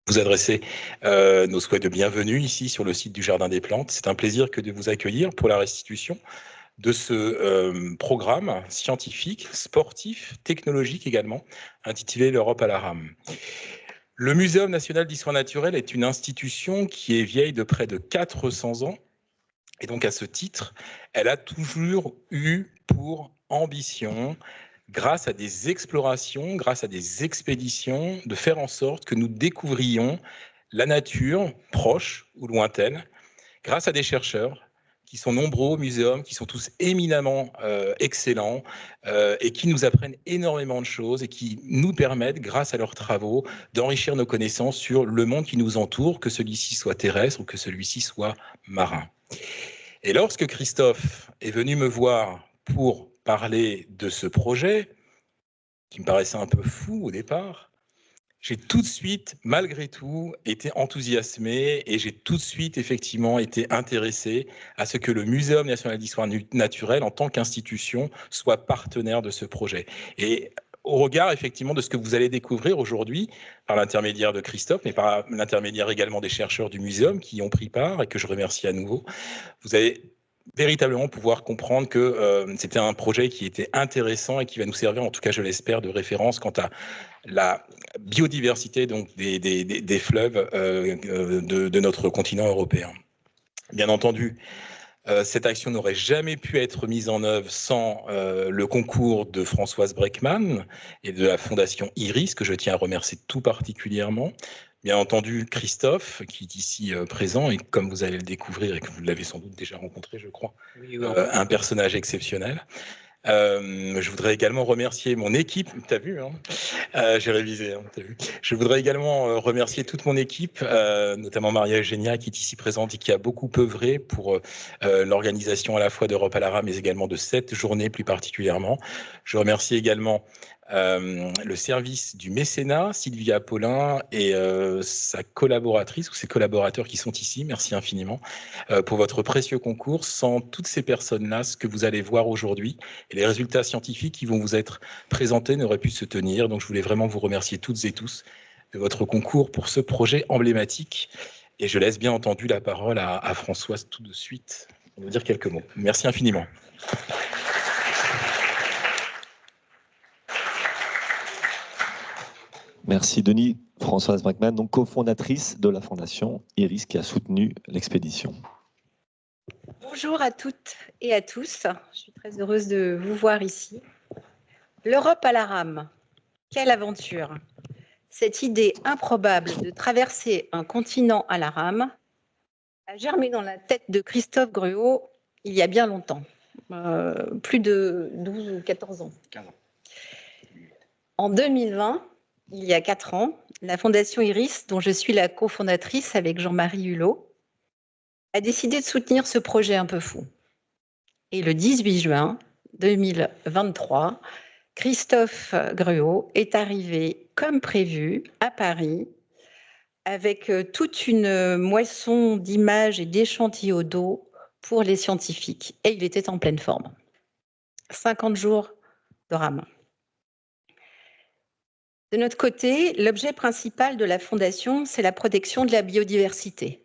vous adresser nos souhaits de bienvenue ici sur le site du Jardin des Plantes. C'est un plaisir que de vous accueillir pour la restitution de ce programme scientifique, sportif, technologique également, intitulé l'Europe à la rame. Le Muséum national d'histoire naturelle est une institution qui est vieille de près de 400 ans. Et donc, à ce titre, elle a toujours eu pour ambition, grâce à des explorations, grâce à des expéditions, de faire en sorte que nous découvrions la nature proche ou lointaine, grâce à des chercheurs qui sont nombreux au muséum, qui sont tous éminemment excellents et qui nous apprennent énormément de choses et qui nous permettent, grâce à leurs travaux, d'enrichir nos connaissances sur le monde qui nous entoure, que celui-ci soit terrestre ou que celui-ci soit marin. Et lorsque Christophe est venu me voir pour parler de ce projet, qui me paraissait un peu fou au départ, j'ai tout de suite, malgré tout, été enthousiasmé et j'ai tout de suite, effectivement, été intéressé à ce que le Muséum national d'histoire naturelle, en tant qu'institution, soit partenaire de ce projet. Et au regard, effectivement, de ce que vous allez découvrir aujourd'hui, par l'intermédiaire de Christophe, mais par l'intermédiaire également des chercheurs du Muséum qui y ont pris part et que je remercie à nouveau, vous allez véritablement pouvoir comprendre que c'était un projet qui était intéressant et qui va nous servir, en tout cas je l'espère, de référence quant à la biodiversité donc des fleuves de notre continent européen. Bien entendu, cette action n'aurait jamais pu être mise en œuvre sans le concours de Françoise Breckmann et de la Fondation Iris, que je tiens à remercier tout particulièrement. Bien entendu, Christophe, qui est ici présent, et comme vous allez le découvrir et que vous l'avez sans doute déjà rencontré, je crois, oui, un personnage exceptionnel. Je voudrais également remercier mon équipe, t'as vu, hein, j'ai révisé, hein, t'as vu. Je voudrais également remercier toute mon équipe, notamment Maria Eugénia qui est ici présente et qui a beaucoup œuvré pour l'organisation à la fois d'Europe à la rame, mais également de cette journée plus particulièrement. Je remercie également le service du mécénat, Sylvia Paulin et sa collaboratrice ou ses collaborateurs qui sont ici. Merci infiniment pour votre précieux concours. Sans toutes ces personnes-là, ce que vous allez voir aujourd'hui et les résultats scientifiques qui vont vous être présentés n'auraient pu se tenir. Donc je voulais vraiment vous remercier toutes et tous de votre concours pour ce projet emblématique. Et je laisse bien entendu la parole à Françoise tout de suite pour nous dire quelques mots. Merci infiniment. Merci Denis. Françoise Breckmann, donc cofondatrice de la Fondation Iris qui a soutenu l'expédition. Bonjour à toutes et à tous. Je suis très heureuse de vous voir ici. L'Europe à la rame, quelle aventure! Cette idée improbable de traverser un continent à la rame a germé dans la tête de Christophe Gruau il y a bien longtemps, plus de 12 ou 14 ans. 15 ans. En 2020, il y a 4 ans, la Fondation Iris, dont je suis la cofondatrice avec Jean-Marie Hulot, a décidé de soutenir ce projet un peu fou. Et le 18 juin 2023, Christophe Gruau est arrivé comme prévu à Paris avec toute une moisson d'images et d'échantillons d'eau pour les scientifiques. Et il était en pleine forme. 50 jours de rame. De notre côté, l'objet principal de la Fondation, c'est la protection de la biodiversité.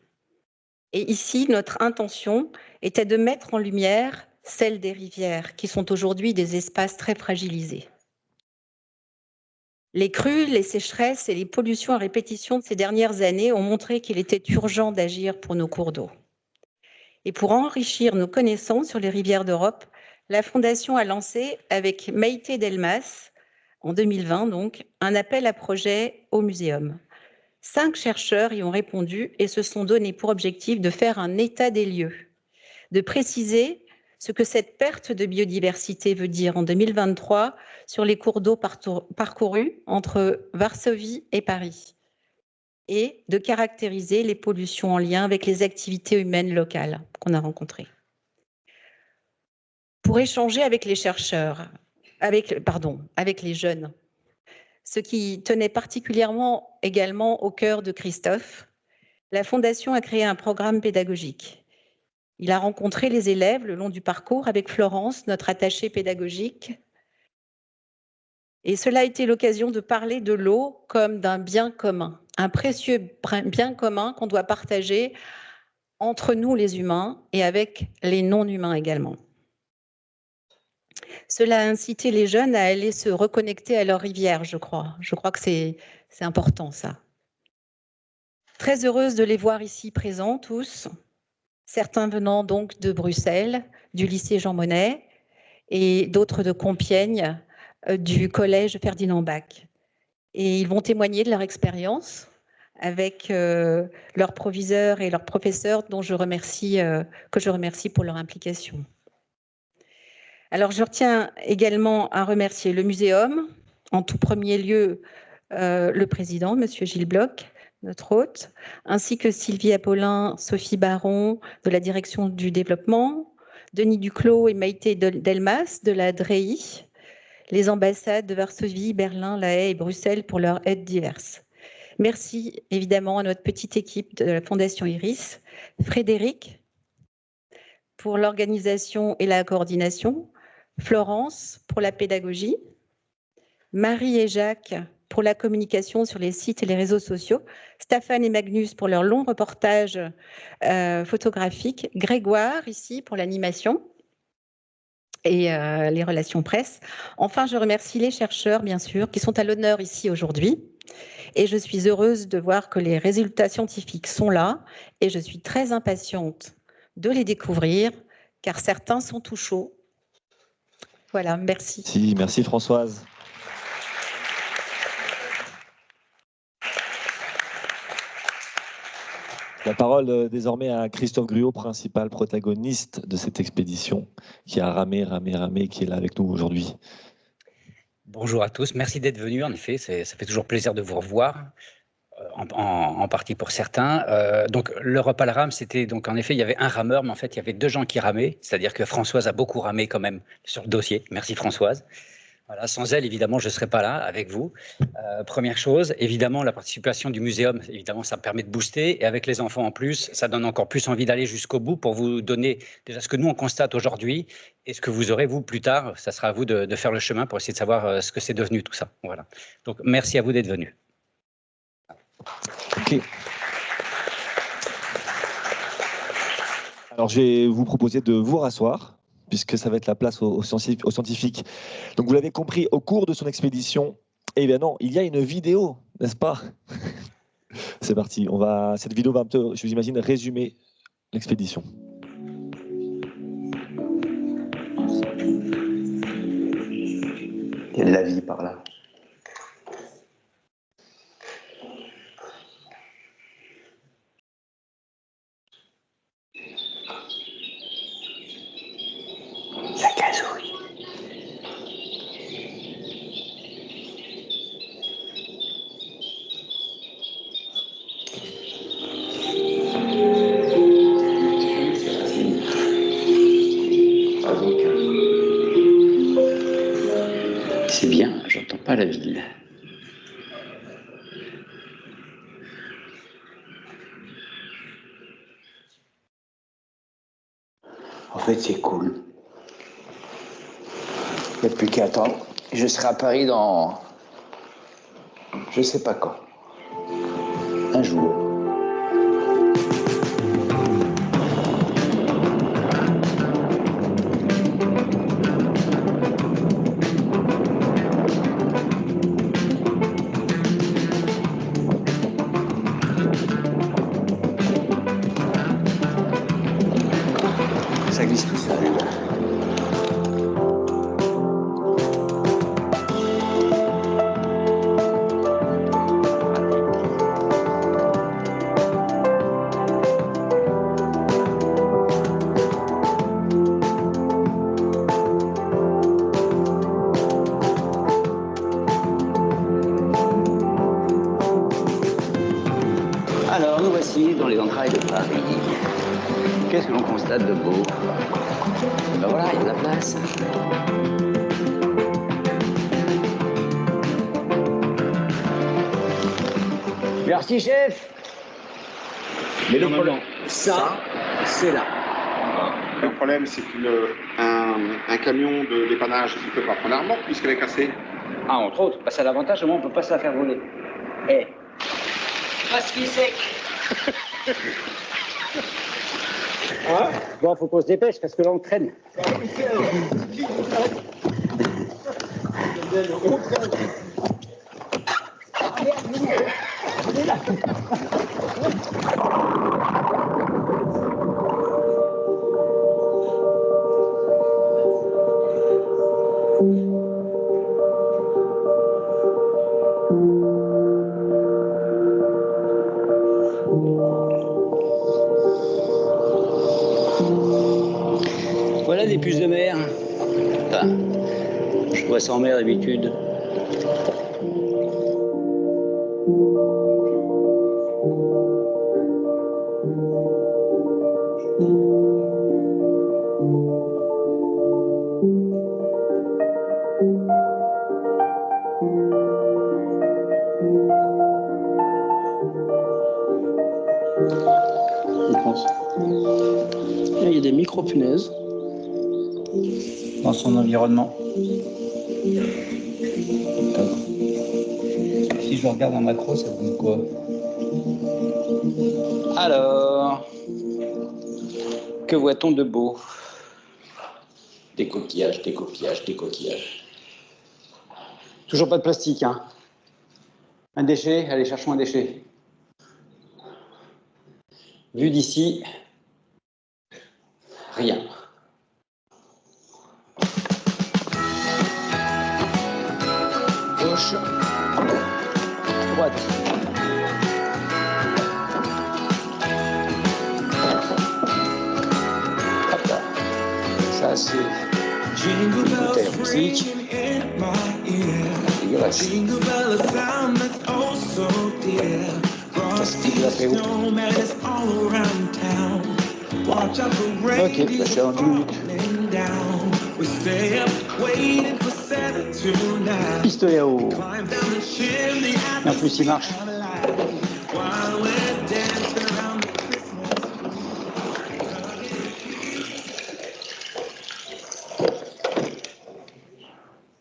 Et ici, notre intention était de mettre en lumière celle des rivières, qui sont aujourd'hui des espaces très fragilisés. Les crues, les sécheresses et les pollutions à répétition de ces dernières années ont montré qu'il était urgent d'agir pour nos cours d'eau. Et pour enrichir nos connaissances sur les rivières d'Europe, la Fondation a lancé, avec Maïté Delmas, en 2020 donc, un appel à projet au Muséum. 5 chercheurs y ont répondu et se sont donné pour objectif de faire un état des lieux, de préciser ce que cette perte de biodiversité veut dire en 2023 sur les cours d'eau parcourus entre Varsovie et Paris, et de caractériser les pollutions en lien avec les activités humaines locales qu'on a rencontrées. Pour échanger avec les chercheurs, avec les jeunes, ce qui tenait particulièrement également au cœur de Christophe, la Fondation a créé un programme pédagogique. Il a rencontré les élèves le long du parcours avec Florence, notre attachée pédagogique. Et cela a été l'occasion de parler de l'eau comme d'un bien commun, un précieux bien commun qu'on doit partager entre nous les humains et avec les non-humains également. Cela a incité les jeunes à aller se reconnecter à leur rivière, je crois. Je crois que c'est important, ça. Très heureuse de les voir ici présents tous, certains venant donc de Bruxelles, du lycée Jean Monnet, et d'autres de Compiègne, du collège Ferdinand Bach. Et ils vont témoigner de leur expérience avec leurs proviseurs et leurs professeurs que je remercie pour leur implication. Alors, je retiens également à remercier le muséum, en tout premier lieu le président, Monsieur Gilles Bloch, notre hôte, ainsi que Sylvie Apollin, Sophie Baron de la direction du développement, Denis Duclos et Maïté Delmas de la DREI, les ambassades de Varsovie, Berlin, La Haye et Bruxelles pour leur aide diverse. Merci évidemment à notre petite équipe de la Fondation Iris, Frédéric pour l'organisation et la coordination, Florence pour la pédagogie, Marie et Jacques pour la communication sur les sites et les réseaux sociaux, Stéphane et Magnus pour leur long reportage photographique, Grégoire ici pour l'animation et les relations presse. Enfin, je remercie les chercheurs, bien sûr, qui sont à l'honneur ici aujourd'hui. Et je suis heureuse de voir que les résultats scientifiques sont là et je suis très impatiente de les découvrir car certains sont tout chauds. Voilà, merci. Merci Françoise. La parole désormais à Christophe Gruot, principal protagoniste de cette expédition, qui a ramé, qui est là avec nous aujourd'hui. Bonjour à tous, merci d'être venus. En effet, ça fait toujours plaisir de vous revoir, en partie pour certains. Donc l'Europe à la rame, c'était donc en effet, il y avait un rameur, mais en fait, il y avait deux gens qui ramaient, c'est-à-dire que Françoise a beaucoup ramé quand même sur le dossier. Merci Françoise. Voilà, sans elle, évidemment, je ne serais pas là avec vous. Première chose, évidemment, la participation du muséum, évidemment, ça permet de booster. Et avec les enfants en plus, ça donne encore plus envie d'aller jusqu'au bout pour vous donner déjà ce que nous, on constate aujourd'hui et ce que vous aurez, vous, plus tard. Ça sera à vous de faire le chemin pour essayer de savoir ce que c'est devenu tout ça. Voilà. Donc, merci à vous d'être venus. Ok. Alors, je vais vous proposer de vous rasseoir, puisque ça va être la place aux scientifiques. Donc, vous l'avez compris, au cours de son expédition, eh bien non, il y a une vidéo, n'est-ce pas? C'est parti. Cette vidéo va un peu, je vous imagine, résumer l'expédition. Il y a de la vie par là. Ça gazouille. C'est bien, j'entends pas la ville. En fait, c'est cool. Il n'y a plus qu'à attendre. Je serai à Paris dans... je sais pas quand. Un jour. Ça glisse tout seul. Alors, nous voici dans les entrailles de Paris. Qu'est-ce que l'on constate de beau? Ben voilà, il y a de la place. Merci, chef. Mais le problème, ça, c'est là. Le problème, c'est qu'un camion de dépannage, il ne peut pas prendre la remorque puisqu'elle est cassée. Ah, entre autres, bah, c'est l'avantage, au moins, on ne peut pas se la faire voler. Eh, Pastis sec. Hein? Bon, faut qu'on se dépêche parce que là on traîne. Voilà des puces de mer. Enfin, je vois ça en mer d'habitude. Là, il y a des micro-punaises. Dans son environnement. Si je regarde en macro, ça donne quoi? Alors, que voit-on de beau? Des coquillages, des coquillages, des coquillages. Toujours pas de plastique, hein? Un déchet? Allez, cherchons un déchet. Vu d'ici, rien. Gauche, droite. Hop là. Ça, c'est une bouteille en plastique. Dégueulasse. Ça, c'est de l'apéro. Ok, ça, je suis dans 10 minutes. Pistolet à eau. Et en plus, il marche.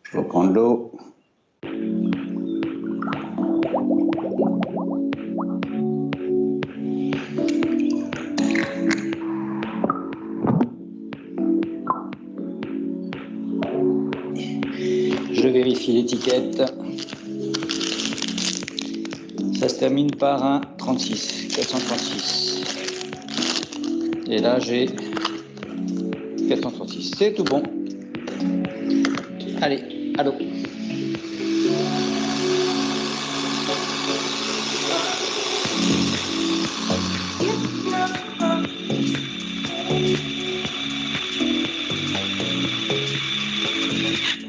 Je vais prendre l'eau. Je vérifie l'étiquette. Ça se termine par un 36, 436. Et là, j'ai 436. C'est tout bon. Allez, à l'eau.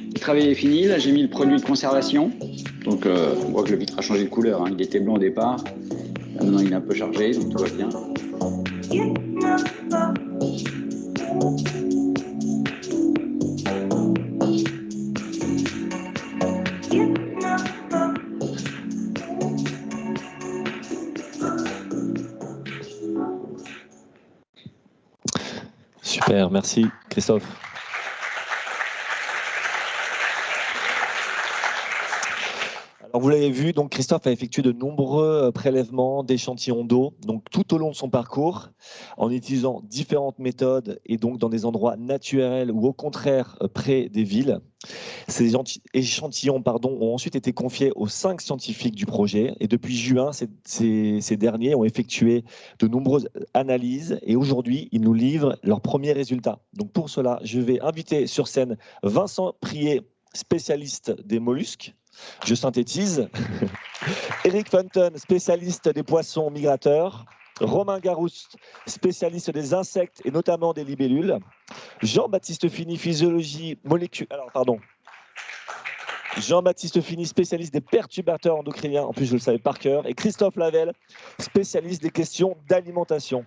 Le travail est fini, là j'ai mis le produit de conservation. Donc on voit que le vitre a changé de couleur, hein. Il était blanc au départ. Là, maintenant il est un peu chargé, donc tout va bien. Super, merci Christophe. Alors vous l'avez vu, donc Christophe a effectué de nombreux prélèvements d'échantillons d'eau, donc tout au long de son parcours, en utilisant différentes méthodes et donc dans des endroits naturels ou au contraire près des villes. Ces échantillons ont ensuite été confiés aux 5 scientifiques du projet et depuis juin, ces derniers ont effectué de nombreuses analyses et aujourd'hui, ils nous livrent leurs premiers résultats. Donc pour cela, je vais inviter sur scène Vincent Prier, spécialiste des mollusques. Je synthétise. Eric Funton, spécialiste des poissons migrateurs. Romain Garouste, spécialiste des insectes et notamment des libellules. Jean-Baptiste Fini, physiologie moléculaire. Alors, pardon. Jean-Baptiste Fini, spécialiste des perturbateurs endocriniens. En plus, je le savais par cœur. Et Christophe Lavelle, spécialiste des questions d'alimentation.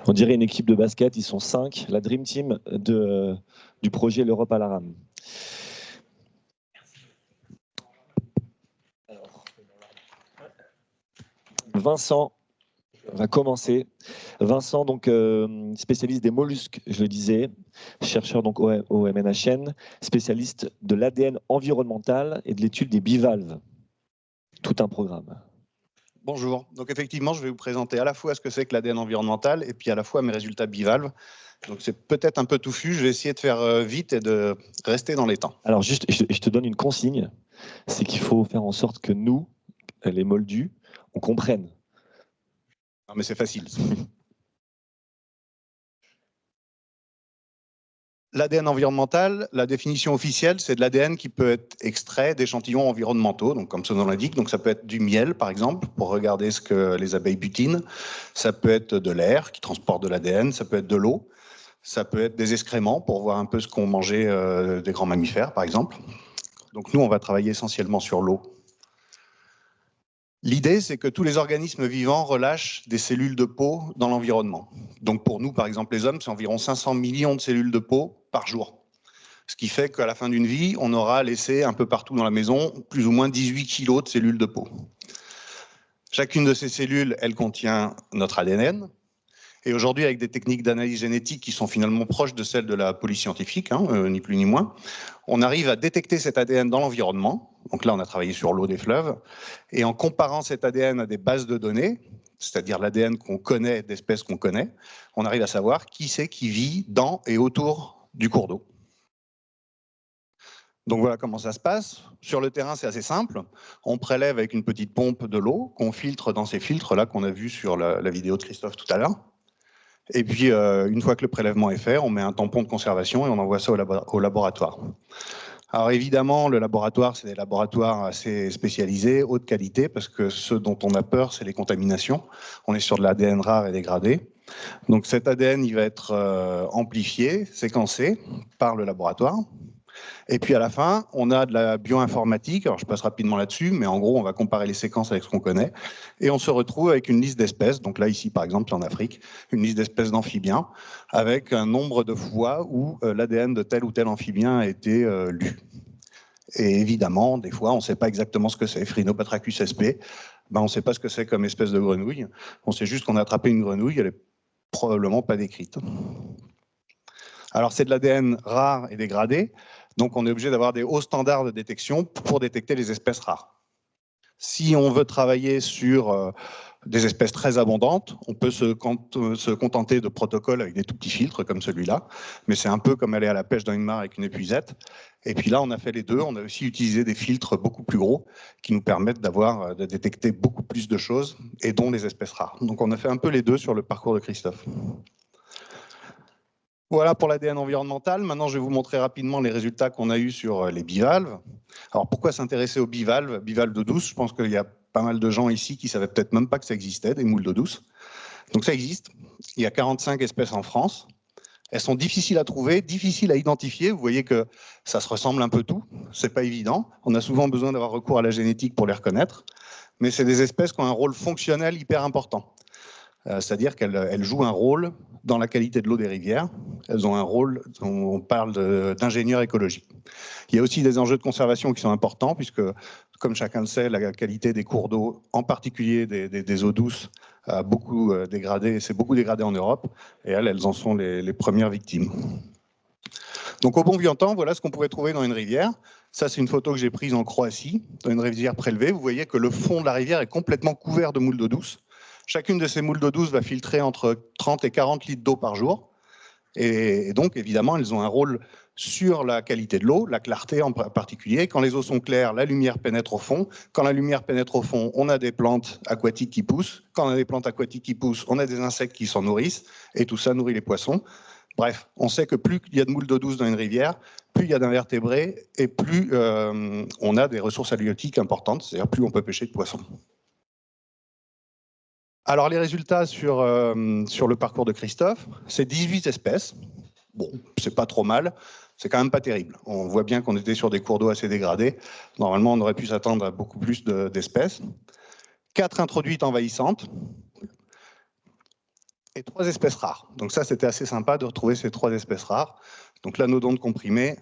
On dirait une équipe de basket, ils sont 5, la Dream Team du projet L'Europe à la rame. Vincent, On va commencer. Vincent, donc spécialiste des mollusques, je le disais, chercheur donc au MNHN, spécialiste de l'ADN environnemental et de l'étude des bivalves. Tout un programme. Bonjour. Donc effectivement, je vais vous présenter à la fois ce que c'est que l'ADN environnemental et puis à la fois mes résultats bivalves. Donc c'est peut-être un peu touffu, je vais essayer de faire vite et de rester dans les temps. Alors juste, je te donne une consigne, c'est qu'il faut faire en sorte que nous, les moldus, on comprenne. Non mais c'est facile. L'ADN environnemental, la définition officielle, c'est de l'ADN qui peut être extrait d'échantillons environnementaux, donc comme son nom l'indique. Donc ça peut être du miel, par exemple, pour regarder ce que les abeilles butinent. Ça peut être de l'air qui transporte de l'ADN. Ça peut être de l'eau. Ça peut être des excréments pour voir un peu ce qu'ont mangé des grands mammifères, par exemple. Donc nous, on va travailler essentiellement sur l'eau. L'idée, c'est que tous les organismes vivants relâchent des cellules de peau dans l'environnement. Donc pour nous, par exemple, les hommes, c'est environ 500 millions de cellules de peau par jour. Ce qui fait qu'à la fin d'une vie, on aura laissé un peu partout dans la maison plus ou moins 18 kilos de cellules de peau. Chacune de ces cellules, elle contient notre ADN. Et aujourd'hui, avec des techniques d'analyse génétique qui sont finalement proches de celles de la police scientifique, ni plus ni moins, on arrive à détecter cet ADN dans l'environnement. Donc là, on a travaillé sur l'eau des fleuves. Et en comparant cet ADN à des bases de données, c'est-à-dire l'ADN qu'on connaît, d'espèces qu'on connaît, on arrive à savoir qui c'est qui vit dans et autour du cours d'eau. Donc voilà comment ça se passe. Sur le terrain, c'est assez simple. On prélève avec une petite pompe de l'eau qu'on filtre dans ces filtres-là qu'on a vu sur la vidéo de Christophe tout à l'heure. Et puis, une fois que le prélèvement est fait, on met un tampon de conservation et on envoie ça au laboratoire. Alors évidemment, le laboratoire, c'est des laboratoires assez spécialisés, haute qualité, parce que ce dont on a peur, c'est les contaminations. On est sur de l'ADN rare et dégradé. Donc cet ADN, il va être amplifié, séquencé par le laboratoire. Et puis à la fin, on a de la bioinformatique. Alors je passe rapidement là-dessus, mais en gros, on va comparer les séquences avec ce qu'on connaît. Et on se retrouve avec une liste d'espèces. Donc là, ici, par exemple, en Afrique, une liste d'espèces d'amphibiens, avec un nombre de fois où l'ADN de tel ou tel amphibien a été lu. Et évidemment, des fois, on ne sait pas exactement ce que c'est. Phrynopatrachus sp, on ne sait pas ce que c'est comme espèce de grenouille. On sait juste qu'on a attrapé une grenouille, elle n'est probablement pas décrite. Alors c'est de l'ADN rare et dégradé, donc on est obligé d'avoir des hauts standards de détection pour détecter les espèces rares. Si on veut travailler sur des espèces très abondantes, on peut se contenter de protocoles avec des tout petits filtres comme celui-là, mais c'est un peu comme aller à la pêche dans une mare avec une épuisette. Et puis là, on a fait les deux, on a aussi utilisé des filtres beaucoup plus gros qui nous permettent de détecter beaucoup plus de choses, et dont les espèces rares. Donc on a fait un peu les deux sur le parcours de Christophe. Voilà pour l'ADN environnemental. Maintenant, je vais vous montrer rapidement les résultats qu'on a eus sur les bivalves. Alors, pourquoi s'intéresser aux bivalves? Bivalves d'eau douce, je pense qu'il y a pas mal de gens ici qui ne savaient peut-être même pas que ça existait, des moules d'eau douce. Donc ça existe. Il y a 45 espèces en France. Elles sont difficiles à trouver, difficiles à identifier. Vous voyez que ça se ressemble un peu tout. C'est pas évident. On a souvent besoin d'avoir recours à la génétique pour les reconnaître. Mais c'est des espèces qui ont un rôle fonctionnel hyper important. C'est-à-dire qu'elles jouent un rôle dans la qualité de l'eau des rivières. Elles ont un rôle, on parle d'ingénieurs écologiques. Il y a aussi des enjeux de conservation qui sont importants, puisque, comme chacun le sait, la qualité des cours d'eau, en particulier des eaux douces, a beaucoup dégradé, c'est beaucoup dégradé en Europe, et elles en sont les premières victimes. Donc au bon vieux temps, voilà ce qu'on pouvait trouver dans une rivière. Ça, c'est une photo que j'ai prise en Croatie, dans une rivière prélevée. Vous voyez que le fond de la rivière est complètement couvert de moules d'eau douce. Chacune de ces moules d'eau douce va filtrer entre 30 et 40 litres d'eau par jour. Et donc, évidemment, elles ont un rôle sur la qualité de l'eau, la clarté en particulier. Quand les eaux sont claires, la lumière pénètre au fond. Quand la lumière pénètre au fond, on a des plantes aquatiques qui poussent. Quand on a des plantes aquatiques qui poussent, on a des insectes qui s'en nourrissent. Et tout ça nourrit les poissons. Bref, on sait que plus il y a de moules d'eau douce dans une rivière, plus il y a d'invertébrés et plus on a des ressources halieutiques importantes, c'est-à-dire plus on peut pêcher de poissons. Alors les résultats sur le parcours de Christophe, c'est 18 espèces. Bon, c'est pas trop mal, c'est quand même pas terrible. On voit bien qu'on était sur des cours d'eau assez dégradés. Normalement, on aurait pu s'attendre à beaucoup plus d'espèces. 4 introduites envahissantes et 3 espèces rares. Donc ça, c'était assez sympa de retrouver ces 3 espèces rares. Donc l'anodonte comprimé,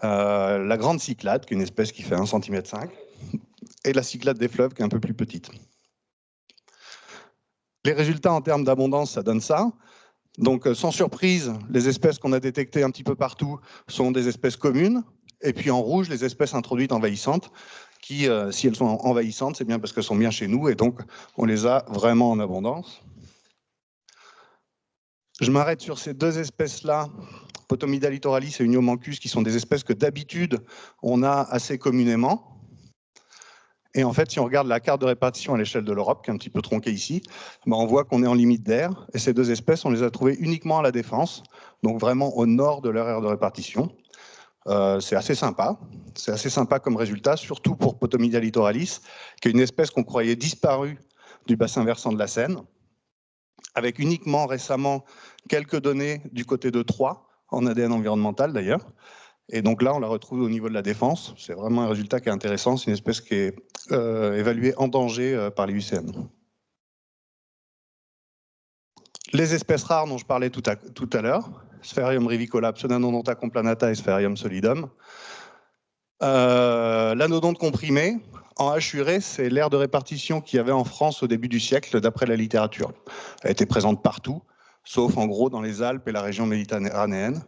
la grande cyclade, qui est une espèce qui fait 1,5 cm, et la cyclade des fleuves, qui est un peu plus petite. Les résultats en termes d'abondance, ça donne ça. Donc, sans surprise, les espèces qu'on a détectées un petit peu partout sont des espèces communes. Et puis en rouge, les espèces introduites envahissantes, qui, si elles sont envahissantes, c'est bien parce qu'elles sont bien chez nous, et donc on les a vraiment en abondance. Je m'arrête sur ces deux espèces-là, Potomida littoralis et Uniomancus, qui sont des espèces que d'habitude on a assez communément. Et en fait, si on regarde la carte de répartition à l'échelle de l'Europe, qui est un petit peu tronquée ici, ben on voit qu'on est en limite d'air. Et ces deux espèces, on les a trouvées uniquement à la Défense, donc vraiment au nord de leur aire de répartition. C'est assez sympa. C'est assez sympa comme résultat, surtout pour Potomida littoralis, qui est une espèce qu'on croyait disparue du bassin versant de la Seine, avec uniquement récemment quelques données du côté de Troyes, en ADN environnemental d'ailleurs. Et donc là, on la retrouve au niveau de la Défense. C'est vraiment un résultat qui est intéressant. C'est une espèce qui est évaluée en danger par les UCN. Les espèces rares dont je parlais tout à l'heure, Spherium rivicola, Pseudonodonta complanata et Spherium solidum. L'anodonte comprimé, en hachuré, c'est l'aire de répartition qu'il y avait en France au début du siècle, d'après la littérature. Elle était présente partout, sauf en gros dans les Alpes et la région méditerranéenne.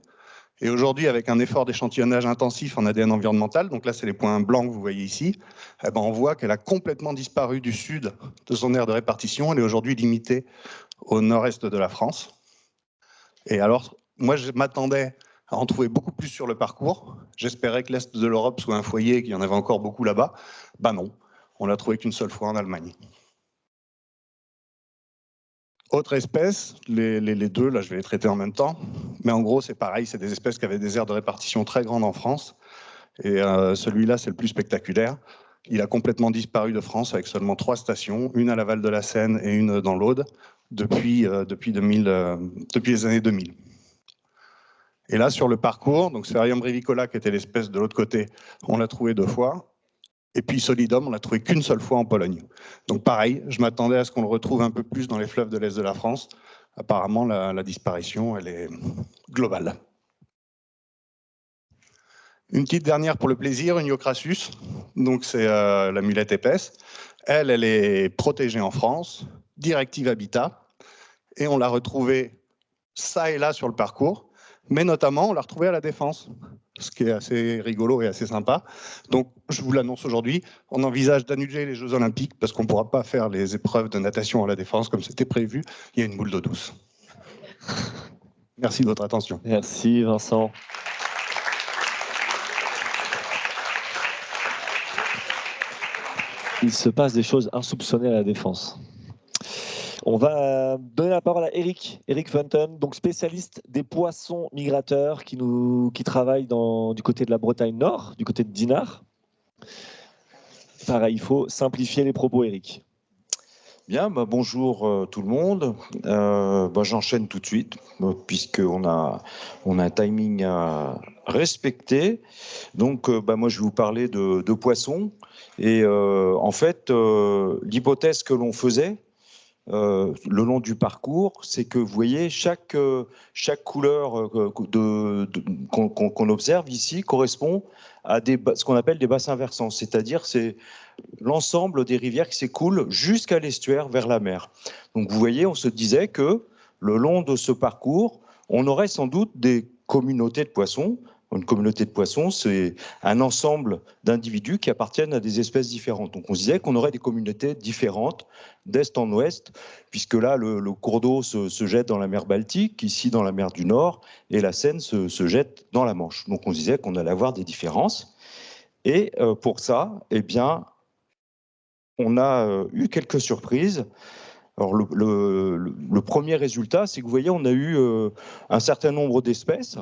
Et aujourd'hui, avec un effort d'échantillonnage intensif en ADN environnemental, donc là c'est les points blancs que vous voyez ici, eh ben on voit qu'elle a complètement disparu du sud de son aire de répartition. Elle est aujourd'hui limitée au nord-est de la France. Et alors, moi je m'attendais à en trouver beaucoup plus sur le parcours. J'espérais que l'Est de l'Europe soit un foyer, qu'il y en avait encore beaucoup là-bas. Ben non, on l'a trouvé qu'une seule fois en Allemagne. Autre espèce, les deux, là je vais les traiter en même temps, mais en gros c'est pareil, c'est des espèces qui avaient des aires de répartition très grandes en France, et celui-là c'est le plus spectaculaire. Il a complètement disparu de France avec seulement 3 stations, une à l'aval de la Seine et une dans l'Aude, depuis les années 2000. Et là sur le parcours, donc Spherium rivicola qui était l'espèce de l'autre côté, on l'a trouvé 2 fois. Et puis Solidum, on l'a trouvé qu'une seule fois en Pologne. Donc pareil, je m'attendais à ce qu'on le retrouve un peu plus dans les fleuves de l'Est de la France. Apparemment, la disparition, elle est globale. Une petite dernière pour le plaisir, Uniocrassus. Donc c'est la mulette épaisse. Elle est protégée en France, directive habitat. Et on l'a retrouvée ça et là sur le parcours. Mais notamment, on l'a retrouvée à la Défense, ce qui est assez rigolo et assez sympa. Donc, je vous l'annonce aujourd'hui, on envisage d'annuler les Jeux Olympiques parce qu'on ne pourra pas faire les épreuves de natation à la Défense comme c'était prévu. Il y a une boule d'eau douce. Merci de votre attention. Merci Vincent. Il se passe des choses insoupçonnées à la Défense. On va donner la parole à Eric Funton, donc spécialiste des poissons migrateurs qui travaille du côté de la Bretagne Nord, du côté de Dinard. Pareil, il faut simplifier les propos, Eric. Bien, bonjour tout le monde. J'enchaîne tout de suite, puisqu'on a un timing à respecter. Donc, moi, je vais vous parler de poissons. Et en fait, l'hypothèse que l'on faisait, le long du parcours, c'est que vous voyez chaque couleur qu'on observe ici correspond à ce qu'on appelle des bassins versants, c'est-à-dire c'est l'ensemble des rivières qui s'écoulent jusqu'à l'estuaire vers la mer. Donc vous voyez, on se disait que le long de ce parcours, on aurait sans doute des communautés de poissons. Une communauté de poissons, c'est un ensemble d'individus qui appartiennent à des espèces différentes. Donc on se disait qu'on aurait des communautés différentes d'est en ouest, puisque là, le cours d'eau se jette dans la mer Baltique, ici dans la mer du Nord, et la Seine se jette dans la Manche. Donc on se disait qu'on allait avoir des différences. Et pour ça, eh bien, on a eu quelques surprises. Alors le premier résultat, c'est que vous voyez, on a eu un certain nombre d'espèces,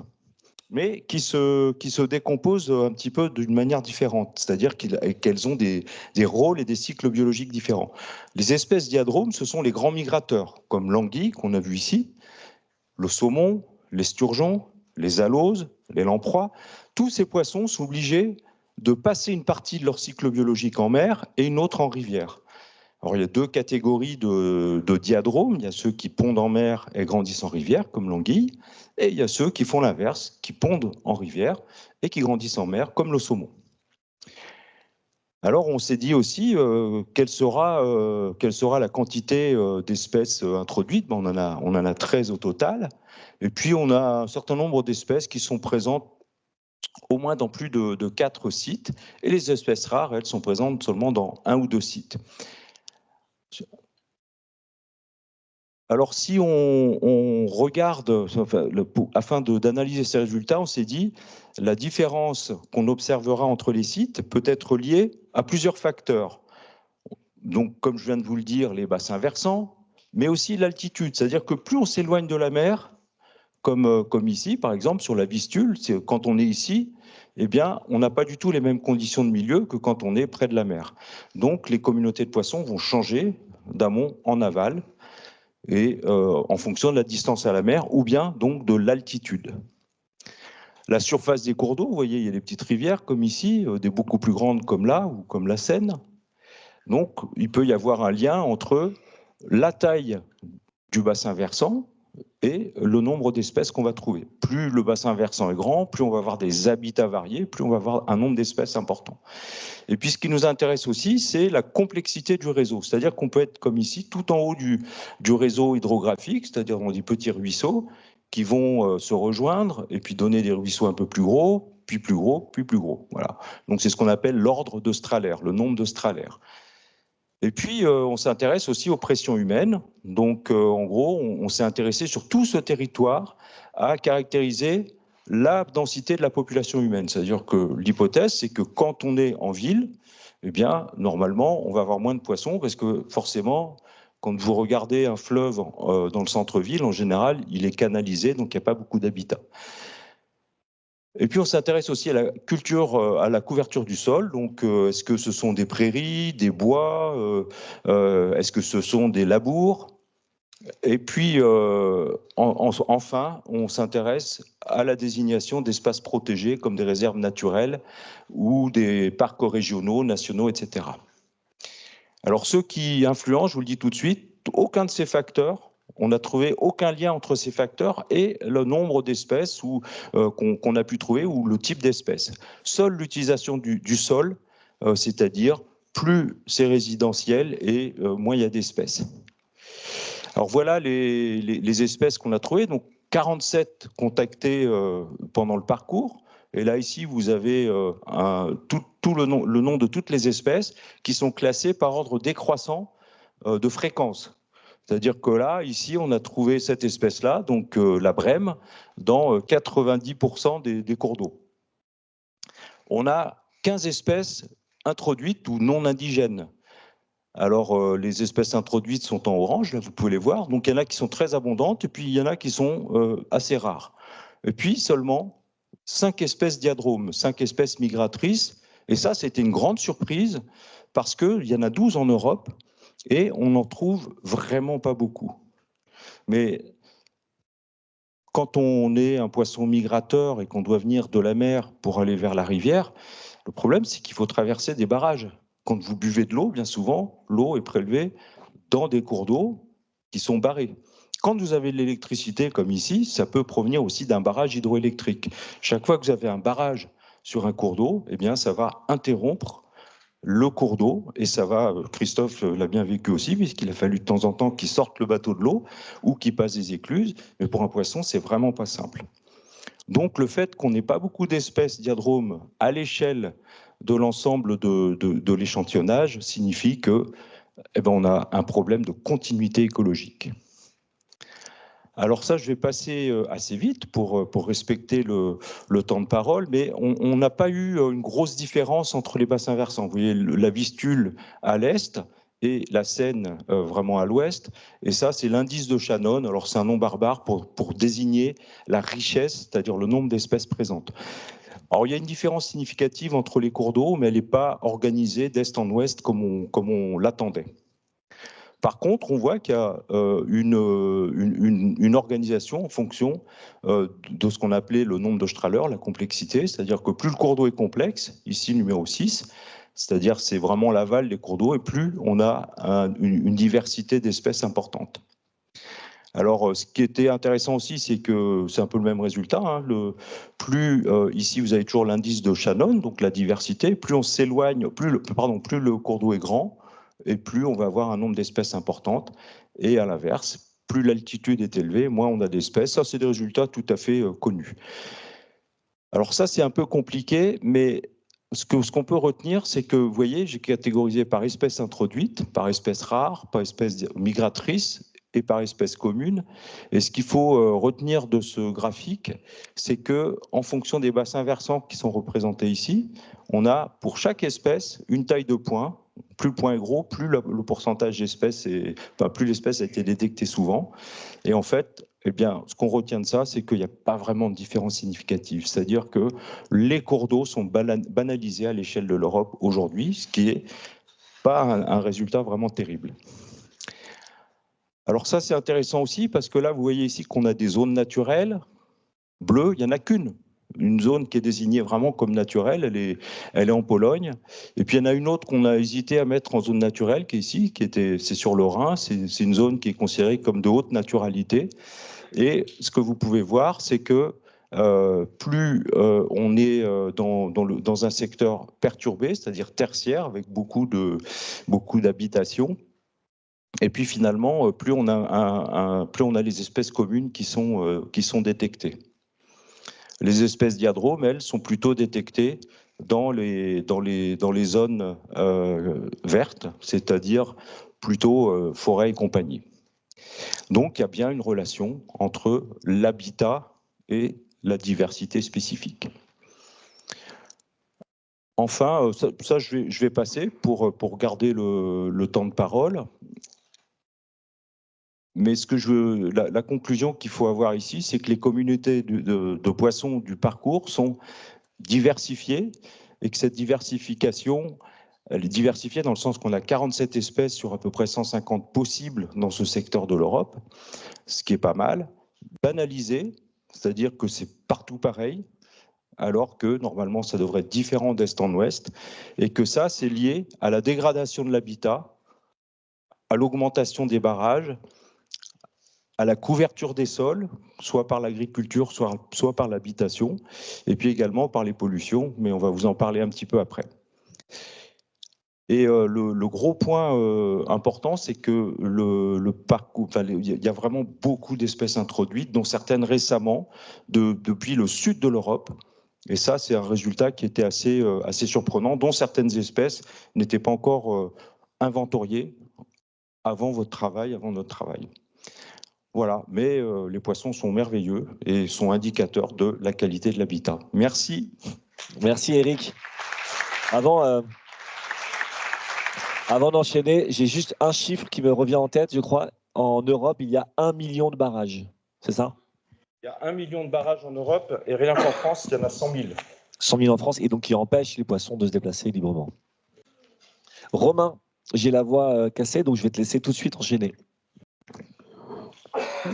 mais qui se décomposent un petit peu d'une manière différente, c'est-à-dire qu'elles ont des rôles et des cycles biologiques différents. Les espèces diadromes, ce sont les grands migrateurs, comme l'anguille qu'on a vu ici, le saumon, les sturgeons, les aloses, les lamproies. Tous ces poissons sont obligés de passer une partie de leur cycle biologique en mer et une autre en rivière. Alors, il y a 2 catégories de diadromes. Il y a ceux qui pondent en mer et grandissent en rivière, comme l'anguille, et il y a ceux qui font l'inverse, qui pondent en rivière et qui grandissent en mer, comme le saumon. Alors, on s'est dit aussi quelle sera la quantité d'espèces introduites. On en a 13 au total. Et puis, on a un certain nombre d'espèces qui sont présentes au moins dans plus de 4 sites. Et les espèces rares, elles sont présentes seulement dans 1 ou 2 sites. Alors, si on regarde, afin d'analyser ces résultats, on s'est dit la différence qu'on observera entre les sites peut être liée à plusieurs facteurs. Donc, comme je viens de vous le dire, les bassins versants, mais aussi l'altitude. C'est-à-dire que plus on s'éloigne de la mer, comme ici, par exemple, sur la Vistule, quand on est ici, eh bien, on n'a pas du tout les mêmes conditions de milieu que quand on est près de la mer. Donc, les communautés de poissons vont changer d'amont en aval, et en fonction de la distance à la mer ou bien donc de l'altitude. La surface des cours d'eau, vous voyez, il y a des petites rivières comme ici, des beaucoup plus grandes comme là ou comme la Seine. Donc, il peut y avoir un lien entre la taille du bassin versant et le nombre d'espèces qu'on va trouver. Plus le bassin versant est grand, plus on va avoir des habitats variés, plus on va avoir un nombre d'espèces important. Et puis ce qui nous intéresse aussi, c'est la complexité du réseau. C'est-à-dire qu'on peut être comme ici, tout en haut du réseau hydrographique, c'est-à-dire dans des petits ruisseaux qui vont se rejoindre et puis donner des ruisseaux un peu plus gros, puis plus gros, puis plus gros. Voilà. Donc c'est ce qu'on appelle l'ordre de Strahler, le nombre de Strahler. Et puis, on s'intéresse aussi aux pressions humaines. Donc, en gros, on s'est intéressé sur tout ce territoire à caractériser la densité de la population humaine. C'est-à-dire que l'hypothèse, c'est que quand on est en ville, eh bien, normalement, on va avoir moins de poissons parce que forcément, quand vous regardez un fleuve dans le centre-ville, en général, il est canalisé, donc il n'y a pas beaucoup d'habitat. Et puis on s'intéresse aussi à la culture, à la couverture du sol. Donc est-ce que ce sont des prairies, des bois, est-ce que ce sont des labours? Et puis enfin, on s'intéresse à la désignation d'espaces protégés comme des réserves naturelles ou des parcs régionaux, nationaux, etc. Alors ceux qui influencent, je vous le dis tout de suite, aucun de ces facteurs. On n'a trouvé aucun lien entre ces facteurs et le nombre d'espèces qu'on a pu trouver ou le type d'espèces. Seule l'utilisation du sol, c'est-à-dire plus c'est résidentiel et moins il y a d'espèces. Alors voilà les espèces qu'on a trouvées. Donc 47 contactées pendant le parcours. Et là, ici, vous avez tout le nom de toutes les espèces qui sont classées par ordre décroissant de fréquence. C'est-à-dire que là, ici, on a trouvé cette espèce-là, donc la brème, dans 90% des cours d'eau. On a 15 espèces introduites ou non indigènes. Alors, les espèces introduites sont en orange, là, vous pouvez les voir. Donc, il y en a qui sont très abondantes, et puis il y en a qui sont assez rares. Et puis, seulement 5 espèces diadromes, 5 espèces migratrices. Et ça, c'était une grande surprise, parce qu'il y en a 12 en Europe, et on n'en trouve vraiment pas beaucoup. Mais quand on est un poisson migrateur et qu'on doit venir de la mer pour aller vers la rivière, le problème, c'est qu'il faut traverser des barrages. Quand vous buvez de l'eau, bien souvent, l'eau est prélevée dans des cours d'eau qui sont barrés. Quand vous avez de l'électricité, comme ici, ça peut provenir aussi d'un barrage hydroélectrique. Chaque fois que vous avez un barrage sur un cours d'eau, eh bien, ça va interrompre le cours d'eau, et ça va, Christophe l'a bien vécu aussi, puisqu'il a fallu de temps en temps qu'il sorte le bateau de l'eau ou qu'il passe des écluses, mais pour un poisson, c'est vraiment pas simple. Donc le fait qu'on n'ait pas beaucoup d'espèces diadromes à l'échelle de l'ensemble de l'échantillonnage signifie que on a un problème de continuité écologique. Alors ça, je vais passer assez vite pour respecter le temps de parole, mais on n'a pas eu une grosse différence entre les bassins versants. Vous voyez la Vistule à l'est et la Seine vraiment à l'ouest. Et ça, c'est l'indice de Shannon. Alors c'est un nom barbare pour désigner la richesse, c'est-à-dire le nombre d'espèces présentes. Alors il y a une différence significative entre les cours d'eau, mais elle n'est pas organisée d'est en ouest comme on l'attendait. Par contre, on voit qu'il y a une organisation en fonction de ce qu'on appelait le nombre de Strahler, la complexité, c'est-à-dire que plus le cours d'eau est complexe, ici numéro 6, c'est-à-dire c'est vraiment l'aval des cours d'eau, et plus on a une diversité d'espèces importante. Alors, ce qui était intéressant aussi, c'est que c'est un peu le même résultat. Hein. Ici, vous avez toujours l'indice de Shannon, donc la diversité. Plus on s'éloigne, plus le cours d'eau est grand, et plus on va avoir un nombre d'espèces importantes. Et à l'inverse, plus l'altitude est élevée, moins on a d'espèces. Ça, c'est des résultats tout à fait connus. Alors ça, c'est un peu compliqué, mais ce qu'on peut retenir, c'est que, vous voyez, j'ai catégorisé par espèce introduite, par espèce rare, par espèce migratrice et par espèce commune. Et ce qu'il faut retenir de ce graphique, c'est que, en fonction des bassins versants qui sont représentés ici, on a pour chaque espèce une taille de point. Plus le point est gros, plus le pourcentage d'espèces, plus l'espèce a été détectée souvent. Et en fait, eh bien, ce qu'on retient de ça, c'est qu'il n'y a pas vraiment de différence significative. C'est-à-dire que les cours d'eau sont banalisés à l'échelle de l'Europe aujourd'hui, ce qui n'est pas un résultat vraiment terrible. Alors ça, c'est intéressant aussi parce que là, vous voyez ici qu'on a des zones naturelles bleues, il n'y en a qu'une. Une zone qui est désignée vraiment comme naturelle, elle est en Pologne. Et puis il y en a une autre qu'on a hésité à mettre en zone naturelle, qui est ici, c'est sur le Rhin. C'est une zone qui est considérée comme de haute naturalité. Et ce que vous pouvez voir, c'est que plus on est dans un secteur perturbé, c'est-à-dire tertiaire, avec beaucoup d'habitations, et puis finalement, plus on a les espèces communes qui sont détectées. Les espèces diadromes, elles, sont plutôt détectées dans les zones vertes, c'est-à-dire plutôt forêt et compagnie. Donc, il y a bien une relation entre l'habitat et la diversité spécifique. Enfin, ça je vais passer pour garder le temps de parole. Mais la conclusion qu'il faut avoir ici, c'est que les communautés de poissons du parcours sont diversifiées et que cette diversification, elle est diversifiée dans le sens qu'on a 47 espèces sur à peu près 150 possibles dans ce secteur de l'Europe, ce qui est pas mal. Banalisé, c'est-à-dire que c'est partout pareil, alors que normalement ça devrait être différent d'est en ouest, et que ça, c'est lié à la dégradation de l'habitat, à l'augmentation des barrages, à la couverture des sols, soit par l'agriculture, soit par l'habitation, et puis également par les pollutions, mais on va vous en parler un petit peu après. Et le gros point important, c'est que le parcours, il y a vraiment beaucoup d'espèces introduites, dont certaines récemment, depuis le sud de l'Europe. Et ça, c'est un résultat qui était assez surprenant, dont certaines espèces n'étaient pas encore inventoriées avant notre travail. Voilà, mais les poissons sont merveilleux et sont indicateurs de la qualité de l'habitat. Merci. Merci Eric. Avant d'enchaîner, j'ai juste un chiffre qui me revient en tête, je crois. En Europe, il y a 1 million de barrages, c'est ça? Il y a 1 million de barrages en Europe et rien qu'en France, il y en a 100 000. 100 000 en France, et donc qui empêchent les poissons de se déplacer librement. Romain, j'ai la voix cassée, donc je vais te laisser tout de suite enchaîner.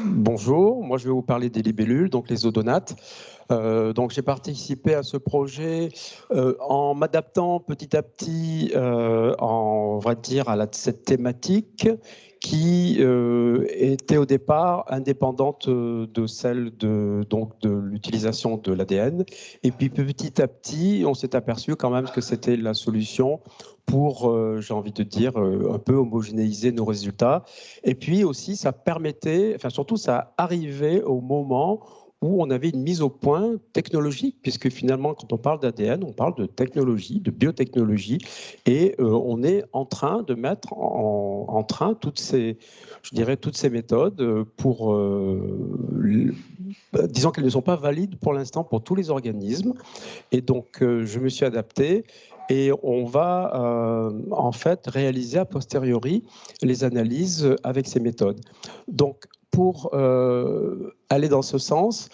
Bonjour, moi je vais vous parler des libellules, donc les odonates. Donc j'ai participé à ce projet en m'adaptant petit à petit, on va dire, à cette thématique qui était au départ indépendante de celle de l'utilisation de l'ADN. Et puis petit à petit, on s'est aperçu quand même que c'était la solution pour, j'ai envie de dire, un peu homogénéiser nos résultats. Et puis aussi, ça permettait, enfin surtout, ça arrivait au moment où on avait une mise au point technologique, puisque finalement, quand on parle d'ADN, on parle de technologie, de biotechnologie, et on est en train de mettre en train toutes ces méthodes pour, disons qu'elles ne sont pas valides pour l'instant pour tous les organismes. Et donc, je me suis adapté. Et on va en fait réaliser a posteriori les analyses avec ces méthodes. Donc, pour aller dans ce sens,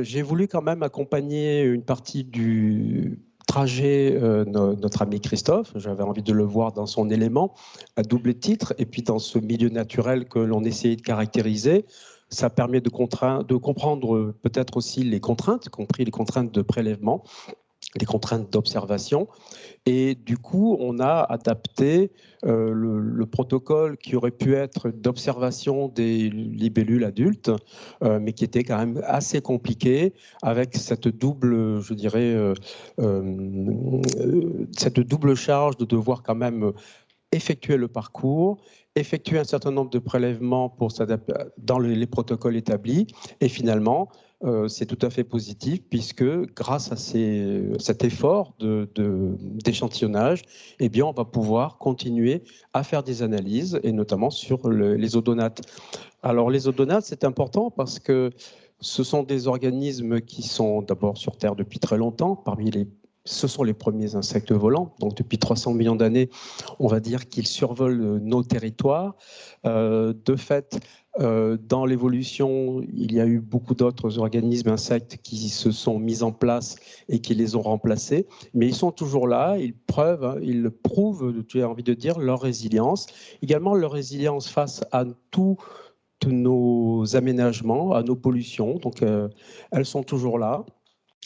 j'ai voulu quand même accompagner une partie du trajet notre ami Christophe. J'avais envie de le voir dans son élément, à double titre, et puis dans ce milieu naturel que l'on essayait de caractériser. Ça permet de comprendre peut-être aussi les contraintes, y compris les contraintes de prélèvement. les contraintes d'observation. Et du coup, on a adapté le protocole qui aurait pu être d'observation des libellules adultes, mais qui était quand même assez compliqué, avec cette double, je dirais, cette double charge de devoir quand même effectuer le parcours, effectuer un certain nombre de prélèvements pour s'adapter dans les protocoles établis, et finalement, c'est tout à fait positif puisque grâce à cet effort d'échantillonnage, eh bien, on va pouvoir continuer à faire des analyses, et notamment sur les odonates. Alors les odonates, c'est important parce que ce sont des organismes qui sont d'abord sur Terre depuis très longtemps, ce sont les premiers insectes volants. Donc depuis 300 millions d'années, on va dire qu'ils survolent nos territoires. De fait, dans l'évolution, il y a eu beaucoup d'autres organismes insectes qui se sont mis en place et qui les ont remplacés. Mais ils sont toujours là, ils prouvent, j'ai envie de dire, leur résilience. Également leur résilience face à tous nos aménagements, à nos pollutions. Donc elles sont toujours là.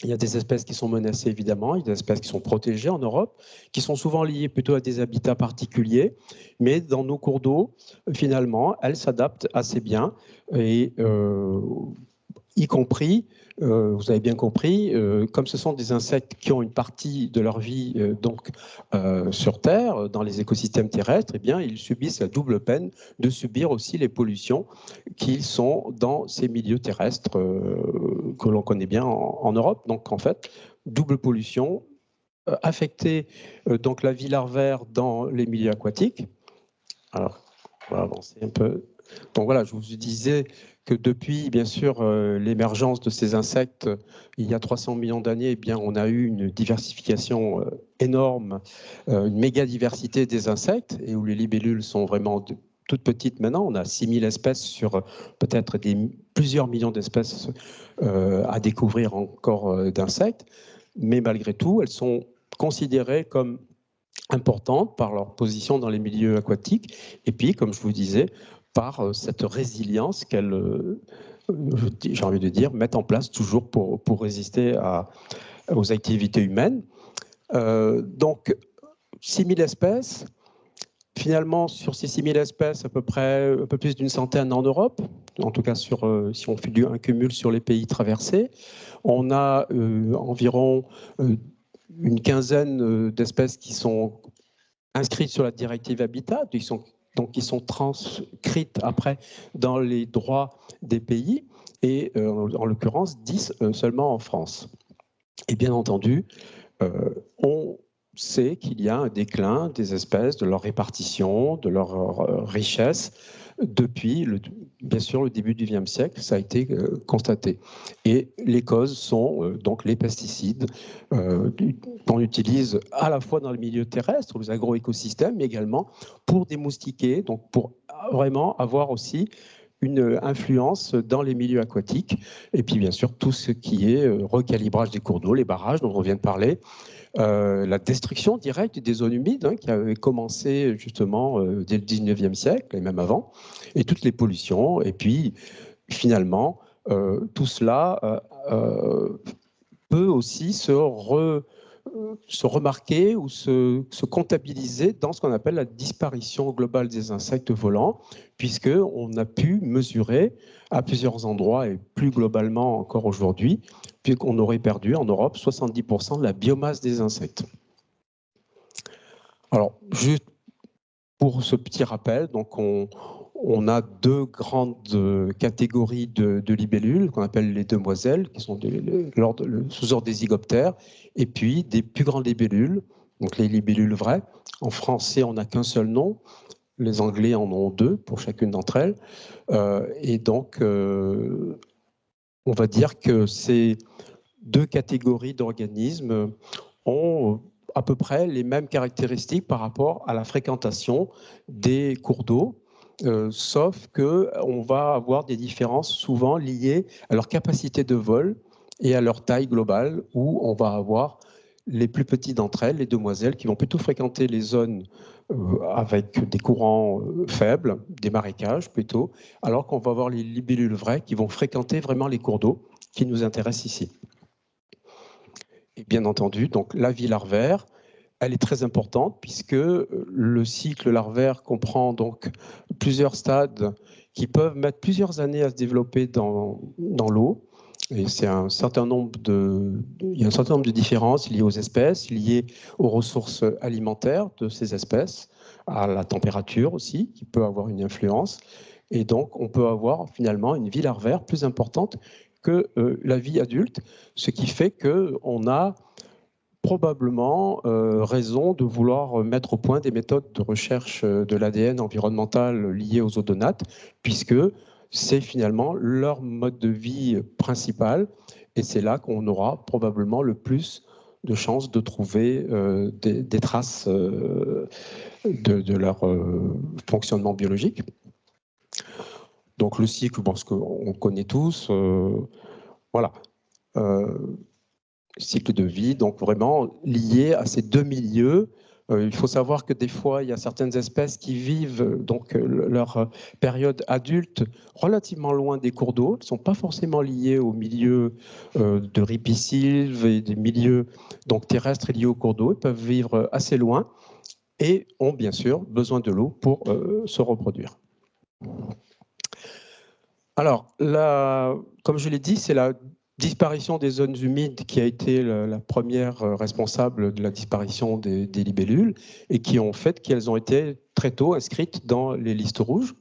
Il y a des espèces qui sont menacées, évidemment, il y a des espèces qui sont protégées en Europe, qui sont souvent liées plutôt à des habitats particuliers, mais dans nos cours d'eau, finalement, elles s'adaptent assez bien, et y compris, vous avez bien compris, comme ce sont des insectes qui ont une partie de leur vie sur Terre, dans les écosystèmes terrestres, eh bien, ils subissent la double peine de subir aussi les pollutions qui sont dans ces milieux terrestres que l'on connaît bien en Europe. Donc, en fait, double pollution, affecter donc la vie larvaire dans les milieux aquatiques. Alors, on va avancer un peu. Donc voilà, je vous disais que depuis, bien sûr, l'émergence de ces insectes, il y a 300 millions d'années, eh bien, on a eu une diversification énorme, une méga diversité des insectes, et où les libellules sont vraiment toutes petites maintenant. On a 6000 espèces sur peut-être plusieurs millions d'espèces à découvrir encore d'insectes, mais malgré tout, elles sont considérées comme importantes par leur position dans les milieux aquatiques, et puis, comme je vous disais, par cette résilience qu'elles, j'ai envie de dire, mettent en place toujours pour résister aux activités humaines. Donc, 6000 espèces. Finalement, sur ces 6000 espèces, à peu près un peu plus d'une centaine en Europe, en tout cas si on fait un cumul sur les pays traversés. On a environ une quinzaine d'espèces qui sont inscrites sur la directive Habitat, qui sont transcrites après dans les droits des pays, et en l'occurrence 10 seulement en France. Et bien entendu, on sait qu'il y a un déclin des espèces, de leur répartition, de leur richesse, depuis, bien sûr, le début du XXe siècle, ça a été constaté. Et les causes sont donc les pesticides qu'on utilise à la fois dans le milieu terrestre, les agroécosystèmes, mais également pour démoustiquer, donc pour vraiment avoir aussi une influence dans les milieux aquatiques. Et puis, bien sûr, tout ce qui est recalibrage des cours d'eau, les barrages dont on vient de parler, la destruction directe des zones humides, qui avait commencé justement dès le 19e siècle et même avant, et toutes les pollutions. Et puis finalement, tout cela peut aussi se remarquer ou se comptabiliser dans ce qu'on appelle la disparition globale des insectes volants, puisqu'on a pu mesurer à plusieurs endroits et plus globalement encore aujourd'hui, puisqu'on aurait perdu en Europe 70% de la biomasse des insectes. Alors, juste pour ce petit rappel, donc on a deux grandes catégories de libellules qu'on appelle les demoiselles, qui sont le sous-ordre des zygoptères, et puis des plus grandes libellules, donc les libellules vraies. En français, on n'a qu'un seul nom. Les Anglais en ont deux pour chacune d'entre elles. Et donc, on va dire que ces deux catégories d'organismes ont à peu près les mêmes caractéristiques par rapport à la fréquentation des cours d'eau, sauf qu'on va avoir des différences souvent liées à leur capacité de vol et à leur taille globale, où on va avoir les plus petites d'entre elles, les demoiselles, qui vont plutôt fréquenter les zones avec des courants faibles, des marécages plutôt, alors qu'on va avoir les libellules vraies qui vont fréquenter vraiment les cours d'eau qui nous intéressent ici. Et bien entendu, donc, la vie larvaire, elle est très importante puisque le cycle larvaire comprend donc plusieurs stades qui peuvent mettre plusieurs années à se développer dans l'eau. Et c'est il y a un certain nombre de différences liées aux espèces, liées aux ressources alimentaires de ces espèces, à la température aussi, qui peut avoir une influence. Et donc, on peut avoir finalement une vie larvaire plus importante que la vie adulte, ce qui fait qu'on a probablement raison de vouloir mettre au point des méthodes de recherche de l'ADN environnemental liées aux odonates, puisque c'est finalement leur mode de vie principal, et c'est là qu'on aura probablement le plus de chances de trouver des traces de leur fonctionnement biologique. Donc le cycle, bon, ce qu'on connaît tous, voilà. Cycle de vie, donc vraiment lié à ces deux milieux. Il faut savoir que des fois, il y a certaines espèces qui vivent donc leur période adulte relativement loin des cours d'eau. Elles ne sont pas forcément liées au milieu de ripisylves et des milieux donc, terrestres liés aux cours d'eau. Elles peuvent vivre assez loin et ont bien sûr besoin de l'eau pour se reproduire. Alors, comme je l'ai dit, c'est la disparition des zones humides qui a été la première responsable de la disparition des libellules et qui ont fait qu'elles ont été très tôt inscrites dans les listes rouges.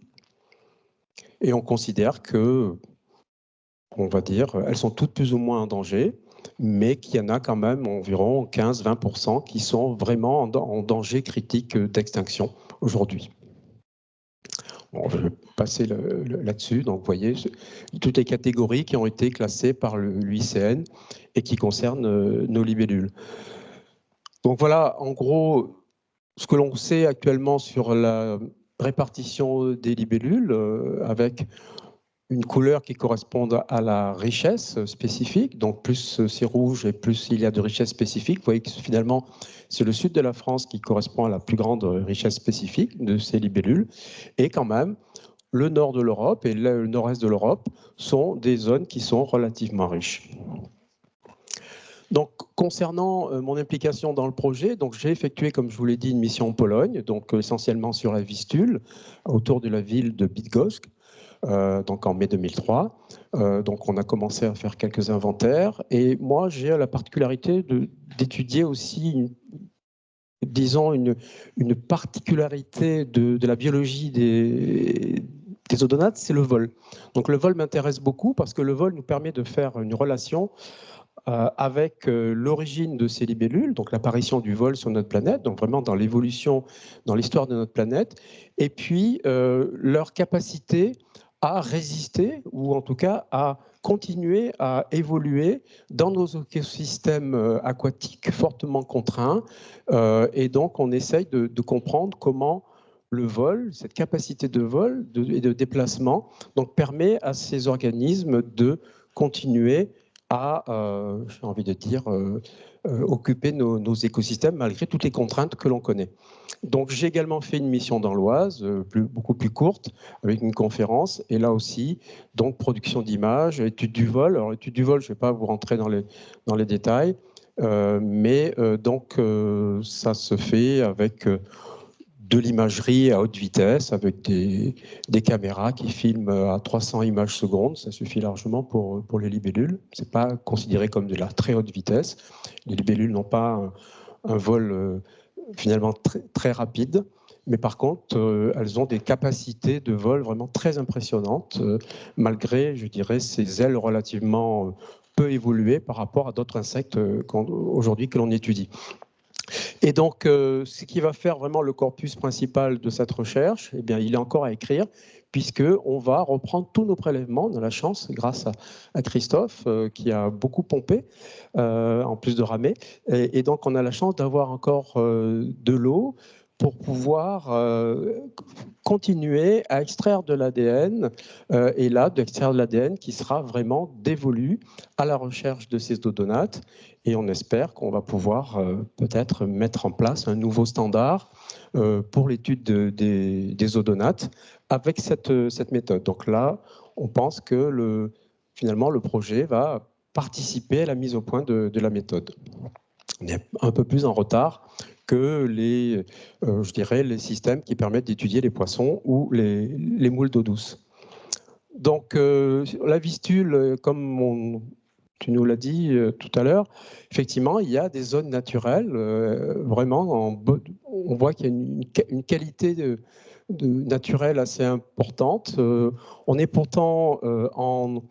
Et on considère que, on va dire, elles sont toutes plus ou moins en danger, mais qu'il y en a quand même environ 15-20% qui sont vraiment en danger critique d'extinction aujourd'hui. Bon, je vais passer là-dessus. Donc, vous voyez, toutes les catégories qui ont été classées par l'UICN et qui concernent nos libellules. Donc, voilà, en gros, ce que l'on sait actuellement sur la répartition des libellules, avec une couleur qui correspond à la richesse spécifique. Donc, plus c'est rouge et plus il y a de richesse spécifique. Vous voyez que finalement, c'est le sud de la France qui correspond à la plus grande richesse spécifique de ces libellules. Et quand même, le nord de l'Europe et le nord-est de l'Europe sont des zones qui sont relativement riches. Donc, concernant mon implication dans le projet, donc j'ai effectué, comme je vous l'ai dit, une mission en Pologne, donc essentiellement sur la Vistule, autour de la ville de Bydgoszcz. Donc en mai 2003. Donc on a commencé à faire quelques inventaires et moi j'ai la particularité d'étudier aussi, disons, une particularité de la biologie des odonates, c'est le vol. Donc le vol m'intéresse beaucoup parce que le vol nous permet de faire une relation avec l'origine de ces libellules, donc l'apparition du vol sur notre planète, donc vraiment dans l'évolution, dans l'histoire de notre planète, et puis leur capacité à résister, ou en tout cas à continuer à évoluer dans nos écosystèmes aquatiques fortement contraints. Et donc, on essaye de comprendre comment le vol, cette capacité de vol et de déplacement, donc, permet à ces organismes de continuer à, j'ai envie de dire, occuper nos écosystèmes malgré toutes les contraintes que l'on connaît. Donc j'ai également fait une mission dans l'Oise, beaucoup plus courte, avec une conférence, et là aussi, donc production d'images, étude du vol. Alors étude du vol, je ne vais pas vous rentrer dans les détails, mais donc ça se fait avec de l'imagerie à haute vitesse, avec des caméras qui filment à 300 images secondes. Ça suffit largement pour les libellules. Ce n'est pas considéré comme de la très haute vitesse. Les libellules n'ont pas un vol finalement très rapide, mais par contre, elles ont des capacités de vol vraiment très impressionnantes, malgré, je dirais, ces ailes relativement peu évoluées par rapport à d'autres insectes aujourd'hui que l'on étudie. Et donc, ce qui va faire vraiment le corpus principal de cette recherche, eh bien, il est encore à écrire, puisqu'on va reprendre tous nos prélèvements. On a la chance, grâce à Christophe, qui a beaucoup pompé, en plus de ramer. Et donc, on a la chance d'avoir encore de l'eau pour pouvoir continuer à extraire de l'ADN, et là, d'extraire de l'ADN qui sera vraiment dévolu à la recherche de ces odonates. Et on espère qu'on va pouvoir peut-être mettre en place un nouveau standard pour l'étude des odonates avec cette méthode. Donc là, on pense que finalement, le projet va participer à la mise au point de la méthode. On est un peu plus en retard que je dirais, les systèmes qui permettent d'étudier les poissons ou les moules d'eau douce. Donc, la vistule, comme tu nous l'as dit tout à l'heure, effectivement, il y a des zones naturelles, vraiment, on voit qu'il y a une qualité naturelle assez importante. On est pourtant en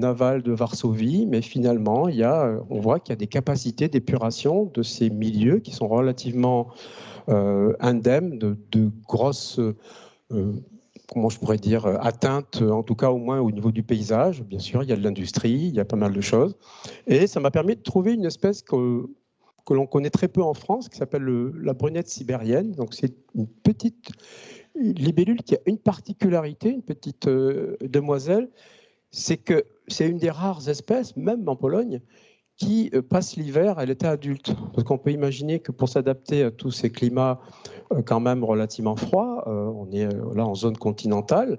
aval de Varsovie, mais finalement, on voit qu'il y a des capacités d'épuration de ces milieux qui sont relativement indemnes de grosses comment je pourrais dire, atteintes, en tout cas au moins au niveau du paysage. Bien sûr, il y a de l'industrie, il y a pas mal de choses. Et ça m'a permis de trouver une espèce que l'on connaît très peu en France, qui s'appelle la brunette sibérienne. Donc c'est une petite libellule qui a une particularité, une petite demoiselle, c'est que c'est une des rares espèces, même en Pologne, qui passe l'hiver à l'état adulte. Parce qu'on peut imaginer que pour s'adapter à tous ces climats quand même relativement froids, on est là en zone continentale,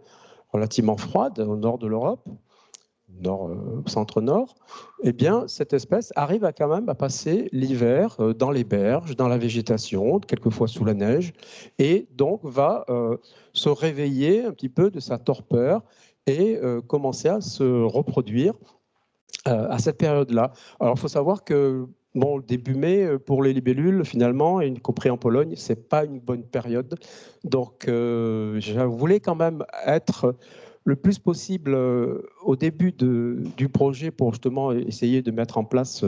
relativement froide, au nord de l'Europe, centre-nord, eh bien, cette espèce arrive quand même à passer l'hiver dans les berges, dans la végétation, quelquefois sous la neige, et donc va se réveiller un petit peu de sa torpeur et commencer à se reproduire à cette période-là. Alors, il faut savoir que bon, début mai, pour les libellules, finalement, y compris en Pologne, ce n'est pas une bonne période. Donc, je voulais quand même être le plus possible au début du projet pour justement essayer de mettre en place,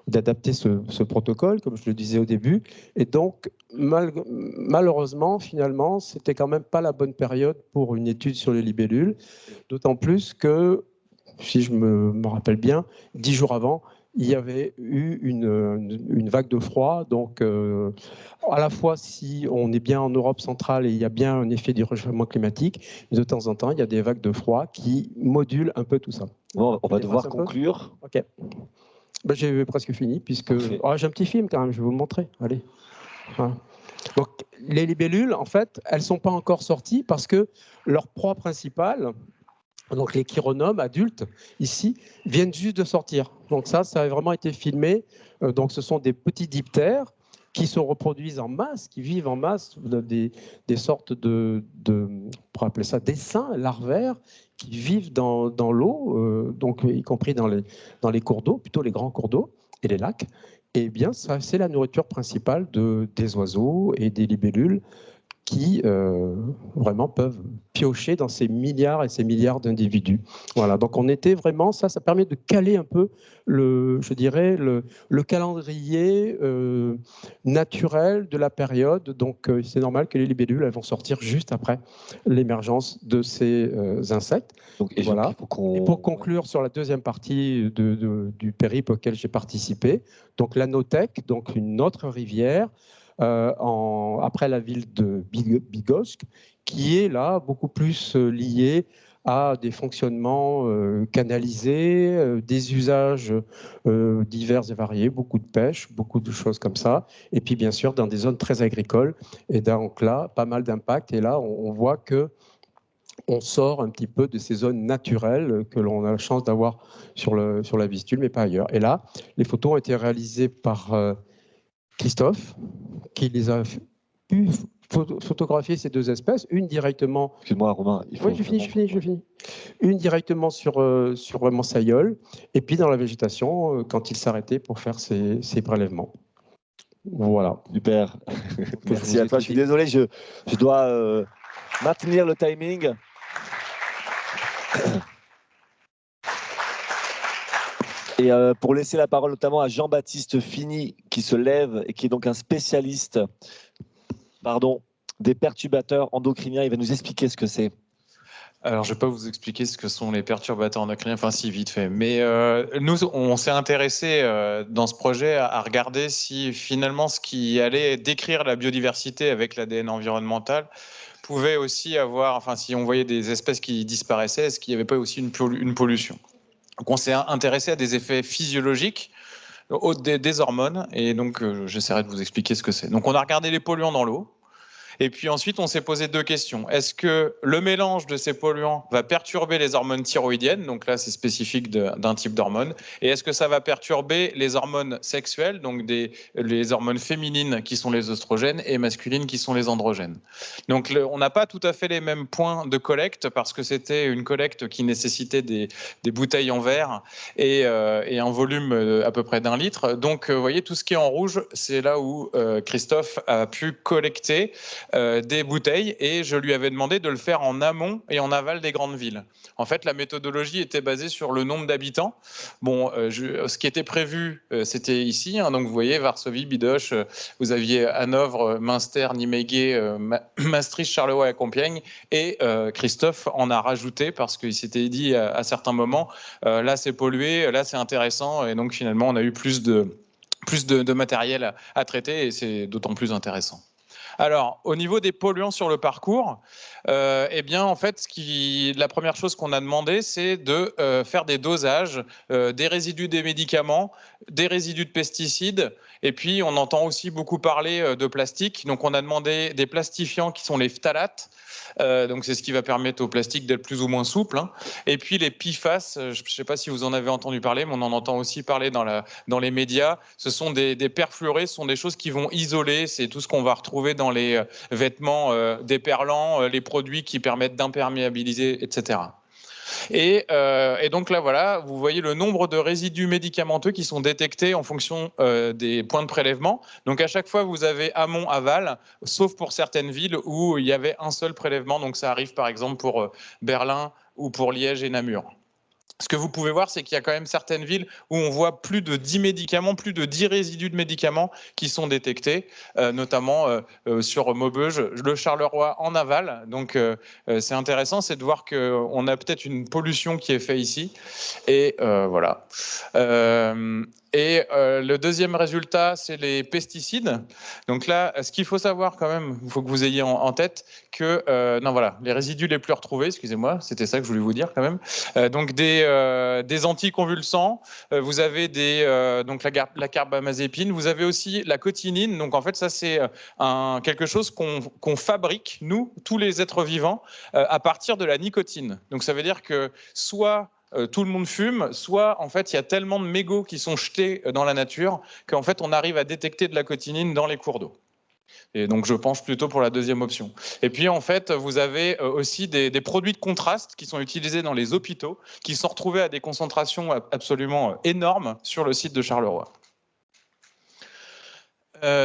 d'adapter ce protocole, comme je le disais au début. Et donc, malheureusement, finalement, ce n'était quand même pas la bonne période pour une étude sur les libellules, d'autant plus que, si je me rappelle bien, 10 jours avant, il y avait eu une vague de froid. Donc, à la fois, si on est bien en Europe centrale et il y a bien un effet du réchauffement climatique, mais de temps en temps, il y a des vagues de froid qui modulent un peu tout ça. Bon, on va devoir conclure. Ok. Ben, j'ai presque fini, puisque j'ai un petit film quand même, je vais vous le montrer. Allez. Voilà. Donc, les libellules, en fait, elles ne sont pas encore sorties parce que leur proie principale, donc les chironomes adultes, ici, viennent juste de sortir. Donc ça a vraiment été filmé. Donc ce sont des petits diptères qui se reproduisent en masse, qui vivent en masse, des sortes de on pourrait appeler ça d'essaims larvaires, qui vivent dans l'eau, donc y compris dans les cours d'eau, plutôt les grands cours d'eau et les lacs. Et bien, c'est la nourriture principale des oiseaux et des libellules qui vraiment peuvent piocher dans ces milliards et ces milliards d'individus. Voilà, donc on était vraiment, ça permet de caler un peu je dirais, le calendrier naturel de la période. Donc c'est normal que les libellules, elles vont sortir juste après l'émergence de ces insectes. Donc, et voilà. Et pour conclure sur la deuxième partie du périple auquel j'ai participé, donc la Notec, donc une autre rivière, après la ville de Bydgoszcz, qui est là beaucoup plus liée à des fonctionnements canalisés, des usages divers et variés, beaucoup de pêche, beaucoup de choses comme ça, et puis bien sûr dans des zones très agricoles, et donc là, pas mal d'impact, et là on voit que on sort un petit peu de ces zones naturelles que l'on a la chance d'avoir sur la vistule, mais pas ailleurs. Et là, les photos ont été réalisées par Christophe, qui les a pu photographier ces deux espèces, une directement. Excuse-moi, Romain. Oui, je finis. Une directement sur vraiment sa gueule, et puis dans la végétation quand il s'arrêtait pour faire ses prélèvements. Voilà. Super. Merci à toi. Je suis désolé, je dois maintenir le timing. Et pour laisser la parole notamment à Jean-Baptiste Fini, qui se lève et qui est donc un spécialiste des perturbateurs endocriniens, il va nous expliquer ce que c'est. Alors, je ne vais pas vous expliquer ce que sont les perturbateurs endocriniens, enfin si, vite fait. Mais nous, on s'est intéressé dans ce projet à regarder si finalement ce qui allait décrire la biodiversité avec l'ADN environnemental pouvait aussi avoir, enfin si on voyait des espèces qui disparaissaient, est-ce qu'il n'y avait pas aussi une pollution? Donc on s'est intéressé à des effets physiologiques des hormones, et donc j'essaierai de vous expliquer ce que c'est. Donc on a regardé les polluants dans l'eau, Et puis ensuite, on s'est posé 2 questions. Est-ce que le mélange de ces polluants va perturber les hormones thyroïdiennes? Donc là, c'est spécifique d'un type d'hormone. Et est-ce que ça va perturber les hormones sexuelles, donc les hormones féminines qui sont les œstrogènes et masculines qui sont les androgènes? Donc on n'a pas tout à fait les mêmes points de collecte parce que c'était une collecte qui nécessitait des bouteilles en verre et un volume à peu près d'1 litre. Donc, vous voyez, tout ce qui est en rouge, c'est là où Christophe a pu collecter des bouteilles et je lui avais demandé de le faire en amont et en aval des grandes villes. En fait, la méthodologie était basée sur le nombre d'habitants. Bon, ce qui était prévu, c'était ici. Hein, donc, vous voyez, Varsovie, Bydgoszcz, vous aviez Hanovre, Münster, Nijmegen, Maastricht, Charleroi et Compiègne. Et Christophe en a rajouté parce qu'il s'était dit à certains moments, là, c'est pollué, là, c'est intéressant. Et donc, finalement, on a eu plus de matériel à traiter et c'est d'autant plus intéressant. Alors, au niveau des polluants sur le parcours, eh bien, en fait, la première chose qu'on a demandé, c'est de faire des dosages des résidus des médicaments, des résidus de pesticides, et puis on entend aussi beaucoup parler de plastique. Donc, on a demandé des plastifiants qui sont les phtalates. Donc, c'est ce qui va permettre au plastique d'être plus ou moins souple. Hein. Et puis, les PFAS, je ne sais pas si vous en avez entendu parler, mais on en entend aussi parler dans les médias. Ce sont des perfluorés, ce sont des choses qui vont isoler. C'est tout ce qu'on va retrouver dans les vêtements déperlants, les produits qui permettent d'imperméabiliser, etc. Et donc là, voilà, vous voyez le nombre de résidus médicamenteux qui sont détectés en fonction des points de prélèvement. Donc à chaque fois, vous avez amont, aval, sauf pour certaines villes où il y avait un seul prélèvement. Donc ça arrive par exemple pour Berlin ou pour Liège et Namur. Ce que vous pouvez voir, c'est qu'il y a quand même certaines villes où on voit plus de 10 médicaments, plus de 10 résidus de médicaments qui sont détectés, notamment sur Maubeuge, le Charleroi en aval. Donc c'est intéressant, c'est de voir qu'on a peut-être une pollution qui est faite ici. Et voilà. Le deuxième résultat, c'est les pesticides. Donc là, ce qu'il faut savoir quand même, il faut que vous ayez en tête que, non voilà, les résidus les plus retrouvés, excusez-moi, c'était ça que je voulais vous dire quand même. Donc des anticonvulsants, vous avez donc la carbamazépine, vous avez aussi la cotinine. Donc en fait, ça c'est quelque chose qu'on fabrique, nous, tous les êtres vivants, à partir de la nicotine. Donc ça veut dire que soit tout le monde fume, soit en fait il y a tellement de mégots qui sont jetés dans la nature qu'en fait on arrive à détecter de la cotinine dans les cours d'eau. Et donc je penche plutôt pour la deuxième option. Et puis en fait vous avez aussi des produits de contraste qui sont utilisés dans les hôpitaux, qui sont retrouvés à des concentrations absolument énormes sur le site de Charleroi.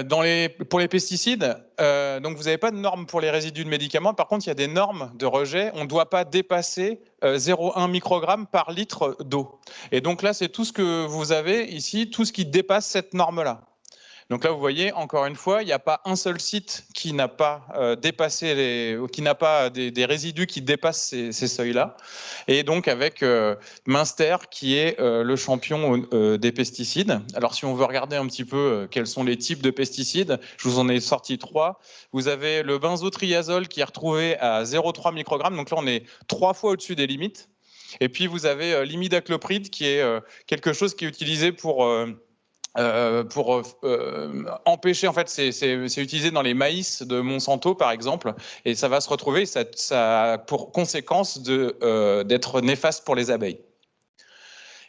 Pour les pesticides, donc vous n'avez pas de normes pour les résidus de médicaments. Par contre, il y a des normes de rejet. On ne doit pas dépasser 0,1 microgramme par litre d'eau. Et donc là, c'est tout ce que vous avez ici, tout ce qui dépasse cette norme-là. Donc là, vous voyez, encore une fois, il n'y a pas un seul site qui n'a pas dépassé qui n'a pas des résidus qui dépassent ces seuils-là. Et donc avec Münster qui est le champion des pesticides. Alors si on veut regarder un petit peu quels sont les types de pesticides, je vous en ai sorti 3. Vous avez le benzotriazole qui est retrouvé à 0,3 microgrammes. Donc là, on est 3 fois au-dessus des limites. Et puis vous avez l'imidacloprid qui est quelque chose qui est utilisé pour empêcher, en fait, c'est utilisé dans les maïs de Monsanto, par exemple, et ça va se retrouver, ça a pour conséquence d'être néfaste pour les abeilles.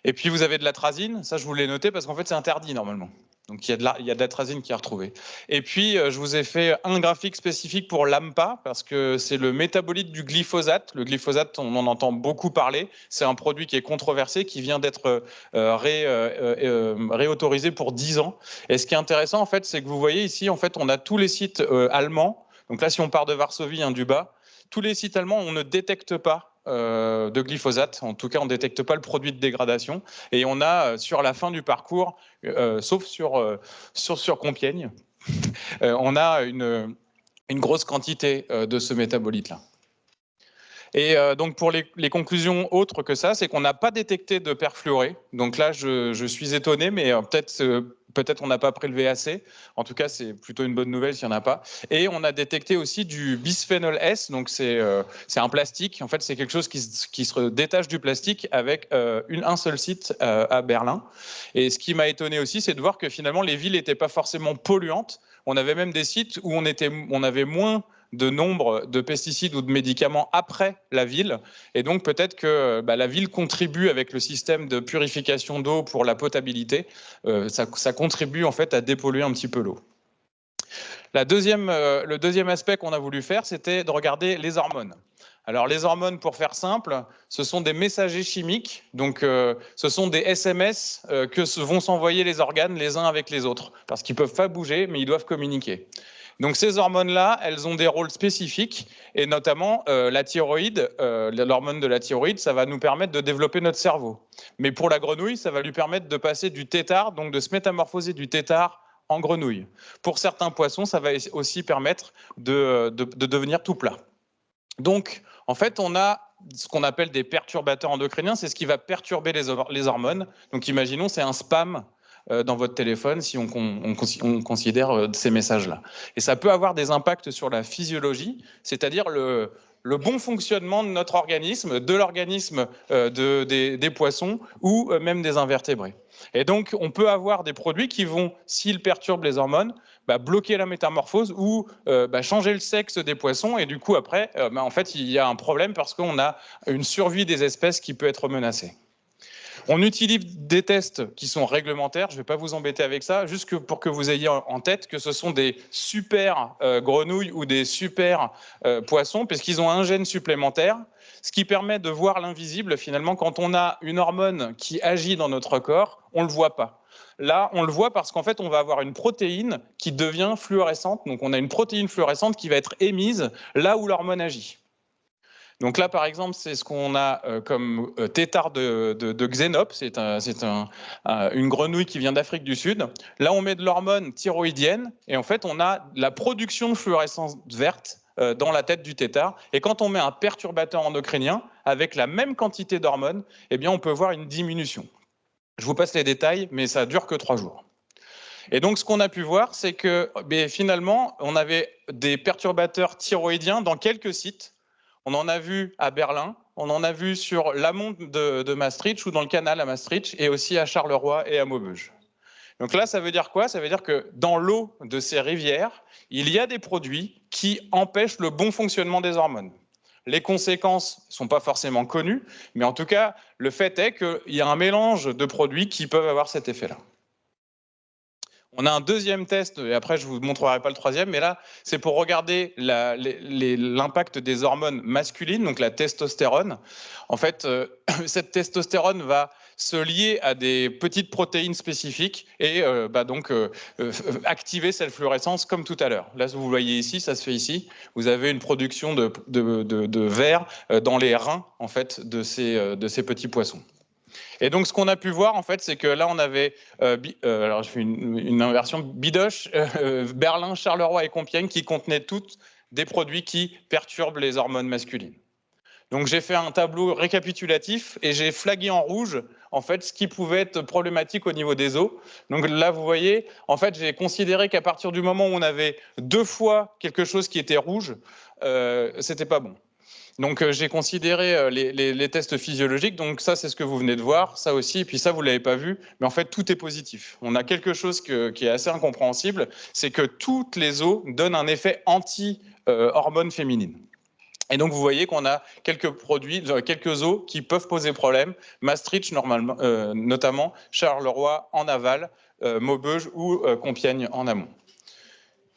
Et puis vous avez de l'atrazine, ça je vous l'ai noté parce qu'en fait c'est interdit normalement. Donc il y a de l'atrazine qui est retrouvée. Et puis je vous ai fait un graphique spécifique pour l'AMPA parce que c'est le métabolite du glyphosate. Le glyphosate, on en entend beaucoup parler. C'est un produit qui est controversé, qui vient d'être réautorisé pour 10 ans. Et ce qui est intéressant en fait, c'est que vous voyez ici, en fait, on a tous les sites allemands. Donc là, si on part de Varsovie, du bas, tous les sites allemands, on ne détecte pas de glyphosate. En tout cas, on ne détecte pas le produit de dégradation. Et on a, sur la fin du parcours, sauf sur Compiègne, on a une grosse quantité de ce métabolite-là. Et donc pour les conclusions autres que ça, c'est qu'on n'a pas détecté de perfluoré. Donc là, je suis étonné, mais peut-être peut-être on n'a pas prélevé assez. En tout cas, c'est plutôt une bonne nouvelle s'il n'y en a pas. Et on a détecté aussi du bisphénol S. Donc, c'est un plastique. En fait, c'est quelque chose qui se détache du plastique avec un seul site à Berlin. Et ce qui m'a étonné aussi, c'est de voir que finalement, les villes n'étaient pas forcément polluantes. On avait même des sites où on avait moins de nombre de pesticides ou de médicaments après la ville. Et donc, peut-être que la ville contribue avec le système de purification d'eau pour la potabilité. Ça contribue en fait à dépolluer un petit peu l'eau. Le deuxième aspect qu'on a voulu faire, c'était de regarder les hormones. Alors, les hormones, pour faire simple, ce sont des messagers chimiques. Donc, ce sont des SMS que vont s'envoyer les organes les uns avec les autres. Parce qu'ils ne peuvent pas bouger, mais ils doivent communiquer. Donc, ces hormones-là, elles ont des rôles spécifiques. Et notamment, la thyroïde, l'hormone de la thyroïde, ça va nous permettre de développer notre cerveau. Mais pour la grenouille, ça va lui permettre de passer du tétard, donc de se métamorphoser du tétard en grenouille. Pour certains poissons, ça va aussi permettre de devenir tout plat. Donc, en fait, on a ce qu'on appelle des perturbateurs endocriniens, c'est ce qui va perturber les hormones. Donc, imaginons, c'est un spam dans votre téléphone si on considère ces messages-là. Et ça peut avoir des impacts sur la physiologie, c'est-à-dire le bon fonctionnement de notre organisme, de l'organisme des poissons ou même des invertébrés. Et donc, on peut avoir des produits qui vont, s'ils perturbent les hormones, bloquer la métamorphose ou changer le sexe des poissons. Et du coup, après, en fait, il y a un problème parce qu'on a une survie des espèces qui peut être menacée. On utilise des tests qui sont réglementaires, je ne vais pas vous embêter avec ça, juste pour que vous ayez en tête que ce sont des super grenouilles ou des super poissons, puisqu'ils ont un gène supplémentaire, ce qui permet de voir l'invisible. Finalement, quand on a une hormone qui agit dans notre corps, on ne le voit pas. Là, on le voit parce qu'en fait, on va avoir une protéine qui devient fluorescente. Donc, on a une protéine fluorescente qui va être émise là où l'hormone agit. Donc là, par exemple, c'est ce qu'on a comme tétard de Xénope. C'est une grenouille qui vient d'Afrique du Sud. Là, on met de l'hormone thyroïdienne et en fait, on a la production de fluorescence verte dans la tête du tétard. Et quand on met un perturbateur endocrinien avec la même quantité d'hormones, eh bien, on peut voir une diminution. Je vous passe les détails, mais ça dure que 3 jours. Et donc, ce qu'on a pu voir, c'est que finalement, on avait des perturbateurs thyroïdiens dans quelques sites. On en a vu à Berlin, on en a vu sur l'amont de Maastricht ou dans le canal à Maastricht et aussi à Charleroi et à Maubeuge. Donc là, ça veut dire quoi? Ça veut dire que dans l'eau de ces rivières, il y a des produits qui empêchent le bon fonctionnement des hormones. Les conséquences ne sont pas forcément connues, mais en tout cas, le fait est qu'il y a un mélange de produits qui peuvent avoir cet effet-là. On a un deuxième test, et après je ne vous montrerai pas le troisième, mais là, c'est pour regarder l'impact des hormones masculines, donc la testostérone. En fait, cette testostérone va se lier à des petites protéines spécifiques et activer cette fluorescence comme tout à l'heure. Là, vous voyez ici, ça se fait ici. Vous avez une production de verre dans les reins en fait, de ces petits poissons. Et donc, ce qu'on a pu voir, en fait, c'est que là, on avait, alors je fais une inversion, Bidoche, Berlin, Charleroi et Compiègne, qui contenaient toutes des produits qui perturbent les hormones masculines. Donc, j'ai fait un tableau récapitulatif et j'ai flagué en rouge, en fait, ce qui pouvait être problématique au niveau des os. Donc là, vous voyez, en fait, j'ai considéré qu'à partir du moment où on avait 2 fois quelque chose qui était rouge, c'était pas bon. Donc, j'ai considéré les tests physiologiques. Donc, ça, c'est ce que vous venez de voir. Ça aussi, et puis ça, vous ne l'avez pas vu. Mais en fait, tout est positif. On a quelque chose qui est assez incompréhensible. C'est que toutes les eaux donnent un effet anti-hormones féminines. Et donc, vous voyez qu'on a quelques produits, quelques eaux qui peuvent poser problème. Maastricht, notamment, Charleroi en aval, Maubeuge ou Compiègne en amont.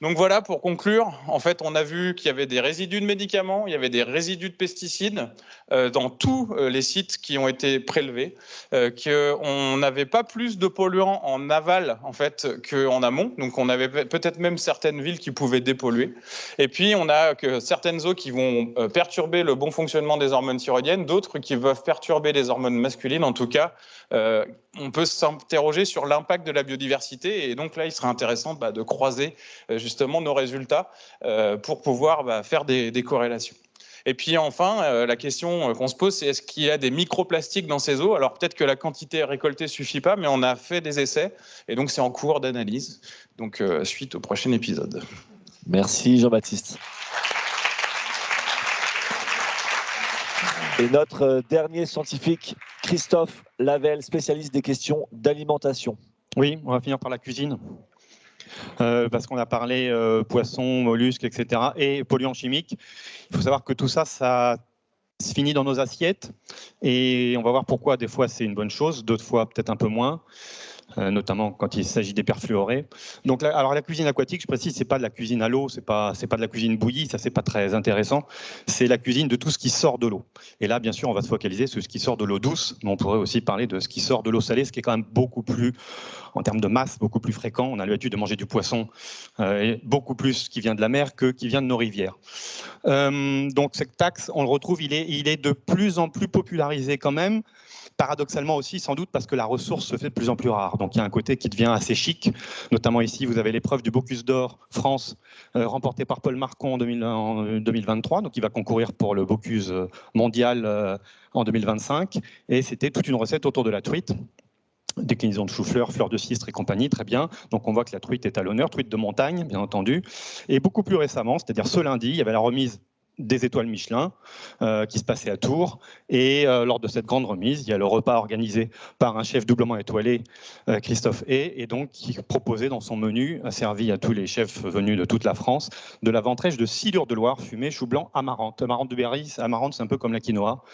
Donc voilà, pour conclure, en fait, on a vu qu'il y avait des résidus de médicaments, il y avait des résidus de pesticides dans tous les sites qui ont été prélevés, qu'on n'avait pas plus de polluants en aval en fait qu'en amont. Donc on avait peut-être même certaines villes qui pouvaient dépolluer. Et puis on a que certaines eaux qui vont perturber le bon fonctionnement des hormones thyroïdiennes, d'autres qui peuvent perturber les hormones masculines. En tout cas, on peut s'interroger sur l'impact de la biodiversité. Et donc là, il serait intéressant de croiser justement nos résultats pour pouvoir faire des corrélations. Et puis enfin, la question qu'on se pose, c'est est-ce qu'il y a des microplastiques dans ces eaux? Alors peut-être que la quantité récoltée ne suffit pas, mais on a fait des essais, et donc c'est en cours d'analyse. Donc suite au prochain épisode. Merci Jean-Baptiste. Et notre dernier scientifique, Christophe Lavelle, spécialiste des questions d'alimentation. Oui, on va finir par la cuisine. Parce qu'on a parlé poissons, mollusques, etc. et polluants chimiques. Il faut savoir que tout ça, ça se finit dans nos assiettes. Et on va voir pourquoi des fois c'est une bonne chose, d'autres fois peut-être un peu moins. Notamment quand il s'agit des perfluorés. Donc, alors la cuisine aquatique, je précise, c'est pas de la cuisine à l'eau, c'est pas de la cuisine bouillie, ça c'est pas très intéressant. C'est la cuisine de tout ce qui sort de l'eau. Et là, bien sûr, on va se focaliser sur ce qui sort de l'eau douce, mais on pourrait aussi parler de ce qui sort de l'eau salée, ce qui est quand même beaucoup plus, en termes de masse, beaucoup plus fréquent. On a l'habitude de manger du poisson, et beaucoup plus qui vient de la mer que qui vient de nos rivières. Donc cette taxe, on le retrouve, il est de plus en plus popularisé quand même. Paradoxalement aussi, sans doute, parce que la ressource se fait de plus en plus rare. Donc il y a un côté qui devient assez chic. Notamment ici, vous avez l'épreuve du Bocuse d'Or France, remportée par Paul Marcon en 2023. Donc il va concourir pour le Bocuse mondial en 2025. Et c'était toute une recette autour de la truite. Déclinaison de chou-fleur, fleur de cistre et compagnie, très bien. Donc on voit que la truite est à l'honneur, truite de montagne, bien entendu. Et beaucoup plus récemment, c'est-à-dire ce lundi, il y avait la remise des étoiles Michelin qui se passait à Tours. Et lors de cette grande remise, il y a le repas organisé par un chef doublement étoilé, Christophe Hay, et donc qui proposait dans son menu, servi à tous les chefs venus de toute la France, de la ventrèche de silure de Loire, fumée, chou blanc, amarante. Amarante de Berry, amarante, c'est un peu comme la quinoa,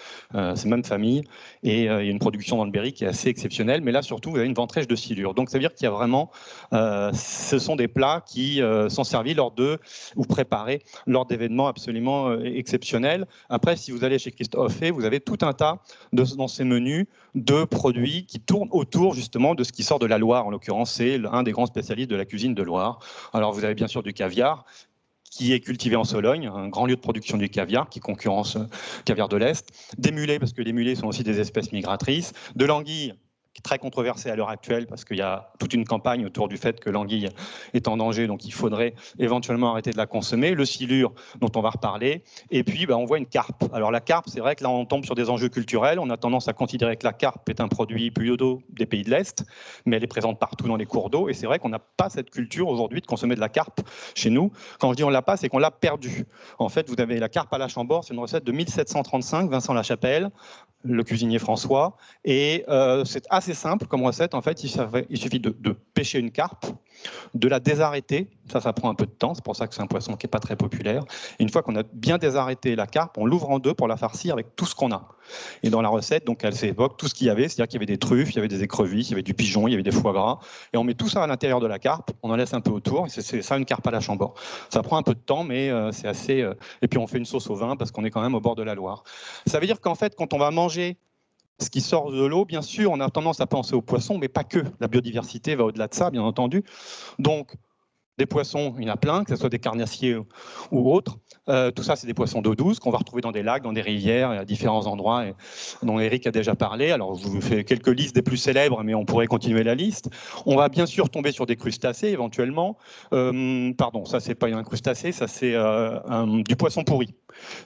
c'est même famille. Et il y a une production dans le Berry qui est assez exceptionnelle, mais là surtout, vous avez une ventrèche de silure. Donc ça veut dire qu'il y a vraiment, ce sont des plats qui sont servis lors de, ou préparés lors d'événements absolument exceptionnel. Après, si vous allez chez Christophe Hay, vous avez tout un tas dans ces menus de produits qui tournent autour justement de ce qui sort de la Loire. En l'occurrence, c'est un des grands spécialistes de la cuisine de Loire. Alors, vous avez bien sûr du caviar qui est cultivé en Sologne, un grand lieu de production du caviar qui concurrence caviar de l'Est. Des mulets, parce que les mulets sont aussi des espèces migratrices. De l'anguille, très controversé à l'heure actuelle parce qu'il y a toute une campagne autour du fait que l'anguille est en danger, donc il faudrait éventuellement arrêter de la consommer. Le silure, dont on va reparler. Et puis, on voit une carpe. Alors la carpe, c'est vrai que là, on tombe sur des enjeux culturels. On a tendance à considérer que la carpe est un produit plutôt des pays de l'Est, mais elle est présente partout dans les cours d'eau. Et c'est vrai qu'on n'a pas cette culture aujourd'hui de consommer de la carpe chez nous. Quand je dis on l'a pas, c'est qu'on l'a perdue. En fait, vous avez la carpe à la Chambord, c'est une recette de 1735, Vincent Lachapelle, le cuisinier François, et c'est assez simple comme recette. En fait, il suffit de pêcher une carpe, de la désarrêter, ça prend un peu de temps, c'est pour ça que c'est un poisson qui n'est pas très populaire. Et une fois qu'on a bien désarrêté la carpe, on l'ouvre en deux pour la farcir avec tout ce qu'on a. Et dans la recette, donc, elle s'évoque tout ce qu'il y avait, c'est-à-dire qu'il y avait des truffes, il y avait des écrevisses, il y avait du pigeon, il y avait des foie gras, et on met tout ça à l'intérieur de la carpe, on en laisse un peu autour, et c'est ça une carpe à la Chambord. Ça prend un peu de temps, mais c'est assez... Et puis on fait une sauce au vin, parce qu'on est quand même au bord de la Loire. Ça veut dire qu'en fait, quand on va manger ce qui sort de l'eau, bien sûr, on a tendance à penser aux poissons, mais pas que. La biodiversité va au-delà de ça, bien entendu. Donc, des poissons, il y en a plein, que ce soit des carnassiers ou autres. Tout ça, c'est des poissons d'eau douce qu'on va retrouver dans des lacs, dans des rivières, et à différents endroits, et dont Eric a déjà parlé. Alors, je vous fais quelques listes des plus célèbres, mais on pourrait continuer la liste. On va bien sûr tomber sur des crustacés, éventuellement. Pardon, ça, c'est pas un crustacé, ça, c'est du poisson pourri.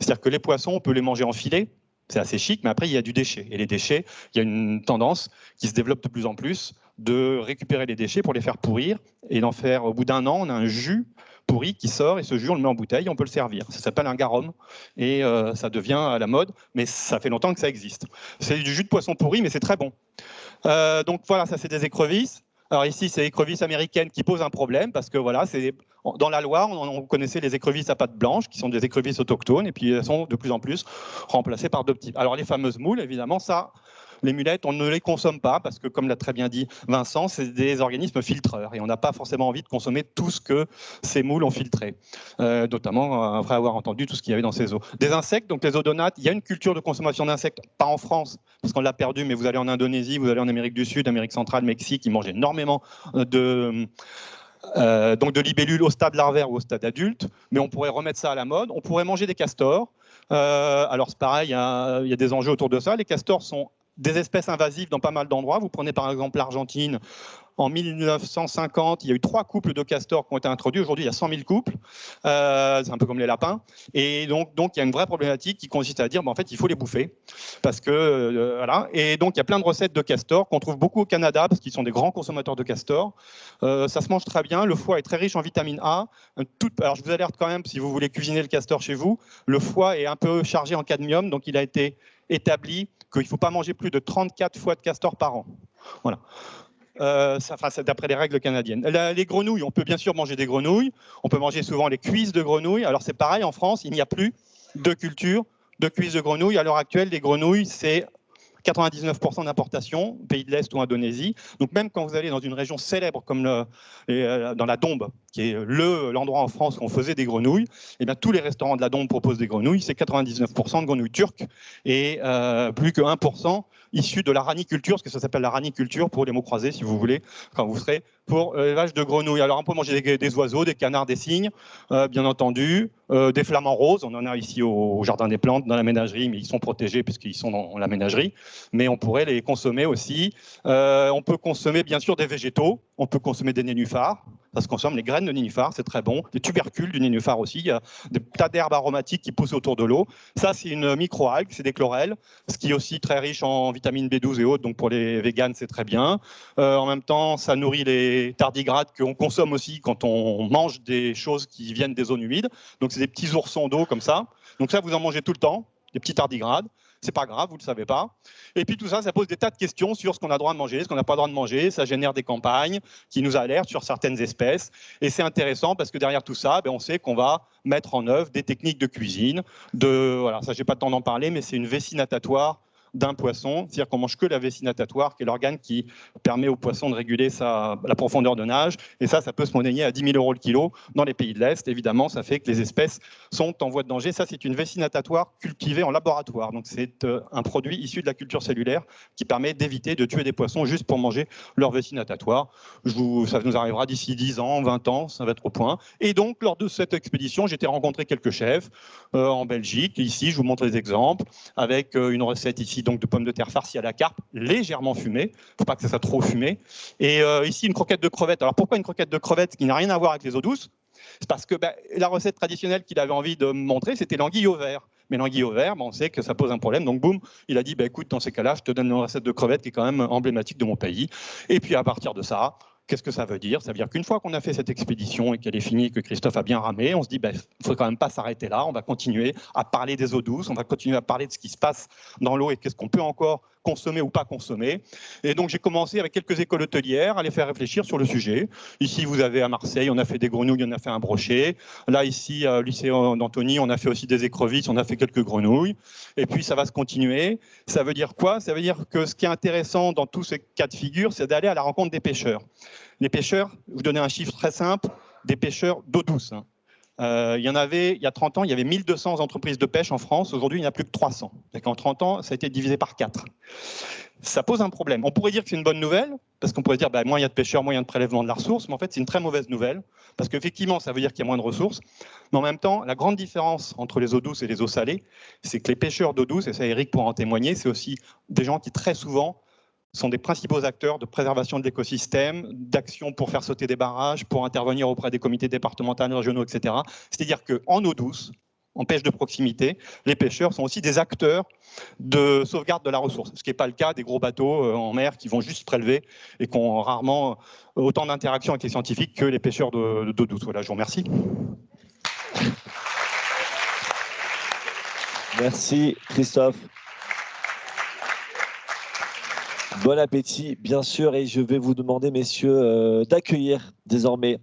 C'est-à-dire que les poissons, on peut les manger en filet. C'est assez chic, mais après, il y a du déchet. Et les déchets, il y a une tendance qui se développe de plus en plus de récupérer les déchets pour les faire pourrir et d'en faire, au bout d'un an, on a un jus pourri qui sort et ce jus, on le met en bouteille, on peut le servir. Ça s'appelle un garum et ça devient à la mode, mais ça fait longtemps que ça existe. C'est du jus de poisson pourri, mais c'est très bon. Donc voilà, ça, c'est des écrevisses. Alors ici, c'est l'écrevisse américaine qui pose un problème parce que voilà, c'est dans la Loire, on connaissait les écrevisses à pattes blanches qui sont des écrevisses autochtones et puis elles sont de plus en plus remplacées par d'autres types. Alors les fameuses moules, évidemment, ça, les mulettes, on ne les consomme pas parce que, comme l'a très bien dit Vincent, c'est des organismes filtreurs et on n'a pas forcément envie de consommer tout ce que ces moules ont filtré, notamment après avoir entendu tout ce qu'il y avait dans ces eaux. Des insectes, donc les odonates, il y a une culture de consommation d'insectes, pas en France parce qu'on l'a perdu, mais vous allez en Indonésie, vous allez en Amérique du Sud, Amérique centrale, Mexique, ils mangent énormément donc de libellules au stade larvaire ou au stade adulte, mais on pourrait remettre ça à la mode. On pourrait manger des castors. Alors c'est pareil, il y a des enjeux autour de ça. Les castors sont des espèces invasives dans pas mal d'endroits. Vous prenez par exemple l'Argentine, En 1950, il y a eu 3 couples de castors qui ont été introduits. Aujourd'hui, il y a 100 000 couples. C'est un peu comme les lapins. Et donc, il y a une vraie problématique qui consiste à dire, en fait, il faut les bouffer. Parce que, voilà. Et donc, il y a plein de recettes de castors qu'on trouve beaucoup au Canada, parce qu'ils sont des grands consommateurs de castors. Ça se mange très bien. Le foie est très riche en vitamine A. Alors, je vous alerte quand même, si vous voulez cuisiner le castor chez vous, le foie est un peu chargé en cadmium. Donc, il a été établi qu'il ne faut pas manger plus de 34 foies de castor par an. Voilà. C'est d'après les règles canadiennes. Les grenouilles, on peut bien sûr manger des grenouilles. On peut manger souvent les cuisses de grenouilles. Alors c'est pareil, en France, il n'y a plus de culture de cuisses de grenouilles. À l'heure actuelle, les grenouilles, c'est 99% d'importation, pays de l'Est ou Indonésie. Donc même quand vous allez dans une région célèbre comme dans la Dombe, qui est l'endroit en France où on faisait des grenouilles, et bien tous les restaurants de la Dombe proposent des grenouilles. C'est 99% de grenouilles turques et plus que 1% issus de la raniculture, parce que ça s'appelle la raniculture pour les mots croisés, si vous voulez, quand vous serez pour l'élevage de grenouilles. Alors on peut manger des oiseaux, des canards, des cygnes, bien entendu, des flamants roses, on en a ici au Jardin des Plantes, dans la ménagerie, mais ils sont protégés puisqu'ils sont dans la ménagerie, mais on pourrait les consommer aussi. On peut consommer bien sûr des végétaux, on peut consommer des nénuphars, ça se consomme, les graines de nénuphar, c'est très bon, des tubercules du nénuphar aussi, il y a des tas d'herbes aromatiques qui poussent autour de l'eau. Ça, c'est une microalgue, c'est des chlorelles, ce qui est aussi très riche en vitamine B12 et autres, donc pour les véganes, c'est très bien. En même temps, ça nourrit les tardigrades qu'on consomme aussi quand on mange des choses qui viennent des zones humides. Donc, c'est des petits oursons d'eau comme ça. Donc ça, vous en mangez tout le temps, des petits tardigrades. C'est pas grave, vous ne le savez pas. Et puis tout ça, ça pose des tas de questions sur ce qu'on a le droit de manger, ce qu'on n'a pas le droit de manger. Ça génère des campagnes qui nous alertent sur certaines espèces. Et c'est intéressant parce que derrière tout ça, on sait qu'on va mettre en œuvre des techniques de cuisine. Voilà, ça, j'ai pas le temps d'en parler, mais c'est une vessie natatoire d'un poisson, c'est-à-dire qu'on mange que la vessie natatoire, qui est l'organe qui permet au poisson de réguler la profondeur de nage. Et ça peut se monnayer à 10 000 € le kilo dans les pays de l'Est. Évidemment, ça fait que les espèces sont en voie de danger. Ça, c'est une vessie natatoire cultivée en laboratoire. Donc, c'est un produit issu de la culture cellulaire qui permet d'éviter de tuer des poissons juste pour manger leur vessie natatoire. Ça nous arrivera d'ici 10 ans, 20 ans, ça va être au point. Et donc, lors de cette expédition, j'ai été rencontrer quelques chefs en Belgique. Ici, je vous montre les exemples, avec une recette ici donc de pommes de terre farcies à la carpe, légèrement fumées. Il ne faut pas que ça soit trop fumé. Et ici, une croquette de crevettes. Alors pourquoi une croquette de crevettes qui n'a rien à voir avec les eaux douces? C'est parce que la recette traditionnelle qu'il avait envie de me montrer, c'était l'anguille au vert. Mais l'anguille au vert, on sait que ça pose un problème. Donc boum, il a dit, écoute, dans ces cas-là, je te donne une recette de crevettes qui est quand même emblématique de mon pays. Et puis à partir de ça, qu'est-ce que ça veut dire? Ça veut dire qu'une fois qu'on a fait cette expédition et qu'elle est finie, que Christophe a bien ramé, on se dit, il ne faut quand même pas s'arrêter là, on va continuer à parler des eaux douces, on va continuer à parler de ce qui se passe dans l'eau et qu'est-ce qu'on peut encore consommer ou pas consommer. Et donc j'ai commencé avec quelques écoles hôtelières à les faire réfléchir sur le sujet. Ici, vous avez à Marseille, on a fait des grenouilles, on a fait un brochet. Là, ici, au lycée d'Antony, on a fait aussi des écrevisses, on a fait quelques grenouilles. Et puis, ça va se continuer. Ça veut dire quoi? Ça veut dire que ce qui est intéressant dans tous ces cas de figure, c'est d'aller à la rencontre des pêcheurs. Les pêcheurs, je vous donner un chiffre très simple, des pêcheurs d'eau douce. Il y en avait, il y a 30 ans, il y avait 1200 entreprises de pêche en France. Aujourd'hui, il n'y en a plus que 300. En 30 ans, ça a été divisé par 4. Ça pose un problème. On pourrait dire que c'est une bonne nouvelle, parce qu'on pourrait dire moins il y a de pêcheurs, moins il y a de prélèvement de la ressource, mais en fait, c'est une très mauvaise nouvelle, parce qu'effectivement, ça veut dire qu'il y a moins de ressources. Mais en même temps, la grande différence entre les eaux douces et les eaux salées, c'est que les pêcheurs d'eau douce, et ça Eric pourra en témoigner, c'est aussi des gens qui très souvent sont des principaux acteurs de préservation de l'écosystème, d'action pour faire sauter des barrages, pour intervenir auprès des comités départementaux, régionaux, etc. C'est-à-dire qu'en eau douce, en pêche de proximité, les pêcheurs sont aussi des acteurs de sauvegarde de la ressource, ce qui n'est pas le cas des gros bateaux en mer qui vont juste prélever et qui ont rarement autant d'interaction avec les scientifiques que les pêcheurs d'eau douce. Voilà, je vous remercie. Merci Christophe. Bon appétit, bien sûr, et je vais vous demander, messieurs, d'accueillir désormais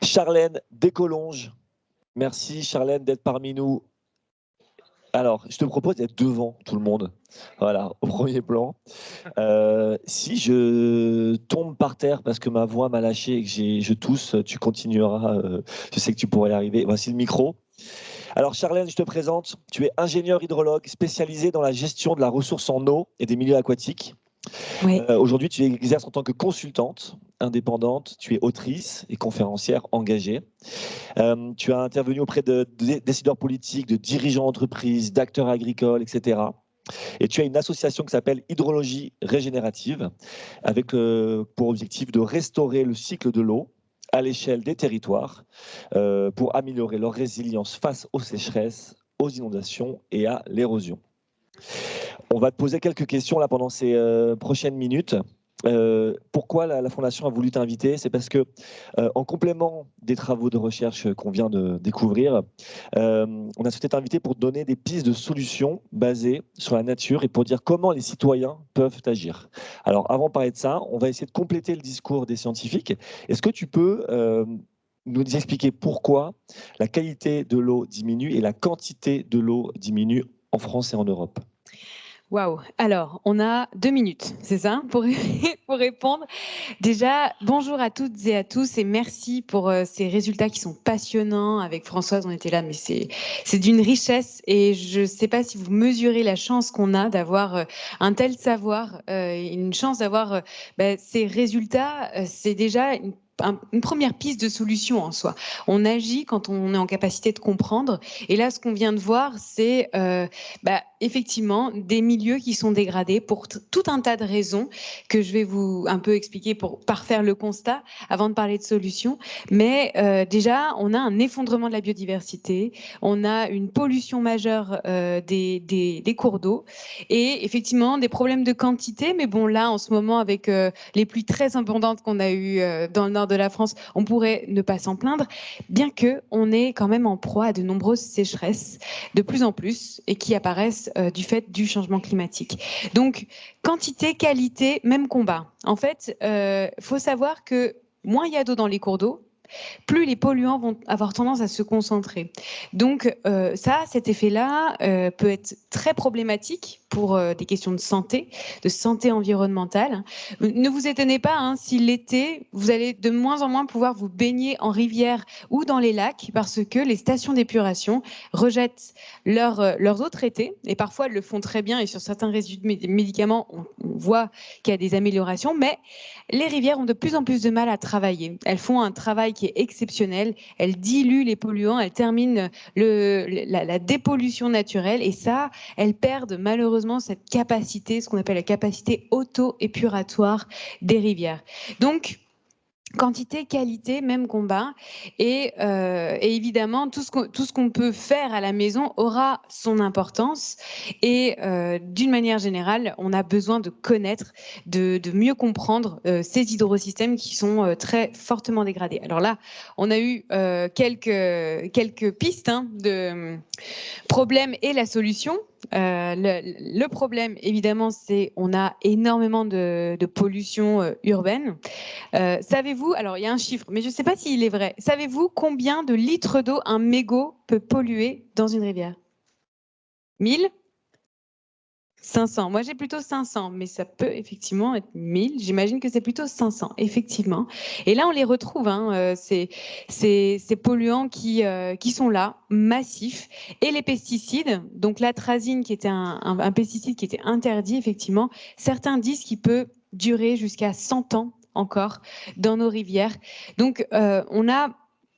Charlène Descolonges. Merci Charlène d'être parmi nous. Alors, je te propose d'être devant tout le monde, voilà, au premier plan. Si je tombe par terre parce que ma voix m'a lâché et que je tousse, tu continueras, je sais que tu pourrais y arriver. Voici le micro. Alors Charlène, je te présente, tu es ingénieure hydrologue spécialisée dans la gestion de la ressource en eau et des milieux aquatiques. Oui. Aujourd'hui, tu exerces en tant que consultante indépendante, tu es autrice et conférencière engagée. Tu as intervenu auprès de décideurs politiques, de dirigeants d'entreprises, d'acteurs agricoles, etc. Et tu as une association qui s'appelle Hydrologie Régénérative, avec pour objectif de restaurer le cycle de l'eau à l'échelle des territoires pour améliorer leur résilience face aux sécheresses, aux inondations et à l'érosion. On va te poser quelques questions là pendant ces prochaines minutes. Pourquoi la Fondation a voulu t'inviter? C'est parce que, en complément des travaux de recherche qu'on vient de découvrir, on a souhaité t'inviter pour donner des pistes de solutions basées sur la nature et pour dire comment les citoyens peuvent agir. Alors, avant de parler de ça, on va essayer de compléter le discours des scientifiques. Est-ce que tu peux nous expliquer pourquoi la qualité de l'eau diminue et la quantité de l'eau diminue en France et en Europe? Waouh! Alors, on a 2 minutes, c'est ça, pour répondre. Déjà, bonjour à toutes et à tous et merci pour ces résultats qui sont passionnants. Avec Françoise, on était là, mais c'est d'une richesse et je ne sais pas si vous mesurez la chance qu'on a d'avoir un tel savoir, une chance d'avoir ces résultats. C'est déjà une première piste de solution en soi. On agit quand on est en capacité de comprendre. Et là, ce qu'on vient de voir, c'est effectivement des milieux qui sont dégradés pour tout un tas de raisons que je vais vous un peu expliquer pour parfaire le constat avant de parler de solutions. Mais déjà, on a un effondrement de la biodiversité, on a une pollution majeure des cours d'eau et effectivement des problèmes de quantité. Mais bon, là, en ce moment, avec les pluies très abondantes qu'on a eues dans le nord de la France, on pourrait ne pas s'en plaindre, bien qu'on est quand même en proie à de nombreuses sécheresses, de plus en plus, et qui apparaissent du fait du changement climatique. Donc, quantité, qualité, même combat. En fait, faut savoir que moins il y a d'eau dans les cours d'eau, plus les polluants vont avoir tendance à se concentrer. Donc cet effet-là peut être très problématique pour des questions de santé environnementale. Ne vous étonnez pas hein, si l'été, vous allez de moins en moins pouvoir vous baigner en rivière ou dans les lacs parce que les stations d'épuration rejettent leurs eaux traitées et parfois elles le font très bien et sur certains résidus de médicaments, on voit qu'il y a des améliorations, mais les rivières ont de plus en plus de mal à travailler. Elles font un travail qui est exceptionnel, elles diluent les polluants, elles terminent la dépollution naturelle et ça, elles perdent malheureusement cette capacité, ce qu'on appelle la capacité auto-épuratoire des rivières. Donc, quantité, qualité, même combat. Et évidemment, tout ce qu'on peut faire à la maison aura son importance. Et d'une manière générale, on a besoin de connaître, de mieux comprendre ces hydrosystèmes qui sont très fortement dégradés. Alors là, on a eu quelques pistes hein, de problèmes et la solution. Le problème, évidemment, c'est on a énormément de pollution urbaine. Savez-vous, alors il y a un chiffre, mais je ne sais pas s'il est vrai. Savez-vous combien de litres d'eau un mégot peut polluer dans une rivière? 1000? 500. Moi, j'ai plutôt 500, mais ça peut effectivement être 1000. J'imagine que c'est plutôt 500, effectivement. Et là, on les retrouve, hein, ces polluants qui sont là, massifs. Et les pesticides, donc l'atrazine, qui était un pesticide qui était interdit, effectivement, certains disent qu'il peut durer jusqu'à 100 ans encore dans nos rivières. Donc, on a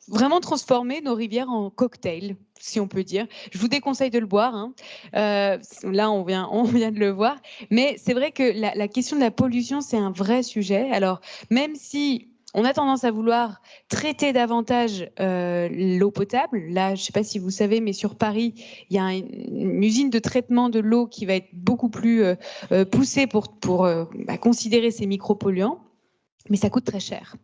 vraiment transformé nos rivières en cocktail, si on peut dire. Je vous déconseille de le boire. Hein. Là, on vient de le voir. Mais c'est vrai que la question de la pollution, c'est un vrai sujet. Alors, même si on a tendance à vouloir traiter davantage l'eau potable. Là, je ne sais pas si vous savez, mais sur Paris, il y a une usine de traitement de l'eau qui va être beaucoup plus poussée pour considérer ces micropolluants. Mais ça coûte très cher.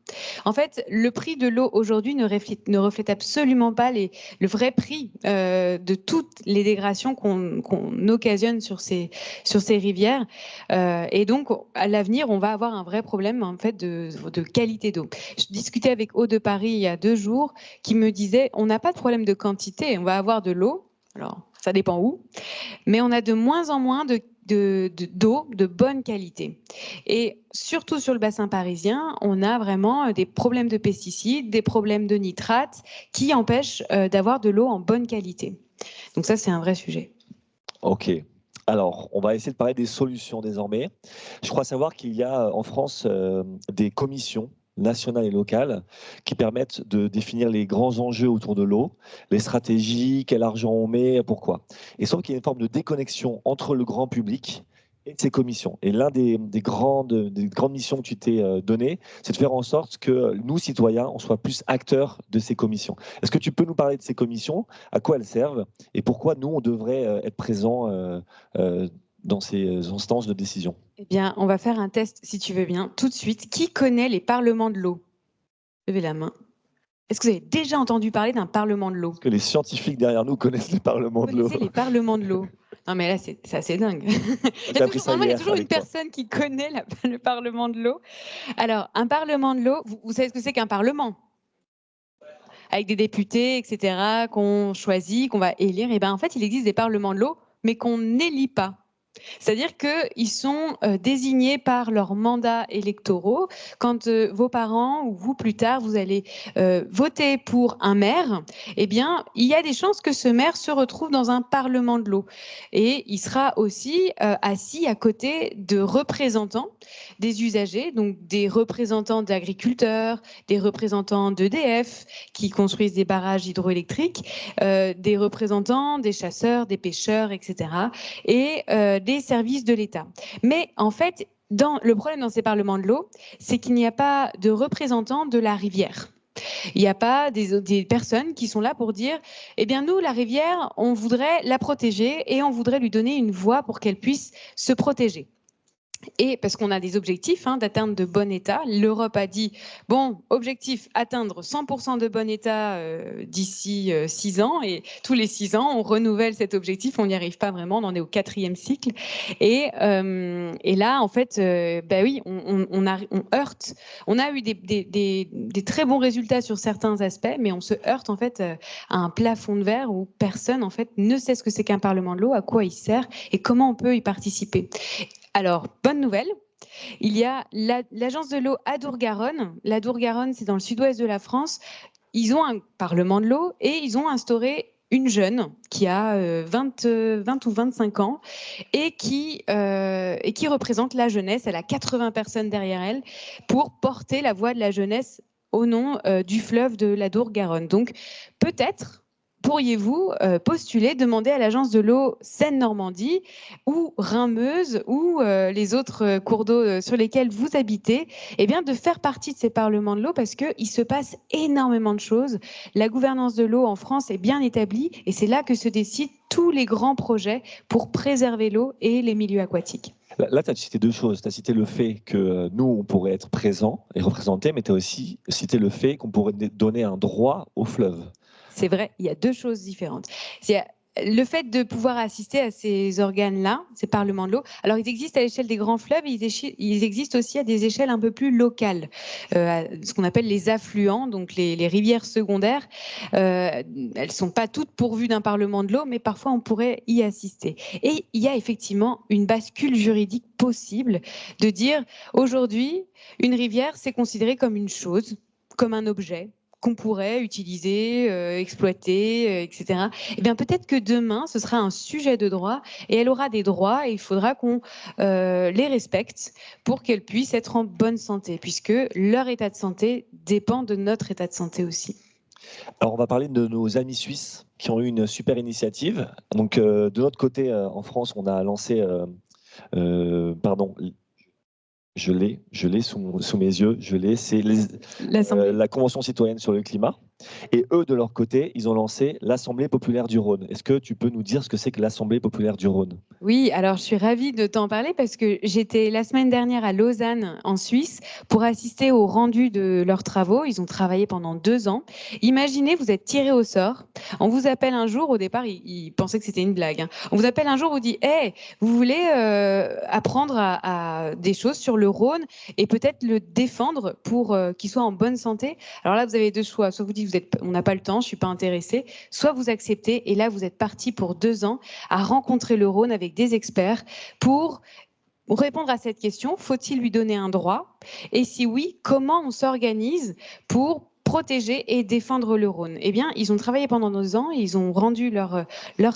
En fait, le prix de l'eau aujourd'hui ne reflète absolument pas le vrai prix de toutes les dégradations qu'on occasionne sur ces rivières. Et donc, à l'avenir, on va avoir un vrai problème en fait de qualité d'eau. Je discutais avec Eau de Paris il y a 2 jours, qui me disait on n'a pas de problème de quantité, on va avoir de l'eau. Alors, ça dépend où, mais on a de moins en moins d'eau de bonne qualité. Et surtout sur le bassin parisien, on a vraiment des problèmes de pesticides, des problèmes de nitrates qui empêchent d'avoir de l'eau en bonne qualité. Donc ça, c'est un vrai sujet. Ok. Alors, on va essayer de parler des solutions désormais. Je crois savoir qu'il y a en France des commissions nationales et locales qui permettent de définir les grands enjeux autour de l'eau, les stratégies, quel argent on met, pourquoi. Et sauf qu'il y a une forme de déconnexion entre le grand public et de ces commissions. Et l'un des grandes missions que tu t'es donné, c'est de faire en sorte que nous, citoyens, on soit plus acteurs de ces commissions. Est-ce que tu peux nous parler de ces commissions, à quoi elles servent et pourquoi nous, on devrait être présents dans ces instances de décision? Eh bien, on va faire un test, si tu veux bien, tout de suite. Qui connaît les parlements de l'eau? Levez la main. Est-ce que vous avez déjà entendu parler d'un parlement de l'eau? Est-ce que les scientifiques derrière nous connaissent les parlements de l'eau? Vous connaissez les parlements de l'eau? Non, mais là, c'est assez dingue. Il y a toujours une personne qui connaît le parlement de l'eau. Alors, un parlement de l'eau, vous savez ce que c'est qu'un parlement? Avec des députés, etc., qu'on choisit, qu'on va élire. Et bien, en fait, il existe des parlements de l'eau, mais qu'on n'élit pas. C'est-à-dire qu'ils sont désignés par leurs mandats électoraux. Quand vos parents ou vous plus tard, vous allez voter pour un maire, eh bien, il y a des chances que ce maire se retrouve dans un parlement de l'eau. Et il sera aussi assis à côté de représentants des usagers, donc des représentants d'agriculteurs, des représentants d'EDF qui construisent des barrages hydroélectriques, des représentants des chasseurs, des pêcheurs, etc. Et des services de l'État. Mais en fait, le problème dans ces parlements de l'eau, c'est qu'il n'y a pas de représentants de la rivière. Il n'y a pas des personnes qui sont là pour dire « Eh bien, nous, la rivière, on voudrait la protéger et on voudrait lui donner une voie pour qu'elle puisse se protéger. » Et parce qu'on a des objectifs d'atteindre de bon état, l'Europe a dit, bon, objectif, atteindre 100% de bon état d'ici 6 ans, et tous les 6 ans, on renouvelle cet objectif, on n'y arrive pas vraiment, on en est au 4e cycle. Et là, en fait, oui, on heurte, on a eu des très bons résultats sur certains aspects, mais on se heurte en fait à un plafond de verre où personne en fait ne sait ce que c'est qu'un parlement de l'eau, à quoi il sert et comment on peut y participer. Alors, bonne nouvelle, il y a l'agence de l'eau Adour-Garonne. L'Adour-Garonne, c'est dans le sud-ouest de la France. Ils ont un parlement de l'eau et ils ont instauré une jeune qui a 20 ou 25 ans et qui représente la jeunesse. Elle a 80 personnes derrière elle pour porter la voix de la jeunesse au nom du fleuve de l'Adour-Garonne. Donc, peut-être pourriez-vous postuler, demander à l'agence de l'eau Seine-Normandie ou Rhin-Meuse ou les autres cours d'eau sur lesquels vous habitez, eh bien, de faire partie de ces parlements de l'eau parce qu'il se passe énormément de choses. La gouvernance de l'eau en France est bien établie et c'est là que se décident tous les grands projets pour préserver l'eau et les milieux aquatiques. Là, tu as cité deux choses. Tu as cité le fait que nous, on pourrait être présents et représentés, mais tu as aussi cité le fait qu'on pourrait donner un droit au fleuve. C'est vrai, il y a deux choses différentes. Le fait de pouvoir assister à ces organes-là, ces parlements de l'eau, alors ils existent à l'échelle des grands fleuves, ils existent aussi à des échelles un peu plus locales, ce qu'on appelle les affluents, donc les rivières secondaires. Elles ne sont pas toutes pourvues d'un parlement de l'eau, mais parfois on pourrait y assister. Et il y a effectivement une bascule juridique possible de dire aujourd'hui, une rivière, c'est considéré comme une chose, comme un objet qu'on pourrait utiliser, exploiter, etc. Eh bien, peut-être que demain, ce sera un sujet de droit et elle aura des droits et il faudra qu'on les respecte pour qu'elle puisse être en bonne santé, puisque leur état de santé dépend de notre état de santé aussi. Alors, on va parler de nos amis suisses qui ont eu une super initiative. Donc, de notre côté, en France, on a lancé... Je l'ai sous mes yeux, c'est la Convention citoyenne sur le climat. Et eux, de leur côté, ils ont lancé l'Assemblée populaire du Rhône. Est-ce que tu peux nous dire ce que c'est que l'Assemblée populaire du Rhône? Oui, alors je suis ravie de t'en parler parce que j'étais la semaine dernière à Lausanne, en Suisse, pour assister au rendu de leurs travaux. Ils ont travaillé pendant 2 ans. Imaginez, vous êtes tiré au sort. On vous appelle un jour, au départ, ils pensaient que c'était une blague. On vous appelle un jour, on vous dit « Hey, vous voulez apprendre à des choses sur le Rhône et peut-être le défendre pour qu'il soit en bonne santé ?» Alors là, vous avez deux choix. Soit vous dites on n'a pas le temps, je ne suis pas intéressée. Soit vous acceptez et là, vous êtes parti pour 2 ans à rencontrer le Rhône avec des experts pour répondre à cette question. Faut-il lui donner un droit? Et si oui, comment on s'organise pour protéger et défendre le Rhône. Eh bien, ils ont travaillé pendant 2 ans, ils ont rendu leurs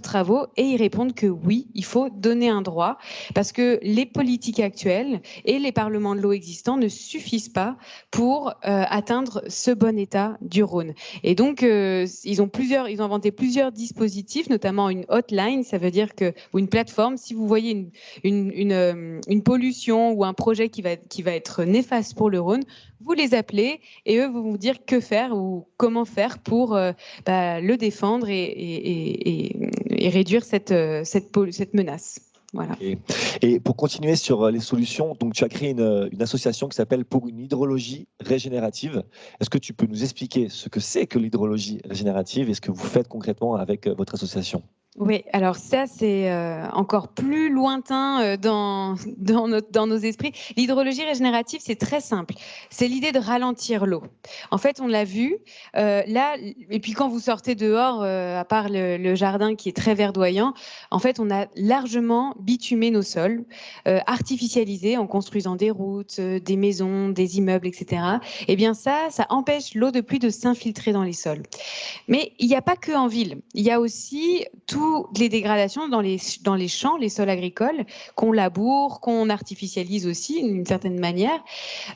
travaux et ils répondent que oui, il faut donner un droit parce que les politiques actuelles et les parlements de l'eau existants ne suffisent pas pour atteindre ce bon état du Rhône. Et donc, ils ont inventé plusieurs dispositifs, notamment une hotline, ça veut dire ou une plateforme. Si vous voyez une pollution ou un projet qui va être néfaste pour le Rhône, vous les appelez et eux vont vous dire que faire ou comment faire pour le défendre et réduire cette menace. Voilà. Et pour continuer sur les solutions, donc tu as créé une association qui s'appelle Pour une hydrologie régénérative. Est-ce que tu peux nous expliquer ce que c'est que l'hydrologie régénérative et ce que vous faites concrètement avec votre association ? Oui, alors ça, c'est encore plus lointain dans nos esprits. L'hydrologie régénérative, c'est très simple. C'est l'idée de ralentir l'eau. En fait, on l'a vu, là, et puis quand vous sortez dehors, à part le jardin qui est très verdoyant, en fait, on a largement bitumé nos sols, artificialisés en construisant des routes, des maisons, des immeubles, etc. Eh bien ça empêche l'eau de pluie de s'infiltrer dans les sols. Mais il n'y a pas que en ville. Il y a aussi toutes les dégradations dans les champs, les sols agricoles, qu'on laboure, qu'on artificialise aussi d'une certaine manière.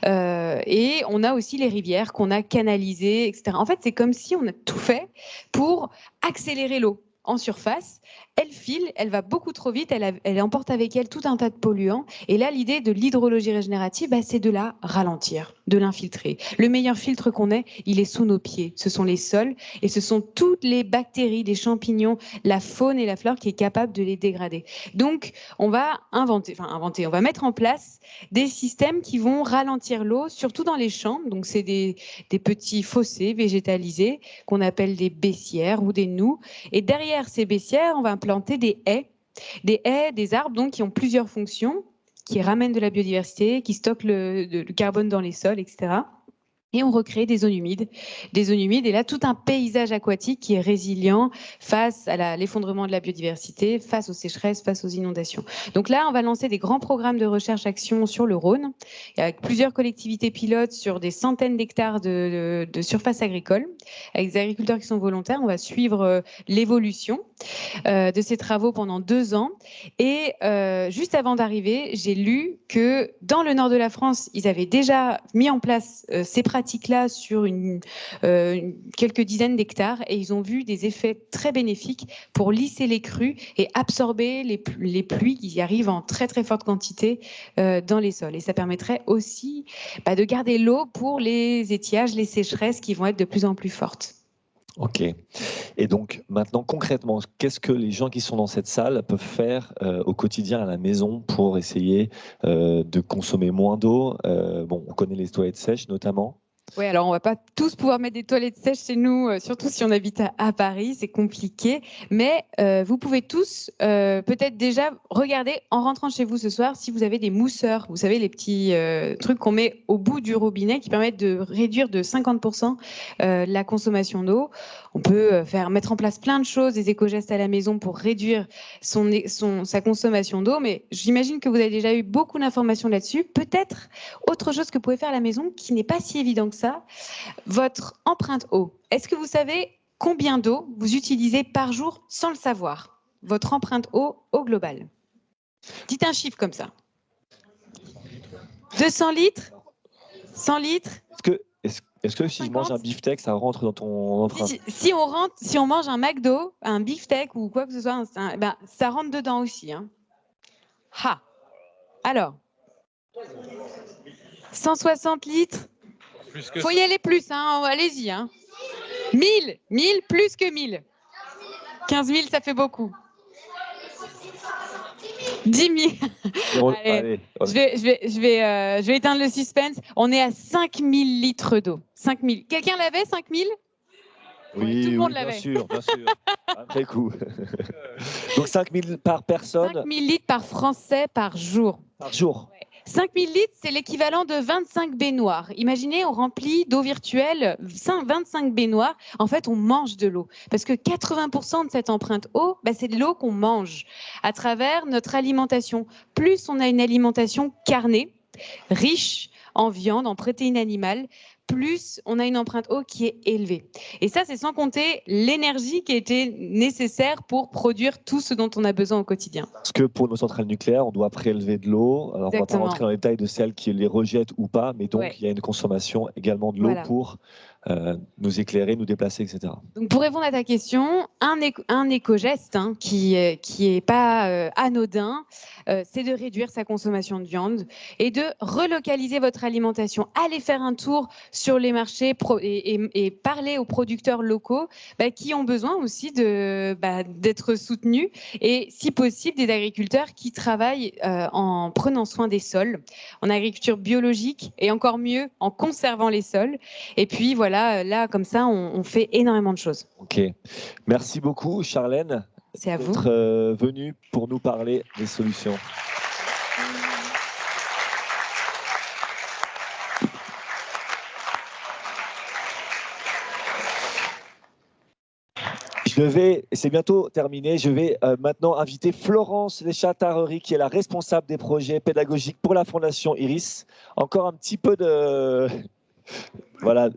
Et on a aussi les rivières qu'on a canalisées, etc. En fait, c'est comme si on a tout fait pour accélérer l'eau en surface. Elle file, elle va beaucoup trop vite, elle emporte avec elle tout un tas de polluants. Et là, l'idée de l'hydrologie régénérative, c'est de la ralentir, de l'infiltrer. Le meilleur filtre qu'on ait, il est sous nos pieds. Ce sont les sols et ce sont toutes les bactéries, les champignons, la faune et la flore qui est capable de les dégrader. Donc, on va on va mettre en place des systèmes qui vont ralentir l'eau, surtout dans les champs. Donc, c'est des petits fossés végétalisés qu'on appelle des baissières ou des noues. Et derrière ces baissières, on va planter des haies, des arbres donc, qui ont plusieurs fonctions, qui ramènent de la biodiversité, qui stockent le carbone dans les sols, etc. Et on recrée des zones humides. Et là, tout un paysage aquatique qui est résilient face à l'effondrement de la biodiversité, face aux sécheresses, face aux inondations. Donc là, on va lancer des grands programmes de recherche-action sur le Rhône, avec plusieurs collectivités pilotes sur des centaines d'hectares de surface agricole, avec des agriculteurs qui sont volontaires. On va suivre l'évolution de ces travaux pendant 2 ans. Et juste avant d'arriver, j'ai lu que dans le nord de la France, ils avaient déjà mis en place ces pratiques-là sur quelques dizaines d'hectares et ils ont vu des effets très bénéfiques pour lisser les crues et absorber les pluies qui arrivent en très très forte quantité dans les sols. Et ça permettrait aussi de garder l'eau pour les étiages, les sécheresses qui vont être de plus en plus fortes. Ok. Et donc, maintenant, concrètement, qu'est-ce que les gens qui sont dans cette salle peuvent faire au quotidien à la maison pour essayer de consommer moins d'eau ? On connaît les toilettes sèches notamment. Oui, alors on va pas tous pouvoir mettre des toilettes sèches chez nous, surtout si on habite à Paris, c'est compliqué. Mais vous pouvez tous peut-être déjà regarder en rentrant chez vous ce soir si vous avez des mousseurs. Vous savez, les petits trucs qu'on met au bout du robinet qui permettent de réduire de 50% la consommation d'eau. On peut mettre en place plein de choses, des éco-gestes à la maison pour réduire sa consommation d'eau. Mais j'imagine que vous avez déjà eu beaucoup d'informations là-dessus. Peut-être autre chose que vous pouvez faire à la maison qui n'est pas si évident que ça, votre empreinte eau. Est-ce que vous savez combien d'eau vous utilisez par jour sans le savoir? Votre empreinte eau au global. Dites un chiffre comme ça. 200 litres 100 litres? Est-ce que si je mange un beefsteak, ça rentre dans ton empreinte? Si on mange un McDo, un beefsteak ou quoi que ce soit, ça rentre dedans aussi. Hein. Alors, 160 litres. Faut y aller plus, hein, allez-y. Hein. 1000 plus que 1000. 15 000, ça fait beaucoup. 10 000. Allez. Je vais éteindre le suspense. On est à 5000 litres d'eau. 5000. Quelqu'un l'avait, 5000? Oui, tout le monde l'avait. Bien sûr. Après coup. Donc 5000 par personne. 5000 litres par Français par jour. Par jour. 5000 litres, c'est l'équivalent de 25 baignoires. Imaginez, on remplit d'eau virtuelle 25 baignoires. En fait, on mange de l'eau. Parce que 80% de cette empreinte eau, c'est de l'eau qu'on mange à travers notre alimentation. Plus on a une alimentation carnée, riche en viande, en protéines animales, plus on a une empreinte eau qui est élevée. Et ça, c'est sans compter l'énergie qui a été nécessaire pour produire tout ce dont on a besoin au quotidien. Parce que pour nos centrales nucléaires, on doit prélever de l'eau. Alors, on ne va pas Exactement. rentrer dans les détails de celles qui les rejettent ou pas, mais donc Ouais. il y a une consommation également de l'eau Voilà. pour nous éclairer, nous déplacer, etc. Donc pour répondre à ta question, un éco-geste qui est pas anodin, c'est de réduire sa consommation de viande et de relocaliser votre alimentation. Allez faire un tour sur les marchés et parler aux producteurs locaux qui ont besoin aussi d'être soutenus et si possible des agriculteurs qui travaillent en prenant soin des sols, en agriculture biologique et encore mieux en conservant les sols. Et puis voilà, là comme ça on fait énormément de choses. Ok. Merci beaucoup, Charlène, C'est à vous. d'être venue pour nous parler des solutions. C'est bientôt terminé, je vais maintenant inviter Florence Deschat-Tarrery, qui est la responsable des projets pédagogiques pour la Fondation Iris. Encore un petit peu de... Voilà.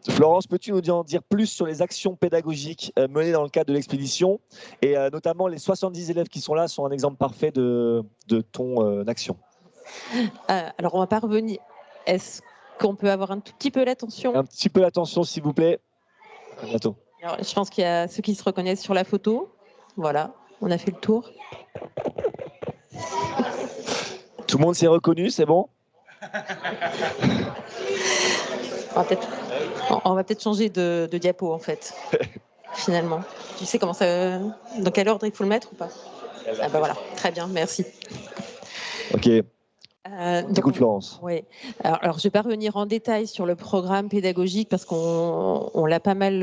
Florence, peux-tu nous en dire plus sur les actions pédagogiques menées dans le cadre de l'expédition et notamment les 70 élèves qui sont là sont un exemple parfait de ton action. Alors, on ne va pas revenir. Est-ce qu'on peut avoir un tout petit peu l'attention? Un petit peu l'attention, s'il vous plaît. À bientôt. Alors, je pense qu'il y a ceux qui se reconnaissent sur la photo. Voilà, on a fait le tour. Tout le monde s'est reconnu, c'est bon? On va peut-être changer de diapo, en fait, finalement. Tu sais comment ça... Dans quel ordre il faut le mettre ou pas? Ah ben voilà, très bien, merci. Ok. Écoute, Florence. Oui. Alors, je ne vais pas revenir en détail sur le programme pédagogique parce qu'on l'a pas mal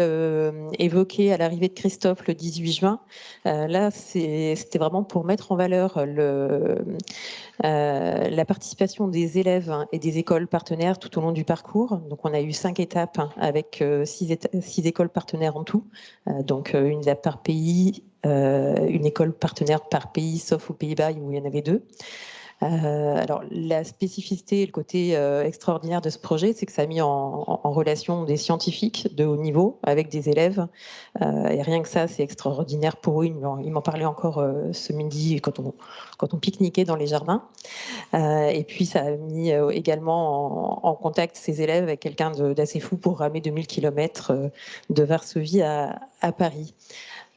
évoqué à l'arrivée de Christophe le 18 juin. Là, c'était vraiment pour mettre en valeur la participation des élèves et des écoles partenaires tout au long du parcours. Donc, on a eu 5 étapes avec 6 écoles partenaires en tout. Donc, une étape par pays, une école partenaire par pays, sauf aux Pays-Bas où il y en avait 2. Alors, la spécificité et le côté extraordinaire de ce projet, c'est que ça a mis en relation des scientifiques de haut niveau avec des élèves. Et rien que ça, c'est extraordinaire pour eux. Ils m'en parlaient encore ce midi quand on pique-niquait dans les jardins. Et puis, ça a mis également en contact ces élèves avec quelqu'un d'assez fou pour ramer 2000 km de Varsovie à Paris.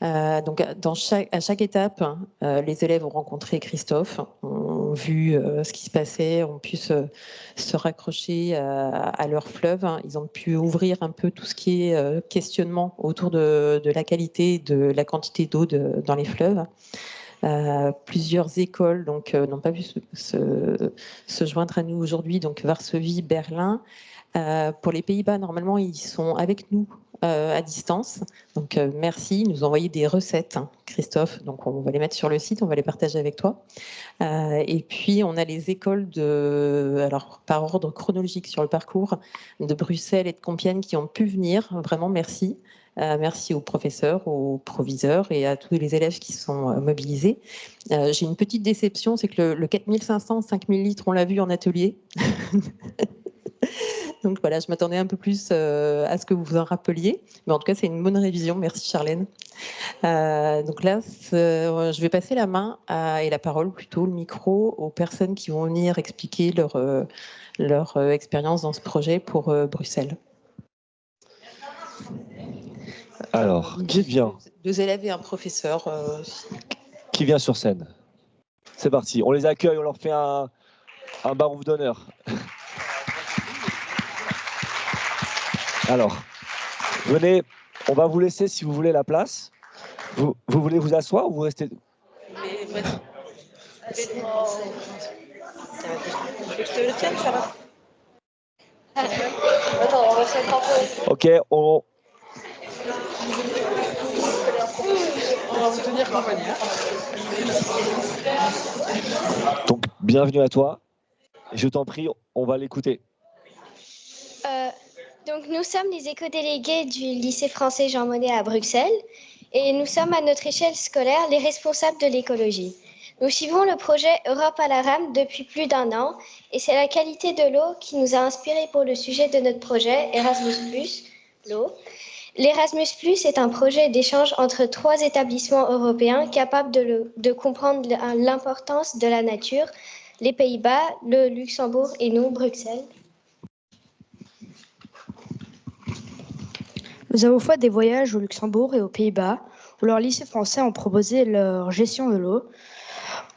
Donc, à chaque étape, les élèves ont rencontré Christophe, ont vu ce qui se passait, ont pu se raccrocher à leur fleuve. Ils ont pu ouvrir un peu tout ce qui est questionnement autour de la qualité, de la quantité d'eau dans les fleuves. Plusieurs écoles n'ont pas pu se joindre à nous aujourd'hui, donc Varsovie, Berlin. Pour les Pays-Bas, normalement, ils sont avec nous à distance. Donc, merci. Ils nous ont envoyé des recettes, Christophe. Donc, on va les mettre sur le site, on va les partager avec toi. Et puis, on a les écoles alors, par ordre chronologique sur le parcours, de Bruxelles et de Compiègne qui ont pu venir. Vraiment, merci. Merci aux professeurs, aux proviseurs et à tous les élèves qui sont mobilisés. J'ai une petite déception, c'est que le 4500, 5000 litres, on l'a vu en atelier. Donc voilà, je m'attendais un peu plus à ce que vous vous en rappeliez. Mais en tout cas, c'est une bonne révision. Merci Charlène. Donc là, je vais passer la main et la parole, plutôt le micro, aux personnes qui vont venir expliquer leur expérience dans ce projet pour Bruxelles. Alors, qui vient? 2 élèves et un professeur. Qui vient sur scène? C'est parti. On les accueille, on leur fait un barouf d'honneur. Alors, venez, on va vous laisser si vous voulez la place. Vous voulez vous asseoir ou vous restez? Ok, on va vous tenir compagnie. Donc, bienvenue à toi. Je t'en prie, on va l'écouter. Donc, nous sommes les éco-délégués du lycée français Jean Monnet à Bruxelles et nous sommes à notre échelle scolaire les responsables de l'écologie. Nous suivons le projet Europe à la rame depuis plus d'1 an et c'est la qualité de l'eau qui nous a inspirés pour le sujet de notre projet Erasmus+, l'eau. L'Erasmus+, est un projet d'échange entre 3 établissements européens capables de comprendre l'importance de la nature, les Pays-Bas, le Luxembourg et nous, Bruxelles. Nous avons fait des voyages au Luxembourg et aux Pays-Bas, où leurs lycées français ont proposé leur gestion de l'eau.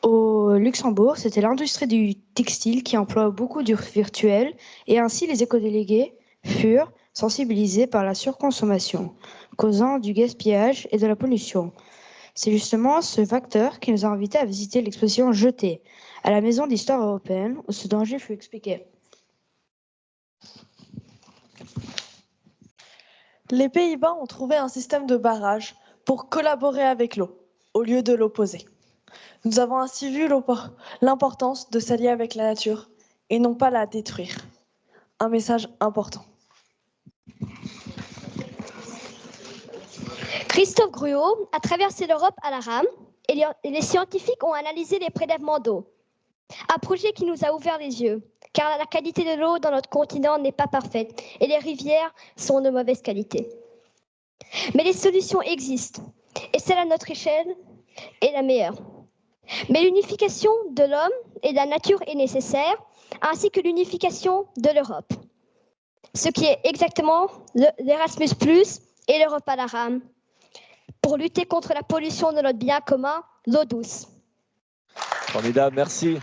Au Luxembourg, c'était l'industrie du textile qui emploie beaucoup du virtuel, et ainsi les écodélégués furent sensibilisés par la surconsommation, causant du gaspillage et de la pollution. C'est justement ce facteur qui nous a invités à visiter l'exposition Jeté, à la Maison d'Histoire européenne, où ce danger fut expliqué. Les Pays-Bas ont trouvé un système de barrage pour collaborer avec l'eau, au lieu de l'opposer. Nous avons ainsi vu l'importance de s'allier avec la nature et non pas la détruire. Un message important. Christophe Gruau a traversé l'Europe à la rame et les scientifiques ont analysé les prélèvements d'eau. Un projet qui nous a ouvert les yeux, car la qualité de l'eau dans notre continent n'est pas parfaite et les rivières sont de mauvaise qualité. Mais les solutions existent et celle à notre échelle est la meilleure. Mais l'unification de l'homme et de la nature est nécessaire, ainsi que l'unification de l'Europe. Ce qui est exactement l'Erasmus+, et l'Europe à la rame, pour lutter contre la pollution de notre bien commun, l'eau douce. Formidable, merci.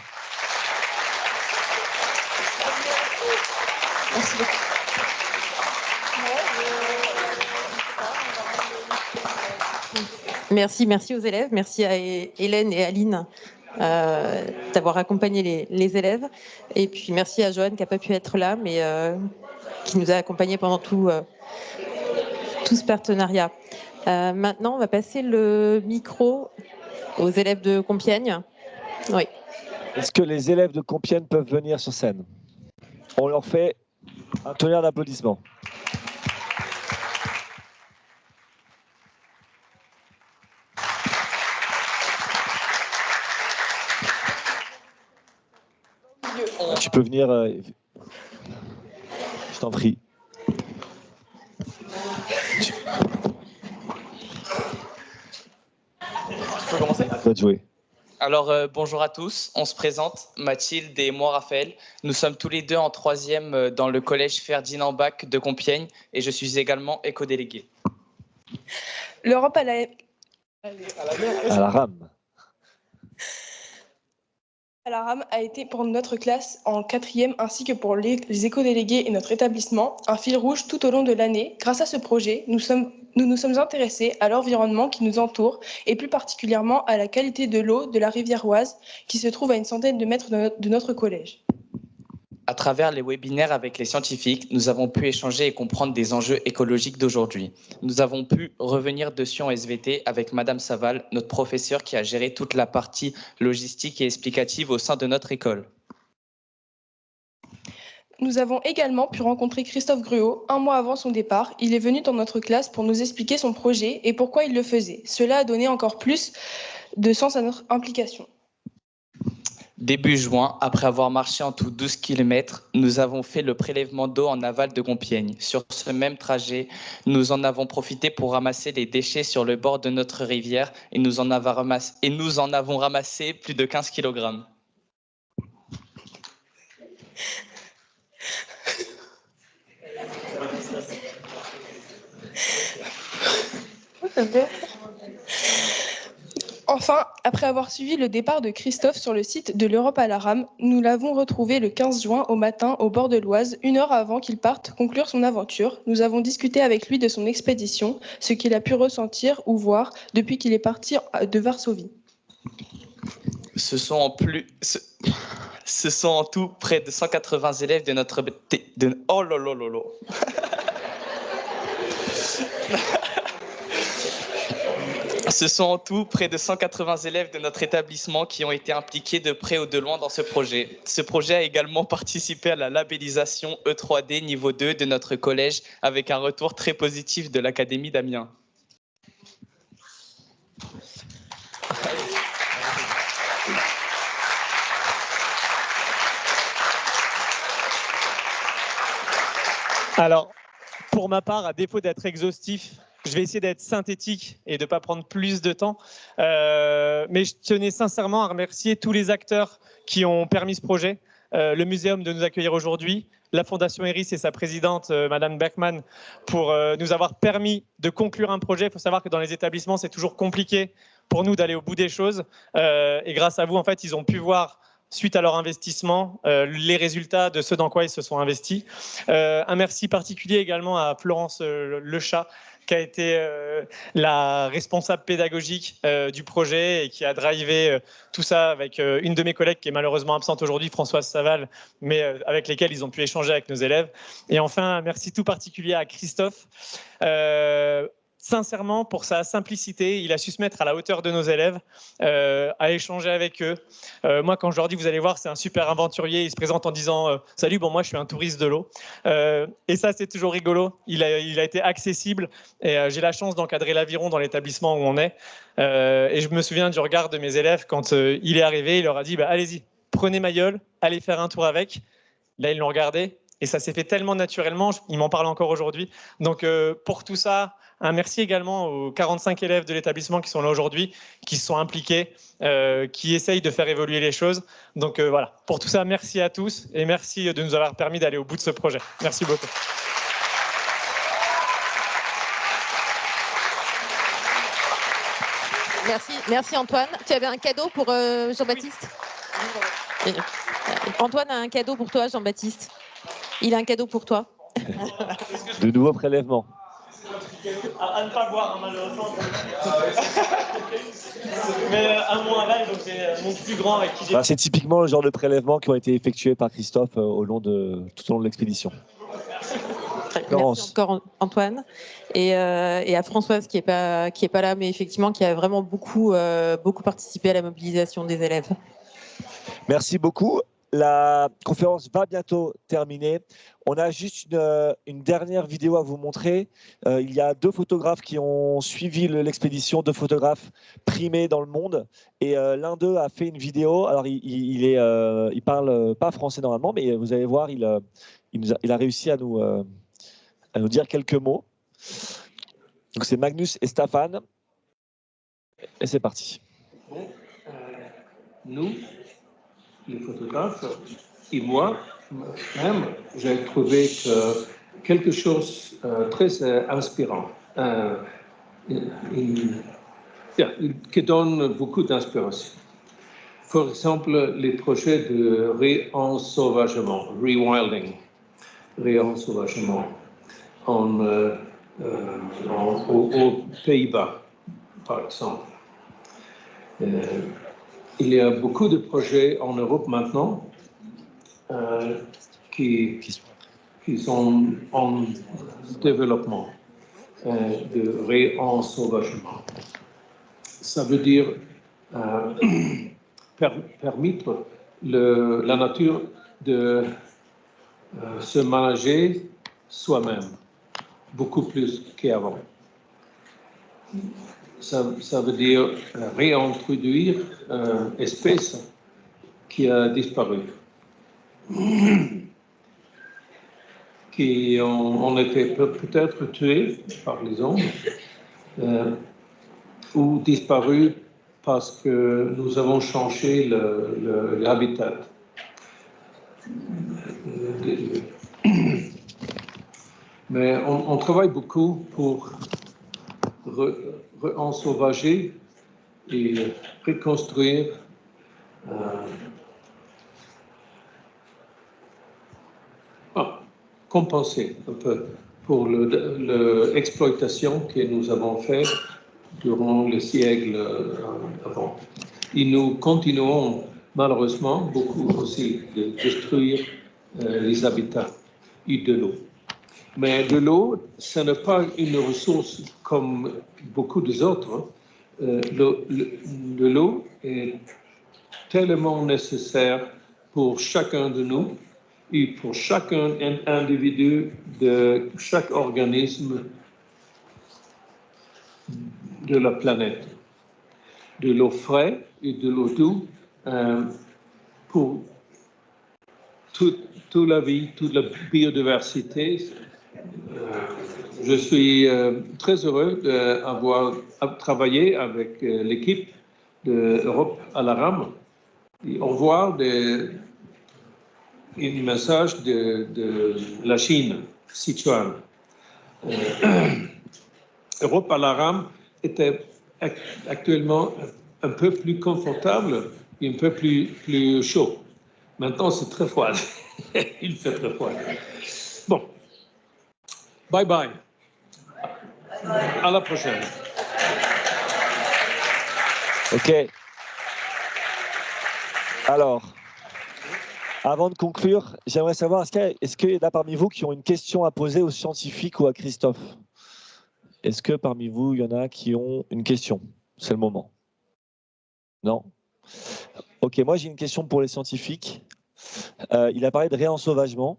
Merci beaucoup. Merci aux élèves, merci à Hélène et Aline d'avoir accompagné les élèves. Et puis merci à Joanne qui n'a pas pu être là, mais qui nous a accompagnés pendant tout ce partenariat. Maintenant, on va passer le micro aux élèves de Compiègne. Oui. Est-ce que les élèves de Compiègne peuvent venir sur scène? On leur fait un tonnerre d'applaudissements. Tu peux venir, je t'en prie. Tu peux commencer? À toi de jouer. Alors, bonjour à tous, on se présente, Mathilde et moi Raphaël. Nous sommes tous les deux en 3e dans le collège Ferdinand Bach de Compiègne et je suis également éco-délégué. L'Europe à la rame. À la rame a été pour notre classe en 4e ainsi que pour les éco-délégués et notre établissement un fil rouge tout au long de l'année. Grâce à ce projet, nous nous sommes intéressés à l'environnement qui nous entoure et plus particulièrement à la qualité de l'eau de la rivière Oise qui se trouve à une centaine de mètres de notre collège. À travers les webinaires avec les scientifiques, nous avons pu échanger et comprendre des enjeux écologiques d'aujourd'hui. Nous avons pu revenir dessus en SVT avec Madame Saval, notre professeure qui a géré toute la partie logistique et explicative au sein de notre école. Nous avons également pu rencontrer Christophe Gruau 1 mois avant son départ. Il est venu dans notre classe pour nous expliquer son projet et pourquoi il le faisait. Cela a donné encore plus de sens à notre implication. Début juin, après avoir marché en tout 12 km, nous avons fait le prélèvement d'eau en aval de Compiègne. Sur ce même trajet, nous en avons profité pour ramasser les déchets sur le bord de notre rivière et nous en avons ramassé plus de 15 kg. Enfin, après avoir suivi le départ de Christophe sur le site de l'Europe à la rame, nous l'avons retrouvé le 15 juin au matin au bord de l'Oise, 1 heure avant qu'il parte conclure son aventure. Nous avons discuté avec lui de son expédition, ce qu'il a pu ressentir ou voir depuis qu'il est parti de Varsovie. Ce sont en tout près de 180 élèves de notre... Oh lolo. Ce sont en tout près de 180 élèves de notre établissement qui ont été impliqués de près ou de loin dans ce projet. Ce projet a également participé à la labellisation E3D niveau 2 de notre collège avec un retour très positif de l'Académie d'Amiens. Alors, pour ma part, à défaut d'être exhaustif, je vais essayer d'être synthétique et de ne pas prendre plus de temps. Mais je tenais sincèrement à remercier tous les acteurs qui ont permis ce projet. Le muséum de nous accueillir aujourd'hui, la Fondation Eris et sa présidente, Madame Bergman, pour nous avoir permis de conclure un projet. Il faut savoir que dans les établissements, c'est toujours compliqué pour nous d'aller au bout des choses. Et grâce à vous, en fait, ils ont pu voir, suite à leur investissement, les résultats de ce dans quoi ils se sont investis. Un merci particulier également à Florence Lechat, qui a été la responsable pédagogique du projet et qui a drivé tout ça avec une de mes collègues qui est malheureusement absente aujourd'hui, Françoise Saval, mais avec lesquelles ils ont pu échanger avec nos élèves. Et enfin, un merci tout particulier à Christophe. Sincèrement, pour sa simplicité, il a su se mettre à la hauteur de nos élèves, à échanger avec eux. Moi, quand je leur dis, vous allez voir, c'est un super aventurier, il se présente en disant « Salut, bon, moi, je suis un touriste de l'eau ». Et ça, c'est toujours rigolo. Il a été accessible et j'ai la chance d'encadrer l'aviron dans l'établissement où on est. Et je me souviens du regard de mes élèves quand il est arrivé, il leur a dit « Allez-y, prenez ma gueule, allez faire un tour avec ». Là, ils l'ont regardé et ça s'est fait tellement naturellement, ils m'en parlent encore aujourd'hui. Donc, pour tout ça, un merci également aux 45 élèves de l'établissement qui sont là aujourd'hui, qui se sont impliqués, qui essayent de faire évoluer les choses. Donc voilà, pour tout ça, merci à tous et merci de nous avoir permis d'aller au bout de ce projet. Merci beaucoup. Merci Antoine. Tu avais un cadeau pour Jean-Baptiste ? Antoine a un cadeau pour toi, Jean-Baptiste. Il a un cadeau pour toi. De nouveaux prélèvements. À ne pas boire, malheureusement. Mais un mois avant, donc c'est mon plus grand avec qui j'ai... C'est typiquement le genre de prélèvements qui ont été effectués par Christophe tout au long de l'expédition. Merci encore Antoine. Et à Françoise qui est pas là, mais effectivement qui a vraiment beaucoup participé à la mobilisation des élèves. Merci beaucoup. La conférence va bientôt terminer. On a juste une dernière vidéo à vous montrer. Il y a 2 photographes qui ont suivi l'expédition, 2 photographes primés dans le monde. Et l'un d'eux a fait une vidéo. Alors, il parle pas français normalement, mais vous allez voir, il a réussi à nous dire quelques mots. Donc, c'est Magnus et Staffan. Et c'est parti. Bon, nous, les photographes, et moi-même, j'ai trouvé que quelque chose de très inspirant, qui donne beaucoup d'inspiration. Par exemple, les projets de réensauvagement, rewilding, réensauvagement aux Pays-Bas, par exemple. Il y a beaucoup de projets en Europe maintenant qui sont en développement de réensauvagement. Ça veut dire permettre la nature de se manager soi-même, beaucoup plus qu'avant. Ça veut dire réintroduire une espèce qui a disparu, qui ont été peut-être tués par les hommes ou disparu parce que nous avons changé l'habitat. Mais on travaille beaucoup pour réensauvager et reconstruire compenser un peu pour l'exploitation que nous avons faite durant les siècles avant. Et nous continuons malheureusement beaucoup aussi de détruire les habitats et de l'eau. Mais de l'eau, ce n'est pas une ressource comme beaucoup des autres. De l'eau est tellement nécessaire pour chacun de nous et pour chacun individu de chaque organisme de la planète. De l'eau fraîche et de l'eau douce pour toute la vie, toute la biodiversité Je suis très heureux d'avoir travaillé avec l'équipe d'Europe à la rame. On voit un message de la Chine, Sichuan. Europe à la rame était actuellement un peu plus confortable et un peu plus chaud. Maintenant, c'est très froid. Il fait très froid. Bon. Bye bye. À la prochaine. OK. Alors, avant de conclure, j'aimerais savoir, est-ce qu'il y en a parmi vous qui ont une question à poser aux scientifiques ou à Christophe? Est-ce que parmi vous, il y en a qui ont une question? C'est le moment. Non? OK, moi j'ai une question pour les scientifiques. Il a parlé de réensauvagement.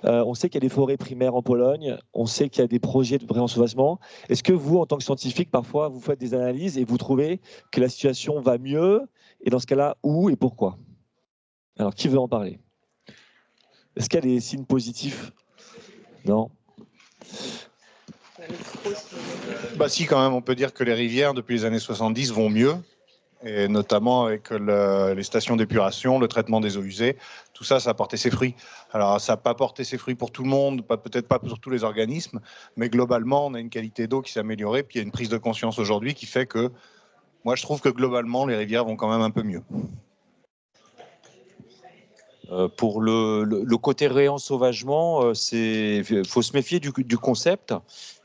On sait qu'il y a des forêts primaires en Pologne, on sait qu'il y a des projets de réensauvagement. Est-ce que vous, en tant que scientifique, parfois, vous faites des analyses et vous trouvez que la situation va mieux? Et dans ce cas-là, où et pourquoi? Alors, qui veut en parler? Est-ce qu'il y a des signes positifs? Non? Bah si, quand même, on peut dire que les rivières, depuis les années 70, vont mieux. Et notamment avec les stations d'épuration, le traitement des eaux usées, tout ça, ça a porté ses fruits. Alors, ça n'a pas porté ses fruits pour tout le monde, peut-être pas pour tous les organismes, mais globalement, on a une qualité d'eau qui s'est améliorée, puis il y a une prise de conscience aujourd'hui qui fait que, moi, je trouve que globalement, les rivières vont quand même un peu mieux. Pour le côté réensauvagement, il faut se méfier du concept,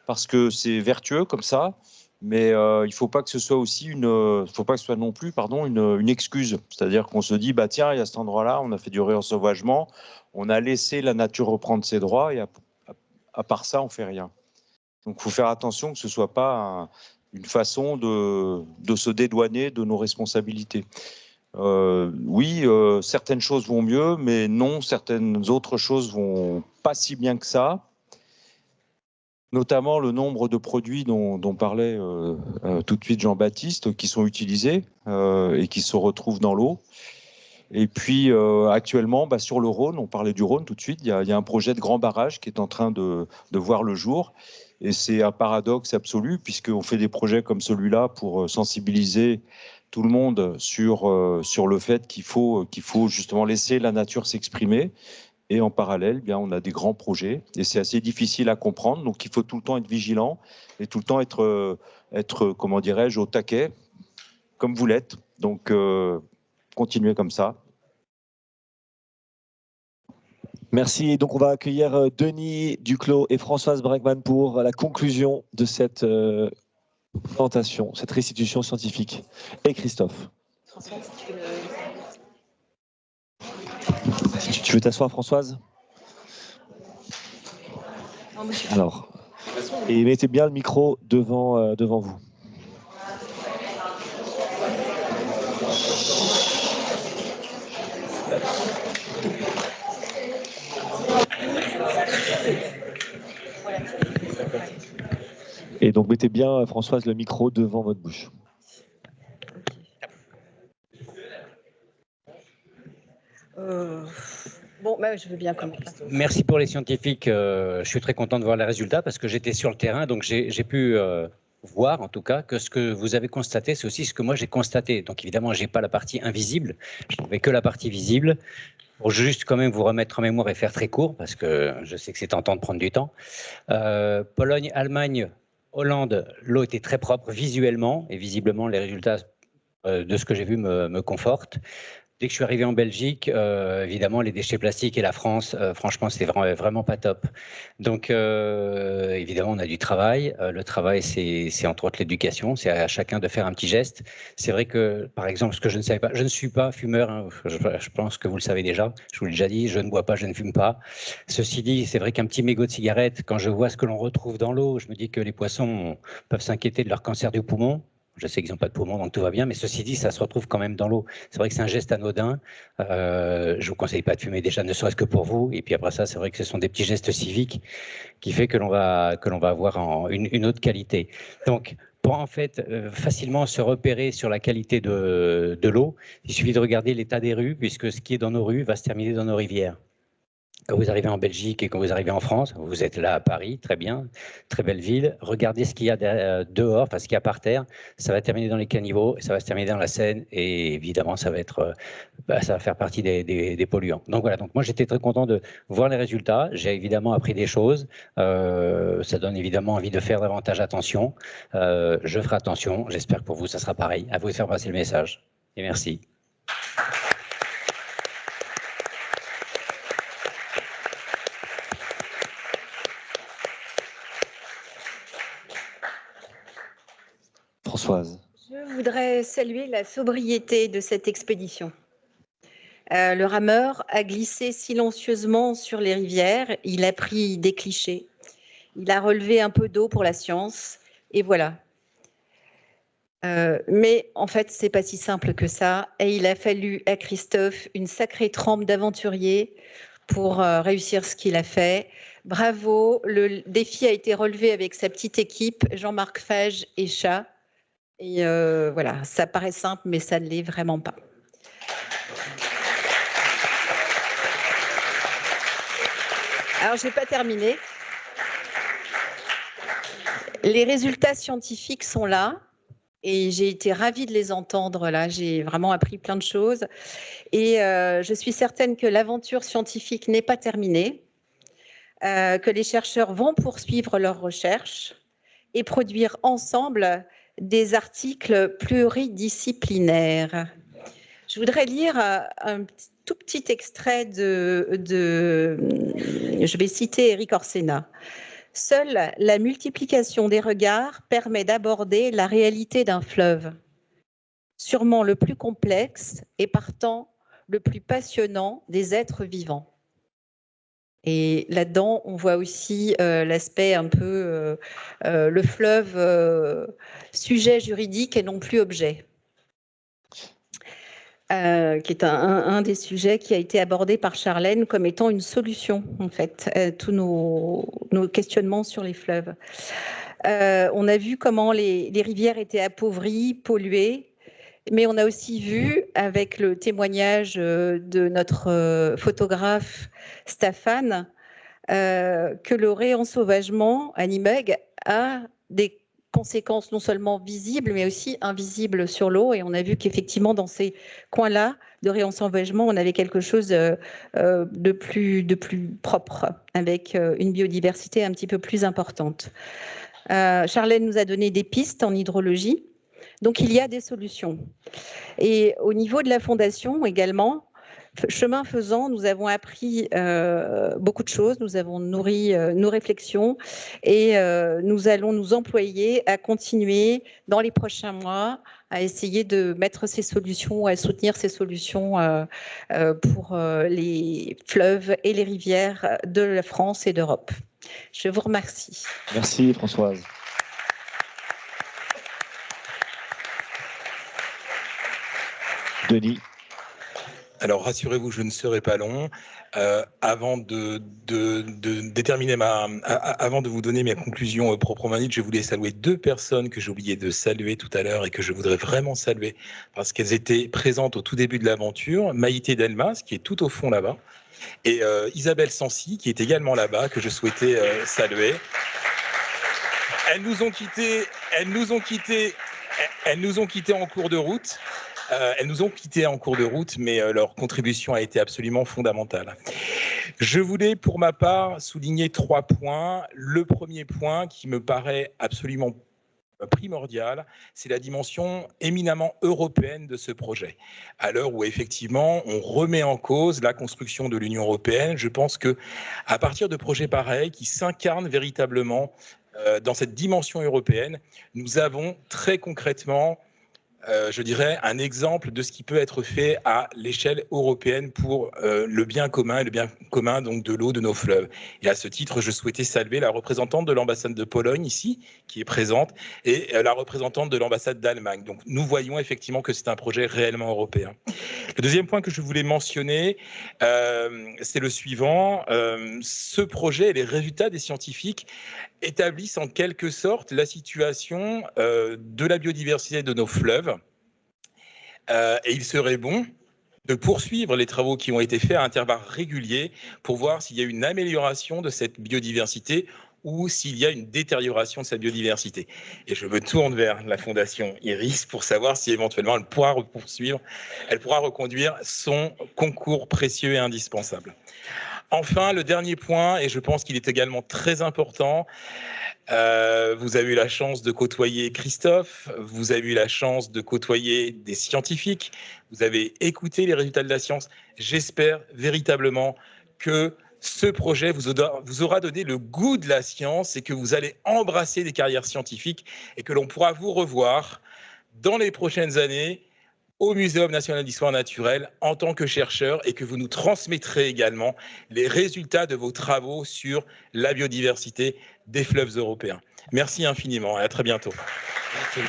parce que c'est vertueux comme ça. Mais il ne faut pas que ce soit aussi non plus une excuse. C'est-à-dire qu'on se dit, bah tiens, il y a cet endroit-là, on a fait du réensauvagement, on a laissé la nature reprendre ses droits, et à part ça, on ne fait rien. Donc il faut faire attention que ce ne soit pas une façon de se dédouaner de nos responsabilités. Oui, certaines choses vont mieux, mais non, certaines autres choses vont pas si bien que ça. Notamment le nombre de produits dont parlait tout de suite Jean-Baptiste, qui sont utilisés et qui se retrouvent dans l'eau. Et puis actuellement, sur le Rhône, on parlait du Rhône tout de suite, il y a un projet de grand barrage qui est en train de voir le jour. Et c'est un paradoxe absolu, puisqu'on fait des projets comme celui-là pour sensibiliser tout le monde sur le fait qu'il faut justement laisser la nature s'exprimer. Et en parallèle, bien, on a des grands projets et c'est assez difficile à comprendre. Donc, il faut tout le temps être vigilant et tout le temps être comment dirais-je, au taquet, comme vous l'êtes. Donc, continuez comme ça. Merci. Donc, on va accueillir Denis Duclos et Françoise Bregman pour la conclusion de cette présentation, cette restitution scientifique. Et Christophe. Françoise, tu veux t'asseoir, Françoise? Alors, et mettez bien le micro devant vous. Et donc, mettez bien, Françoise, le micro devant votre bouche. Bon, je veux bien commencer. Merci pour les scientifiques. Je suis très content de voir les résultats parce que j'étais sur le terrain, donc j'ai pu voir en tout cas que ce que vous avez constaté, c'est aussi ce que moi j'ai constaté. Donc évidemment, je n'ai pas la partie invisible, je n'avais que la partie visible. Pour juste quand même vous remettre en mémoire et faire très court, parce que je sais que c'est tentant de prendre du temps. Pologne, Allemagne, Hollande, l'eau était très propre visuellement, et visiblement les résultats de ce que j'ai vu me confortent. Dès que je suis arrivé en Belgique, évidemment, les déchets plastiques et la France, franchement, c'est vraiment pas top. Donc, évidemment, on a du travail. Le travail, c'est entre autres l'éducation. C'est à chacun de faire un petit geste. C'est vrai que, par exemple, ce que je ne savais pas, je ne suis pas fumeur. Hein, je pense que vous le savez déjà. Je vous l'ai déjà dit, je ne bois pas, je ne fume pas. Ceci dit, c'est vrai qu'un petit mégot de cigarette, quand je vois ce que l'on retrouve dans l'eau, je me dis que les poissons peuvent s'inquiéter de leur cancer du poumon. Je sais qu'ils n'ont pas de poumon, donc tout va bien, mais ceci dit, ça se retrouve quand même dans l'eau. C'est vrai que c'est un geste anodin. Je ne vous conseille pas de fumer déjà, ne serait-ce que pour vous. Et puis après ça, c'est vrai que ce sont des petits gestes civiques qui fait que l'on va avoir une autre qualité. Donc, pour en fait facilement se repérer sur la qualité de l'eau, il suffit de regarder l'état des rues, puisque ce qui est dans nos rues va se terminer dans nos rivières. Quand vous arrivez en Belgique et quand vous arrivez en France, vous êtes là à Paris, très bien, très belle ville. Regardez ce qu'il y a dehors, enfin ce qu'il y a par terre. Ça va terminer dans les caniveaux, et ça va se terminer dans la Seine, et évidemment, ça va faire partie des polluants. Donc voilà. Donc moi, j'étais très content de voir les résultats. J'ai évidemment appris des choses. Ça donne évidemment envie de faire davantage attention. Je ferai attention. J'espère que pour vous, ça sera pareil. À vous de faire passer le message. Et merci. Françoise. Je voudrais saluer la sobriété de cette expédition. Le rameur a glissé silencieusement sur les rivières, il a pris des clichés, il a relevé un peu d'eau pour la science, et voilà. Mais en fait, c'est pas si simple que ça, et il a fallu à Christophe une sacrée trempe d'aventurier pour réussir ce qu'il a fait. Bravo, le défi a été relevé avec sa petite équipe, Jean-Marc Fage et Chat. Et voilà, ça paraît simple, mais ça ne l'est vraiment pas. Alors, je n'ai pas terminé. Les résultats scientifiques sont là et j'ai été ravie de les entendre là. J'ai vraiment appris plein de choses et je suis certaine que l'aventure scientifique n'est pas terminée, que les chercheurs vont poursuivre leurs recherches et produire ensemble des articles pluridisciplinaires. Je voudrais lire un tout petit extrait je vais citer Éric Orsena. Seule la multiplication des regards permet d'aborder la réalité d'un fleuve, sûrement le plus complexe et partant le plus passionnant des êtres vivants. Et là-dedans, on voit aussi l'aspect un peu le fleuve sujet juridique et non plus objet. Qui est un des sujets qui a été abordé par Charlène comme étant une solution, en fait, à tous nos questionnements sur les fleuves. On a vu comment les rivières étaient appauvries, polluées, mais on a aussi vu, avec le témoignage de notre photographe Stéphane, que le réensauvagement à Nimègue a des conséquences non seulement visibles, mais aussi invisibles sur l'eau. Et on a vu qu'effectivement, dans ces coins-là de réensauvagement, on avait quelque chose de plus propre, avec une biodiversité un petit peu plus importante. Charlène nous a donné des pistes en hydrologie. Donc, il y a des solutions. Et au niveau de la Fondation également, chemin faisant, nous avons appris beaucoup de choses, nous avons nourri nos réflexions et nous allons nous employer à continuer dans les prochains mois à essayer de mettre ces solutions, à soutenir ces solutions pour les fleuves et les rivières de la France et d'Europe. Je vous remercie. Merci Françoise. Denis. Alors rassurez-vous, je ne serai pas long. Avant de déterminer avant de vous donner mes conclusions proprement dites, je voulais saluer deux personnes que j'ai oublié de saluer tout à l'heure et que je voudrais vraiment saluer parce qu'elles étaient présentes au tout début de l'aventure. Maïté Delmas, qui est tout au fond là-bas, et Isabelle Sancy, qui est également là-bas, que je souhaitais saluer. Elles nous ont quittés en cours de route. Elles nous ont quittés en cours de route, mais leur contribution a été absolument fondamentale. Je voulais, pour ma part, souligner 3 points. Le premier point qui me paraît absolument primordial, c'est la dimension éminemment européenne de ce projet. À l'heure où, effectivement, on remet en cause la construction de l'Union européenne, je pense qu'à partir de projets pareils qui s'incarnent véritablement dans cette dimension européenne, nous avons très concrètement je dirais, un exemple de ce qui peut être fait à l'échelle européenne pour le bien commun donc de l'eau de nos fleuves. Et à ce titre, je souhaitais saluer la représentante de l'ambassade de Pologne ici, qui est présente, et la représentante de l'ambassade d'Allemagne. Donc nous voyons effectivement que c'est un projet réellement européen. Le deuxième point que je voulais mentionner, c'est le suivant. Ce projet et les résultats des scientifiques établissent en quelque sorte la situation de la biodiversité de nos fleuves. Et il serait bon de poursuivre les travaux qui ont été faits à intervalles réguliers pour voir s'il y a une amélioration de cette biodiversité ou s'il y a une détérioration de sa biodiversité. Et je me tourne vers la Fondation Iris pour savoir si éventuellement elle pourra poursuivre, elle pourra reconduire son concours précieux et indispensable. Enfin, le dernier point, et je pense qu'il est également très important, vous avez eu la chance de côtoyer Christophe, vous avez eu la chance de côtoyer des scientifiques, vous avez écouté les résultats de la science. J'espère véritablement que ce projet vous aura donné le goût de la science et que vous allez embrasser des carrières scientifiques et que l'on pourra vous revoir dans les prochaines années au Muséum national d'histoire naturelle en tant que chercheur et que vous nous transmettrez également les résultats de vos travaux sur la biodiversité des fleuves européens. Merci infiniment et à très bientôt. Merci.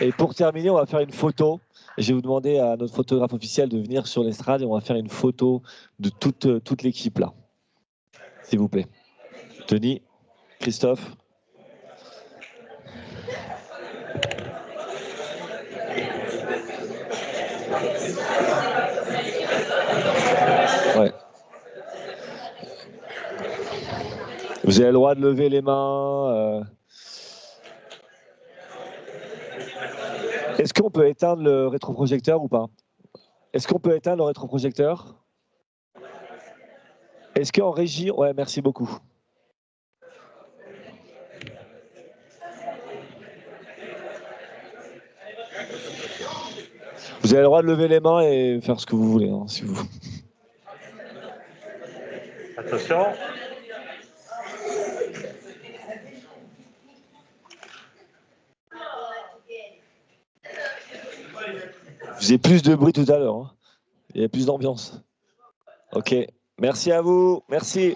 Et pour terminer, on va faire une photo. Je vais vous demander à notre photographe officiel de venir sur l'estrade et on va faire une photo de toute l'équipe là. S'il vous plaît. Denis, Christophe. Ouais. Vous avez le droit de lever les mains. Est-ce qu'on peut éteindre le rétroprojecteur ou pas? Est-ce qu'on peut éteindre le rétroprojecteur? Est-ce qu'en régie... Ouais, merci beaucoup. Vous avez le droit de lever les mains et faire ce que vous voulez, hein, si vous... Attention. Vous faisiez plus de bruit tout à l'heure. Hein. Il y avait plus d'ambiance. Ok. Merci à vous. Merci.